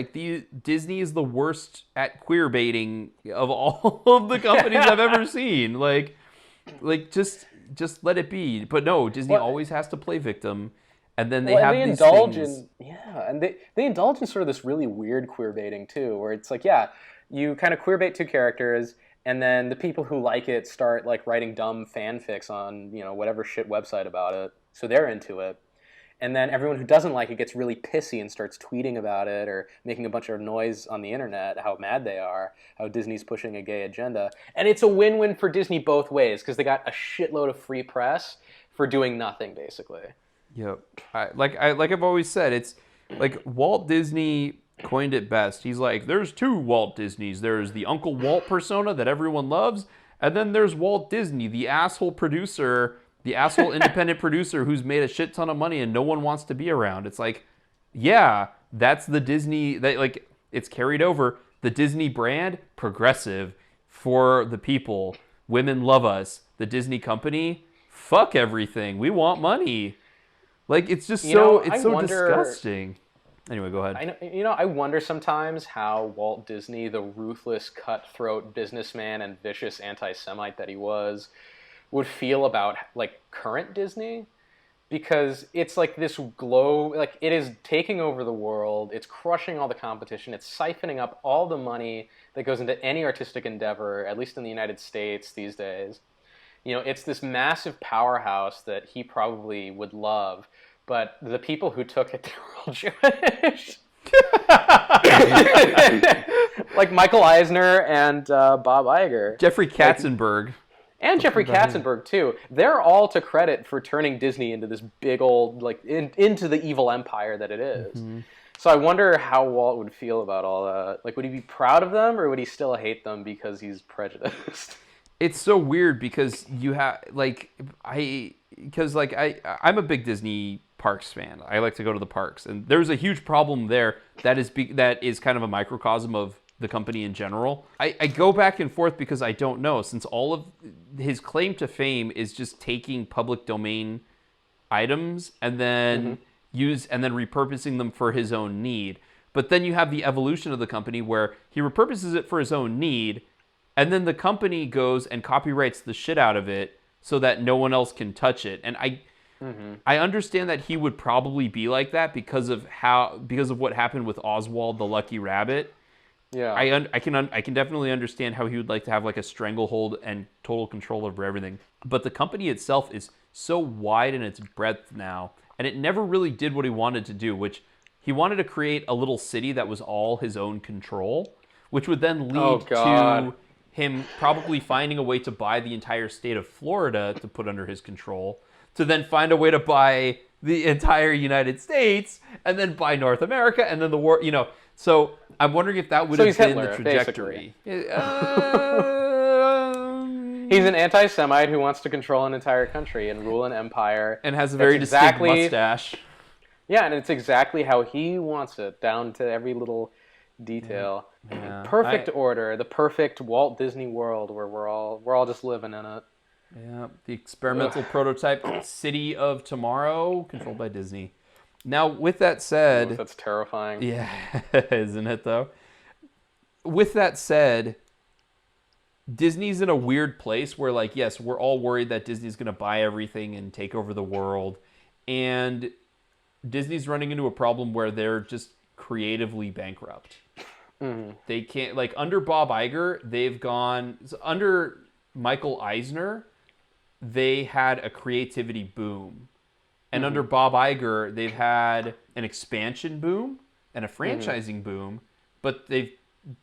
Disney is the worst at queer baiting of all of the companies I've ever seen. Just let it be. But no, Disney always has to play victim, and then they indulge in they indulge in sort of this really weird queer baiting too, where it's you kind of queer bait two characters. And then the people who like it start writing dumb fanfics on, whatever shit website about it. So they're into it. And then everyone who doesn't like it gets really pissy and starts tweeting about it or making a bunch of noise on the internet, how mad they are, how Disney's pushing a gay agenda. And it's a win-win for Disney both ways because they got a shitload of free press for doing nothing, basically. Yep. I've always said, it's Walt Disney coined it best. He's like, there's two Walt Disneys. There's the Uncle Walt persona that everyone loves, and then there's Walt Disney, the asshole producer, the asshole independent producer who's made a shit ton of money and no one wants to be around. It's like, yeah, that's the Disney that like it's carried over. The Disney brand, progressive, for the people. Women love us. The Disney company, fuck everything. We want money. Like it's just it's so disgusting. Anyway, go ahead. I wonder sometimes how Walt Disney, the ruthless, cutthroat businessman and vicious anti-Semite that he was, would feel about like current Disney, because it's like this like it is taking over the world, it's crushing all the competition, it's siphoning up all the money that goes into any artistic endeavor, at least in the United States these days. It's this massive powerhouse that he probably would love, but the people who took it, they were all Jewish. Like Michael Eisner and Bob Iger. Jeffrey Katzenberg. And Jeffrey Katzenberg, too. They're all to credit for turning Disney into this big old, like, into the evil empire that it is. Mm-hmm. So I wonder how Walt would feel about all that. Like, would he be proud of them, or would he still hate them because he's prejudiced? It's so weird because you have, like, I'm a big Disney parks fan. I like to go to the parks. And there's a huge problem there that is kind of a microcosm of the company in general. I go back and forth because I don't know, since all of his claim to fame is just taking public domain items and then repurposing them for his own need. But then you have the evolution of the company where he repurposes it for his own need, and then the company goes and copyrights the shit out of it so that no one else can touch it. And I understand that he would probably be like that because of what happened with Oswald the Lucky Rabbit. Yeah, I can definitely understand how he would like to have like a stranglehold and total control over everything. But the company itself is so wide in its breadth now, and it never really did what he wanted to do, which he wanted to create a little city that was all his own control, which would then lead to him probably finding a way to buy the entire state of Florida to put under his control, to then find a way to buy the entire United States, and then buy North America, and then the war, So I'm wondering if that would have been Hitler, the trajectory. He's an anti-Semite who wants to control an entire country and rule an empire. And has a very distinct mustache. Yeah, and it's exactly how he wants it, down to every little detail. Yeah. Perfect order, the perfect Walt Disney world where we're all just living in it. Yeah, the experimental prototype city of tomorrow, controlled by Disney. Now, with that said... that's terrifying. Yeah, isn't it, though? With that said, Disney's in a weird place where, like, yes, we're all worried that Disney's going to buy everything and take over the world. And Disney's running into a problem where they're just creatively bankrupt. Mm-hmm. They can't... Like, under Bob Iger, they've gone... Under Michael Eisner, they had a creativity boom. And under Bob Iger, they've had an expansion boom and a franchising boom, but they've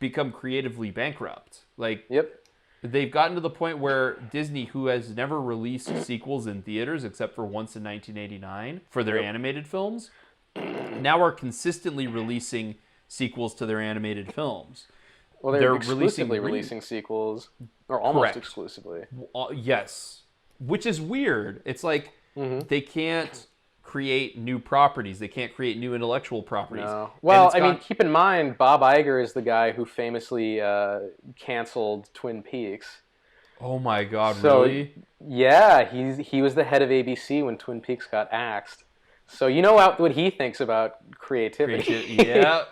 become creatively bankrupt. Like, they've gotten to the point where Disney, who has never released sequels in theaters except for once in 1989 for their animated films, now are consistently releasing sequels to their animated films. Well, they're exclusively releasing sequels, or almost exclusively. Yes, which is weird. It's like... They can't create new properties. They can't create new intellectual properties. No. Well, I mean, keep in mind, Bob Iger is the guy who famously canceled Twin Peaks. Oh my God, really? Yeah, he was the head of ABC when Twin Peaks got axed. So you know what he thinks about creativity. Yeah.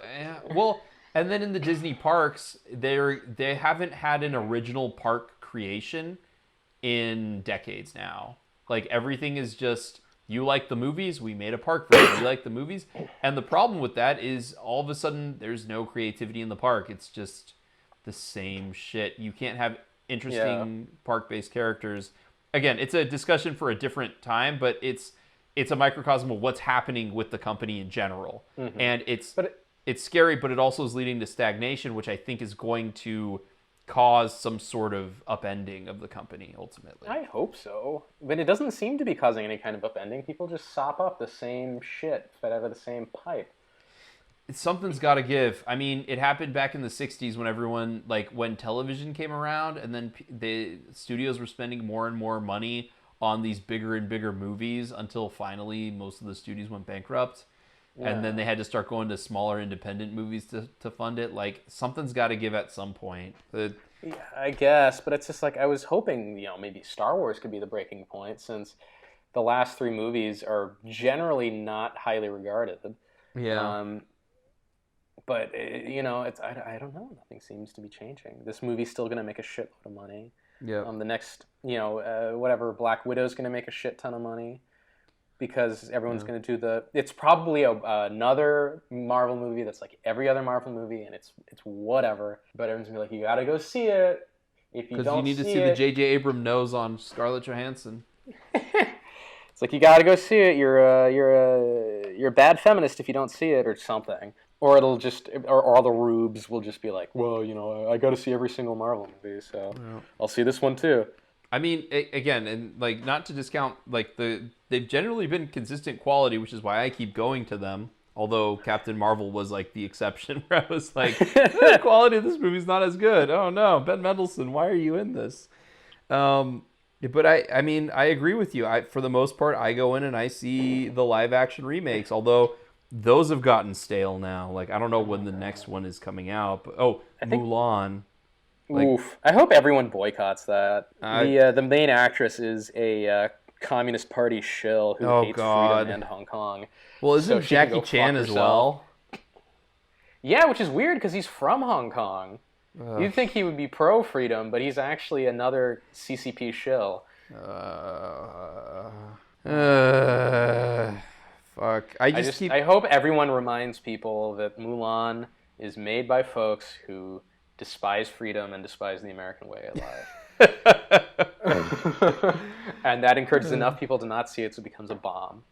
Well, and then in the Disney parks, they haven't had an original park creation in decades now. Like, everything is just, you like the movies, we made a park version. You like the movies. And the problem with that is all of a sudden there's no creativity in the park. It's just the same shit. You can't have interesting park-based characters. Again, it's a discussion for a different time, but it's a microcosm of what's happening with the company in general. Mm-hmm. And it's scary, but it also is leading to stagnation, which I think is going to cause some sort of upending of the company ultimately. I hope so, but it doesn't seem to be causing any kind of upending. People just sop up the same shit fed out of the same pipe. Something's got to give. I mean, it happened back in the 60s when everyone, like, when television came around and then the studios were spending more and more money on these bigger and bigger movies until finally most of the studios went bankrupt. And then Yeah. they had to start going to smaller independent movies to fund it. Like, something's got to give at some point. Yeah, I guess, but it's just like I was hoping, maybe Star Wars could be the breaking point since the last three movies are generally not highly regarded. Yeah. Um, but it's I don't know. Nothing seems to be changing. This movie's still gonna make a shitload of money. Yeah. The next, whatever, Black Widow's gonna make a shit ton of money because everyone's Yeah. gonna do the. It's probably another Marvel movie that's like every other Marvel movie, and it's whatever. But everyone's gonna be like, you gotta go see it. If you Because don't you need to see it, the J.J. Abrams nose on Scarlett Johansson. it's like you gotta go see it. You're a bad feminist if you don't see it or something. Or it'll just, or all the rubes will just be like, well, I got to see every single Marvel movie, so Yeah. I'll see this one too. I mean, again, and like not to discount, like they've generally been consistent quality, which is why I keep going to them. Although Captain Marvel was like the exception, where I was like, the quality of this movie's not as good. Oh no, Ben Mendelsohn, why are you in this? But I mean, I agree with you. For the most part, I go in and I see the live action remakes, although those have gotten stale now. Like I don't know when the next one is coming out. But, I think, Mulan. Like, oof. I hope everyone boycotts that. I- The main actress is a Communist Party shill who Oh, hates God. freedom and Hong Kong. Well, So isn't she can Jackie go fuck Chan as herself. well? Yeah, which is weird because he's from Hong Kong. Ugh. You'd think he would be pro-freedom, but he's actually another CCP shill. Fuck. I hope everyone reminds people that Mulan is made by folks who despise freedom and despise the American way of life. And that encourages enough people to not see it so it becomes a bomb.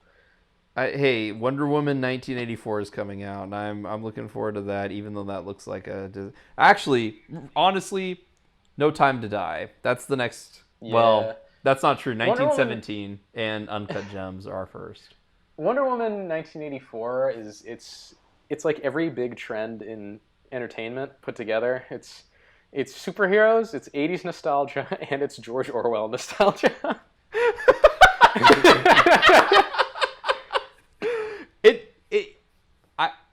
Hey, Wonder Woman 1984 is coming out, and I'm looking forward to that. Even though that looks like actually, honestly, No Time to Die. That's the next. Yeah. Well, that's not true. Wonder Woman- 1917 and Uncut Gems are first. Wonder Woman 1984 it's like every big trend in entertainment put together. It's superheroes, it's 80s nostalgia, and it's George Orwell nostalgia.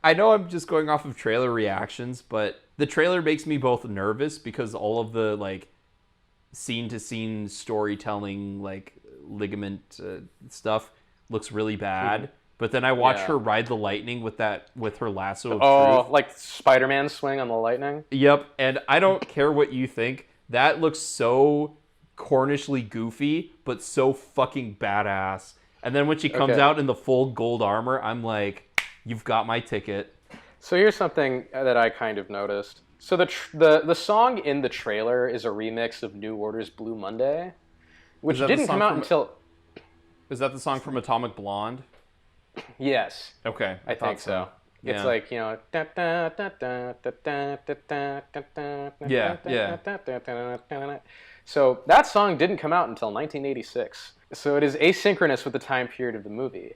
I know I'm just going off of trailer reactions, but the trailer makes me both nervous because all of the like scene to scene storytelling, like ligament stuff looks really bad. But then I watch her ride the lightning with her lasso of truth. Like Spider-Man swing on the lightning. Yep, and I don't care what you think. That looks so Cornishly goofy, but so fucking badass. And then when she comes out in the full gold armor, I'm like, you've got my ticket. So here's something that I kind of noticed. So the song in the trailer is a remix of New Order's Blue Monday, which didn't come out until... Is that the song from Atomic Blonde? Yes. Okay, I think so. It's like, Yeah. So that song didn't come out until 1986. So it is asynchronous with the time period of the movie.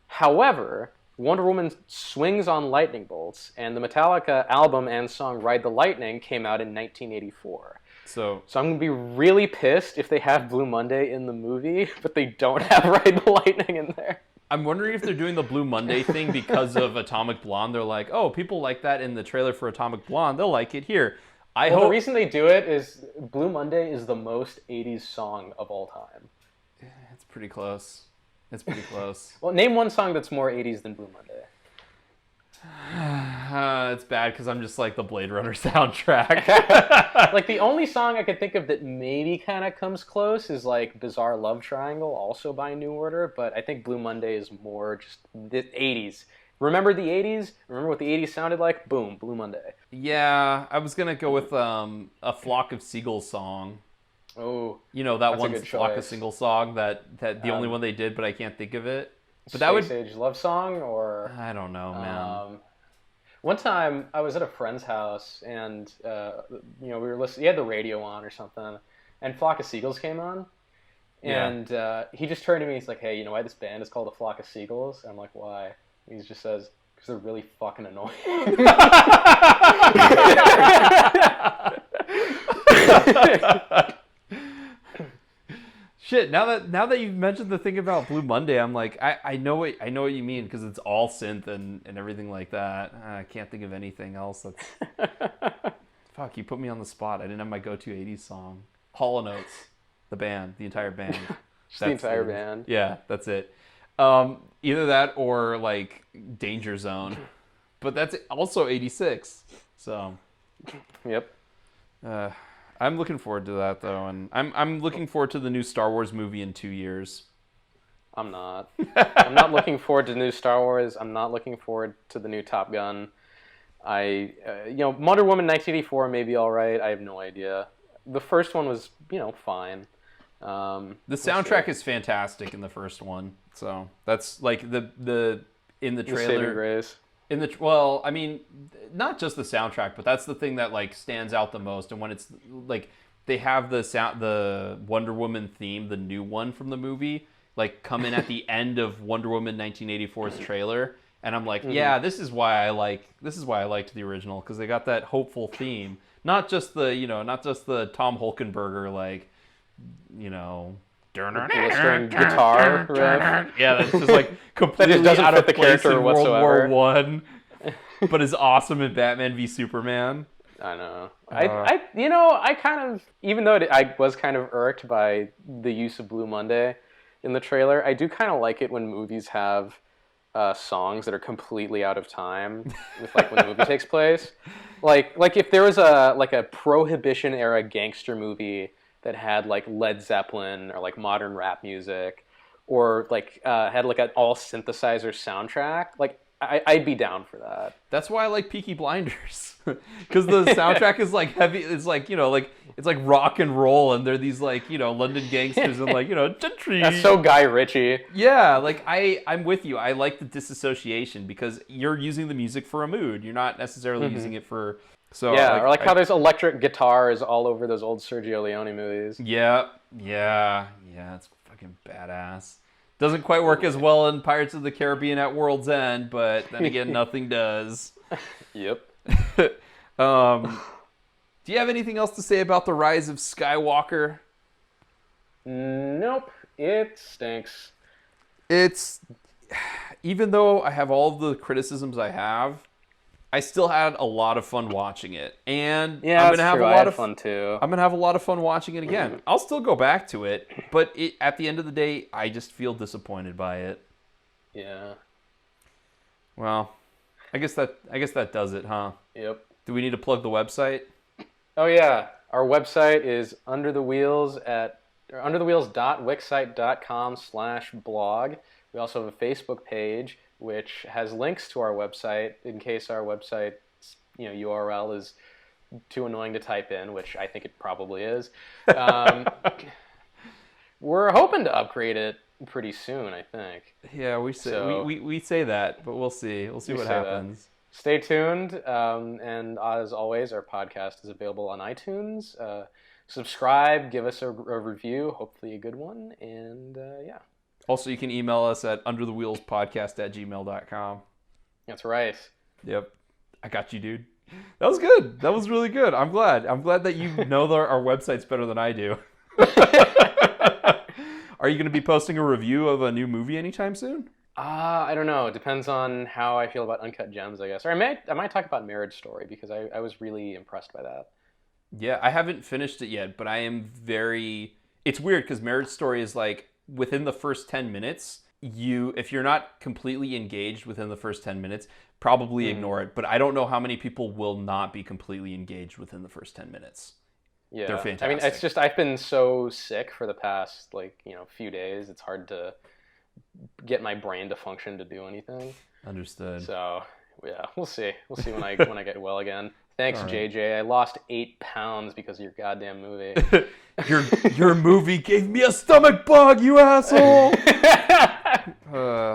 However, Wonder Woman swings on lightning bolts, and the Metallica album and song Ride the Lightning came out in 1984. So I'm going to be really pissed if they have Blue Monday in the movie, but they don't have Ride the Lightning in there. I'm wondering if they're doing the Blue Monday thing because of Atomic Blonde. They're like, oh, people like that in the trailer for Atomic Blonde. They'll like it here. The reason they do it is Blue Monday is the most 80s song of all time. It's pretty close. It's pretty close. Well, name one song that's more 80s than Blue Monday. It's bad because I'm just like the Blade Runner soundtrack. Like the only song I could think of that maybe kind of comes close is like Bizarre Love Triangle, also by New Order, but I think Blue Monday is more just the 80s. Remember the 80s? Remember what the 80s sounded like? Boom, Blue Monday. Yeah, I was going to go with A Flock of Seagulls song. Oh, You know, that one Flock of Seagulls song that the only one they did, but I can't think of it. But that Space Age Love Song, or... I don't know, man. One time, I was at a friend's house, and we were listening. He had the radio on or something, and Flock of Seagulls came on, and he just turned to me. He's like, "Hey, you know why this band is called A Flock of Seagulls?" And I'm like, "Why?" And he just says, Because they're really fucking annoying. Shit, now that you've mentioned the thing about Blue Monday, I'm like, I know what you mean, because it's all synth and everything like that. I can't think of anything else that's... Fuck, you put me on the spot. I didn't have my go-to 80s song. Hall & Oates, the band, the entire band. Just the entire band. Yeah, that's it. Either that or like Danger Zone. But that's also 86. So, yep. I'm looking forward to that though, and I'm looking forward to the new Star Wars movie in 2 years. I'm not. I'm not looking forward to the new Star Wars. I'm not looking forward to the new Top Gun. Wonder Woman 1984 may be all right. I have no idea. The first one was, fine. The soundtrack is fantastic in the first one. So that's like the in the trailer. The saving grace. I mean, not just the soundtrack, but that's the thing that like stands out the most. And when it's like they have the Wonder Woman theme, the new one from the movie, like come in at the end of Wonder Woman 1984's trailer. And I'm like, yeah, this is why I liked the original, because they got that hopeful theme, not just the Tom Hulkenberger blistering guitar riff. Yeah, that's just like completely doesn't out fit of the place character in World whatsoever. War One, but is awesome in Batman v Superman. I know. I kind of, even though I was kind of irked by the use of Blue Monday in the trailer, I do kind of like it when movies have songs that are completely out of time with like when the movie takes place. Like if there was a Prohibition era gangster movie that had like Led Zeppelin or like modern rap music, or like had like an all synthesizer soundtrack, like I'd be down for that. That's why I like Peaky Blinders, because the soundtrack is like heavy. It's like it's like rock and roll, and they're these like London gangsters and like gentry. That's so Guy Ritchie. Yeah, like I'm with you. I like the disassociation because you're using the music for a mood. You're not necessarily using it for. So yeah, or like how there's electric guitars all over those old Sergio Leone movies. Yeah, it's fucking badass. Doesn't quite work as well in Pirates of the Caribbean at World's End, but then again, nothing does. Yep. Do you have anything else to say about the rise of Skywalker? Nope. It stinks. It's, even though I have all the criticisms I have, I still had a lot of fun watching it, and yeah, I'm gonna have a lot of fun too. I'm gonna have a lot of fun watching it again. I'll still go back to it, but at the end of the day, I just feel disappointed by it. Yeah. Well, I guess that does it, huh? Yep. Do we need to plug the website? Oh yeah, our website is underthewheels.wixsite.com/blog. We also have a Facebook page which has links to our website in case our website, URL is too annoying to type in, which I think it probably is. We're hoping to upgrade it pretty soon, I think. Yeah, we say that, but we'll see. We'll see what happens. That. Stay tuned, and as always, our podcast is available on iTunes. Subscribe, give us a review, hopefully a good one, and yeah. Also, you can email us at underthewheelspodcast@gmail.com. That's right. Yep. I got you, dude. That was good. That was really good. I'm glad that you know our websites better than I do. Are you going to be posting a review of a new movie anytime soon? I don't know. It depends on how I feel about Uncut Gems, I guess. Or I might talk about Marriage Story, because I was really impressed by that. Yeah, I haven't finished it yet, but I am very... It's weird, because Marriage Story is like... Within the first 10 minutes, if you're not completely engaged within the first 10 minutes, probably ignore it. But I don't know how many people will not be completely engaged within the first 10 minutes. Yeah. They're fantastic. I mean, it's just, I've been so sick for the past, few days. It's hard to get my brain to function to do anything. Understood. So, yeah, we'll see. We'll see when I get well again. Thanks, right. JJ. I lost 8 pounds because of your goddamn movie. Your movie gave me a stomach bug, you asshole!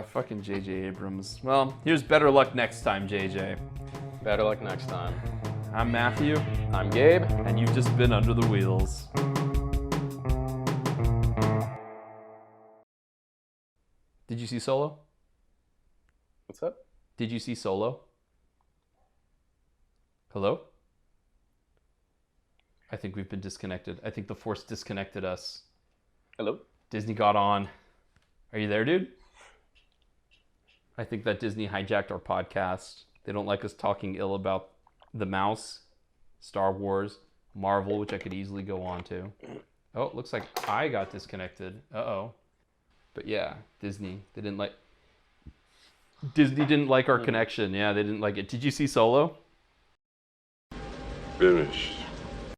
Fucking JJ Abrams. Well, here's better luck next time, JJ. Better luck next time. I'm Matthew. I'm Gabe. And you've just been Under the Wheels. Did you see Solo? What's up? Did you see Solo? Hello? I think we've been disconnected. I think the Force disconnected us. Hello? Disney got on. Are you there, dude? I think that Disney hijacked our podcast. They don't like us talking ill about the mouse, Star Wars, Marvel, which I could easily go on to. Oh, it looks like I got disconnected. Uh-oh. But yeah, Disney didn't like our connection. Yeah, they didn't like it. Did you see Solo? Finished.